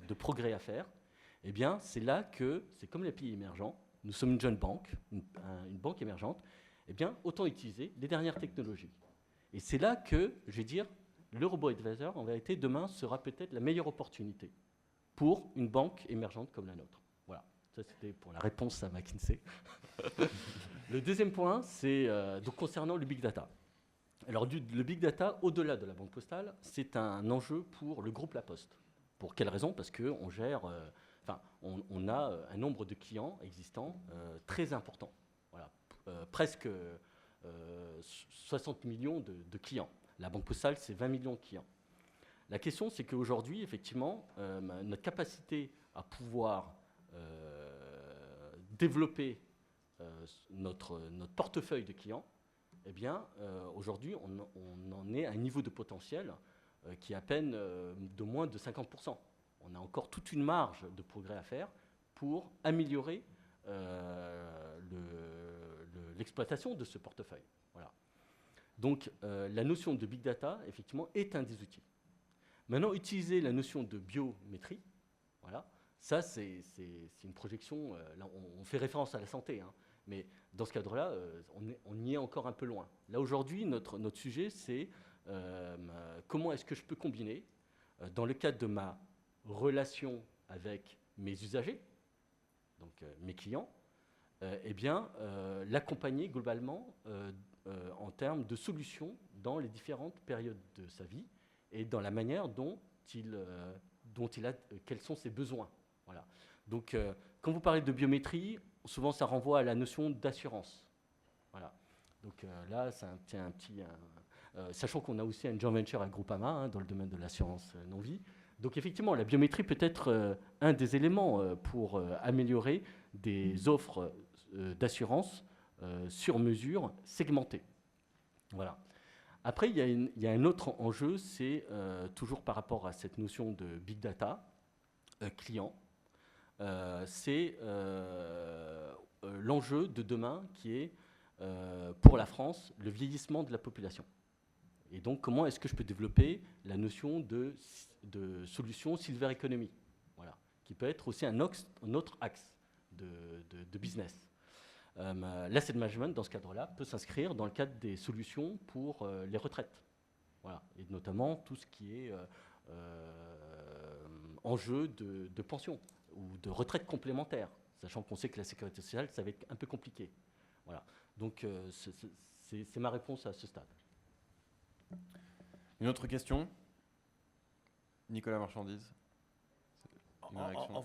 de progrès à faire, eh bien, c'est là que, c'est comme les pays émergents, nous sommes une jeune banque, une banque émergente, eh bien, autant utiliser les dernières technologies. Et c'est là que, je vais dire, le robo-advisor, en vérité, demain, sera peut-être la meilleure opportunité pour une banque émergente comme la nôtre. Voilà, ça c'était pour la réponse à McKinsey. Le deuxième point, c'est donc concernant le big data. Alors, le big data, au-delà de la Banque Postale, c'est un enjeu pour le groupe La Poste. Pour quelle raison? Parce qu'on gère, on a un nombre de clients existants très important. Voilà, presque 60 millions de clients. La Banque Postale, c'est 20 millions de clients. La question, c'est qu'aujourd'hui, effectivement, notre capacité à pouvoir développer notre portefeuille de clients, eh bien, aujourd'hui, on en est à un niveau de potentiel qui est à peine de moins de 50%. On a encore toute une marge de progrès à faire pour améliorer l'exploitation de ce portefeuille. Voilà. Donc, la notion de big data, effectivement, est un des outils. Maintenant, utiliser la notion de biométrie, voilà, ça, c'est une projection. Là, on fait référence à la santé, hein, mais dans ce cadre-là, on y est encore un peu loin. Là, aujourd'hui, notre sujet, c'est comment est-ce que je peux combiner, dans le cadre de ma relation avec mes usagers, donc mes clients, eh bien, l'accompagner globalement en termes de solutions dans les différentes périodes de sa vie et dans la manière dont il a, quels sont ses besoins. Voilà. Donc, quand vous parlez de biométrie, souvent ça renvoie à la notion d'assurance. Voilà. Donc là, c'est un petit... sachant qu'on a aussi un joint venture avec Groupama hein, dans le domaine de l'assurance non-vie. Donc effectivement, la biométrie peut être un des éléments pour améliorer des offres d'assurance sur mesure segmentées. Voilà. Après, il y a un autre enjeu, c'est toujours par rapport à cette notion de big data, client, c'est l'enjeu de demain qui est, pour la France, le vieillissement de la population. Et donc, comment est-ce que je peux développer la notion de solution silver economy, voilà, qui peut être aussi un autre axe de business. L'asset management, dans ce cadre-là, peut s'inscrire dans le cadre des solutions pour les retraites. Voilà. Et notamment tout ce qui est enjeu de pension ou de retraite complémentaire, sachant qu'on sait que la sécurité sociale, ça va être un peu compliqué. Voilà. Donc, c'est ma réponse à ce stade. Une autre question? Nicolas Marchandise.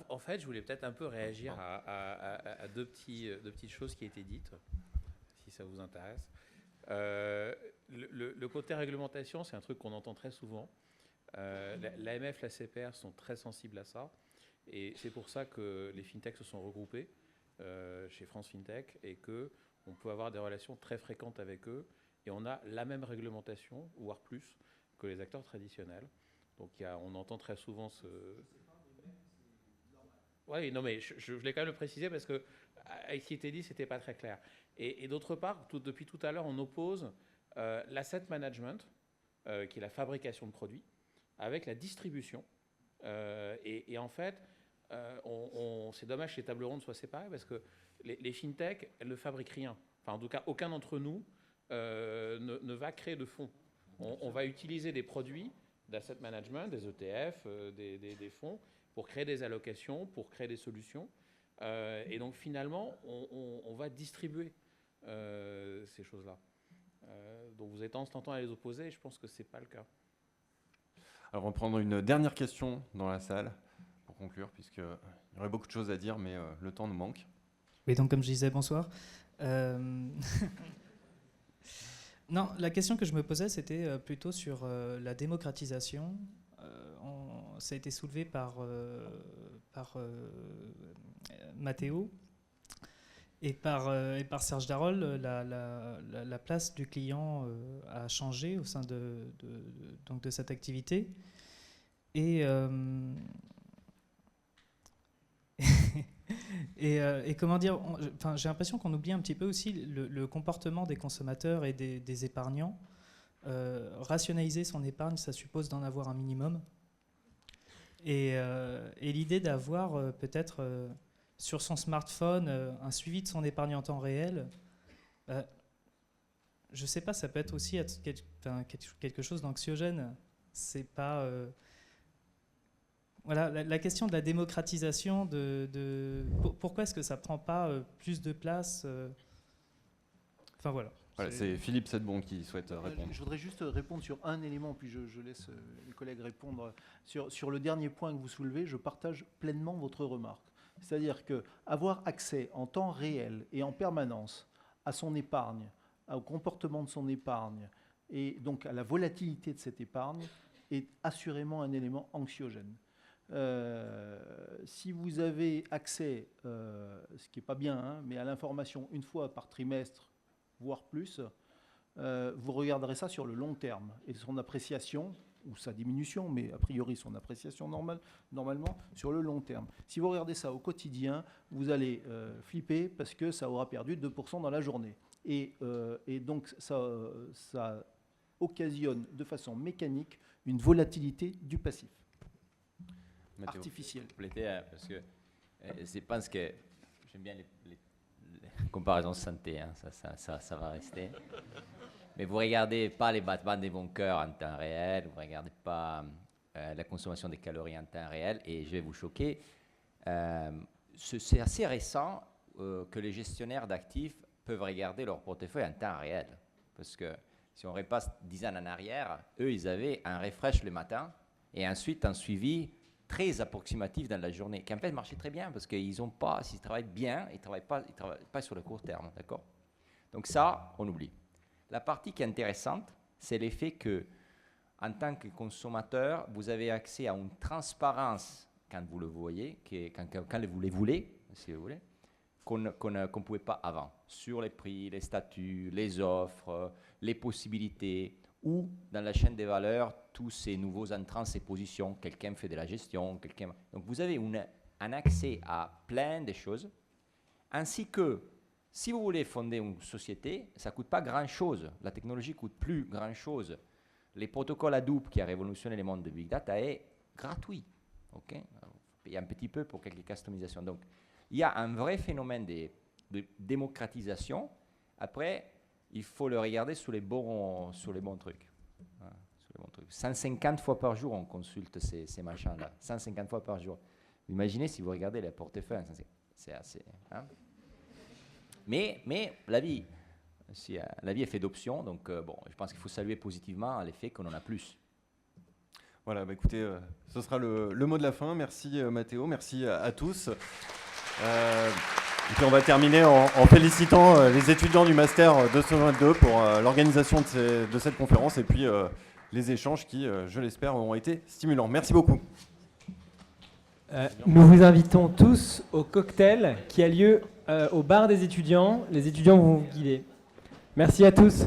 En fait, je voulais peut-être un peu réagir à deux petites choses qui étaient dites, si ça vous intéresse. Le côté réglementation, c'est un truc qu'on entend très souvent. L'AMF, la CPR sont très sensibles à ça. Et c'est pour ça que les fintechs se sont regroupés chez France FinTech et qu'on peut avoir des relations très fréquentes avec eux. Et on a la même réglementation, voire plus, que les acteurs traditionnels. Donc on entend très souvent ce... Oui, non, mais je voulais quand même le préciser parce que avec ce qui était dit, c'était pas très clair. Et d'autre part, depuis tout à l'heure, on oppose l'asset management, qui est la fabrication de produits, avec la distribution. Et en fait, c'est dommage que les tables rondes soient séparées parce que les fintechs, elles ne fabriquent rien. Enfin, en tout cas, aucun d'entre nous ne va créer de fonds. On va utiliser des produits d'asset management, des ETF, des fonds, pour créer des allocations, pour créer des solutions. Et donc, finalement, on va distribuer ces choses-là. Donc, vous êtes tentant à les opposer, et je pense que ce n'est pas le cas. Alors, on va prendre une dernière question dans la salle pour conclure, puisqu'il y aurait beaucoup de choses à dire, mais le temps nous manque. Oui, donc comme je disais, bonsoir. Non, la question que je me posais, c'était plutôt sur la démocratisation. Ça a été soulevé par Mathéo et par Serge Darol. La place du client a changé au sein de cette activité. Et Et comment dire, j'ai l'impression qu'on oublie un petit peu aussi le comportement des consommateurs et des épargnants. Rationaliser son épargne, ça suppose d'en avoir un minimum. Et l'idée d'avoir peut-être sur son smartphone un suivi de son épargne en temps réel, je ne sais pas, ça peut être aussi quelque chose d'anxiogène. C'est pas... Voilà, la question de la démocratisation, pourquoi est-ce que ça ne prend pas plus de place Enfin voilà. Voilà, c'est Philippe Sedbon qui souhaite répondre. Je voudrais juste répondre sur un élément, puis je laisse les collègues répondre. Sur le dernier point que vous soulevez, je partage pleinement votre remarque. C'est-à-dire qu'avoir accès en temps réel et en permanence à son épargne, au comportement de son épargne, et donc à la volatilité de cette épargne, est assurément un élément anxiogène. Si vous avez accès, ce qui n'est pas bien, hein, mais à l'information une fois par trimestre, voire plus, vous regarderez ça sur le long terme et son appréciation, ou sa diminution, mais a priori son appréciation normalement sur le long terme. Si vous regardez ça au quotidien, vous allez flipper parce que ça aura perdu 2% dans la journée. Et donc ça occasionne de façon mécanique une volatilité du passif. Artificielle. Parce que je pense que j'aime bien les comparaisons santé, hein, ça va rester. Mais vous ne regardez pas les battements des bons cœurs en temps réel, vous ne regardez pas la consommation des calories en temps réel, et je vais vous choquer. C'est assez récent que les gestionnaires d'actifs peuvent regarder leur portefeuille en temps réel. Parce que si on repasse 10 ans en arrière, eux, ils avaient un refresh le matin et ensuite un suivi très approximatif dans la journée, qui en fait marchait très bien parce qu'ils n'ont pas, s'ils travaillent bien, ils ne travaillent pas sur le court terme, d'accord? Donc ça, on oublie. La partie qui est intéressante, c'est l'effet que, en tant que consommateur, vous avez accès à une transparence quand vous le voyez, quand vous les voulez, si vous voulez, qu'on ne pouvait pas avant, sur les prix, les statuts, les offres, les possibilités, ou dans la chaîne des valeurs, tous ces nouveaux entrants, ces positions, quelqu'un fait de la gestion, donc vous avez un accès à plein de choses, ainsi que si vous voulez fonder une société, ça ne coûte pas grand-chose, la technologie ne coûte plus grand-chose. Les protocoles Hadoop qui a révolutionné le monde de Big Data est gratuit. Okay? Vous payez un petit peu pour quelques customisations. Donc, il y a un vrai phénomène de démocratisation. Après, il faut le regarder sur les bons trucs. Hein, sur les bons trucs. 150 fois par jour, on consulte ces machins-là. 150 fois par jour. Imaginez si vous regardez les portefeuilles. C'est assez... Hein. Mais la vie est faite d'options. Donc, je pense qu'il faut saluer positivement l'effet qu'on en a plus. Voilà, écoutez, ce sera le mot de la fin. Merci Mathéo, merci à tous. Et puis on va terminer en félicitant les étudiants du Master 222 pour l'organisation de cette conférence et puis les échanges qui, je l'espère, auront été stimulants. Merci beaucoup. Nous vous invitons tous au cocktail qui a lieu au bar des étudiants. Les étudiants vont vous guider. Merci à tous.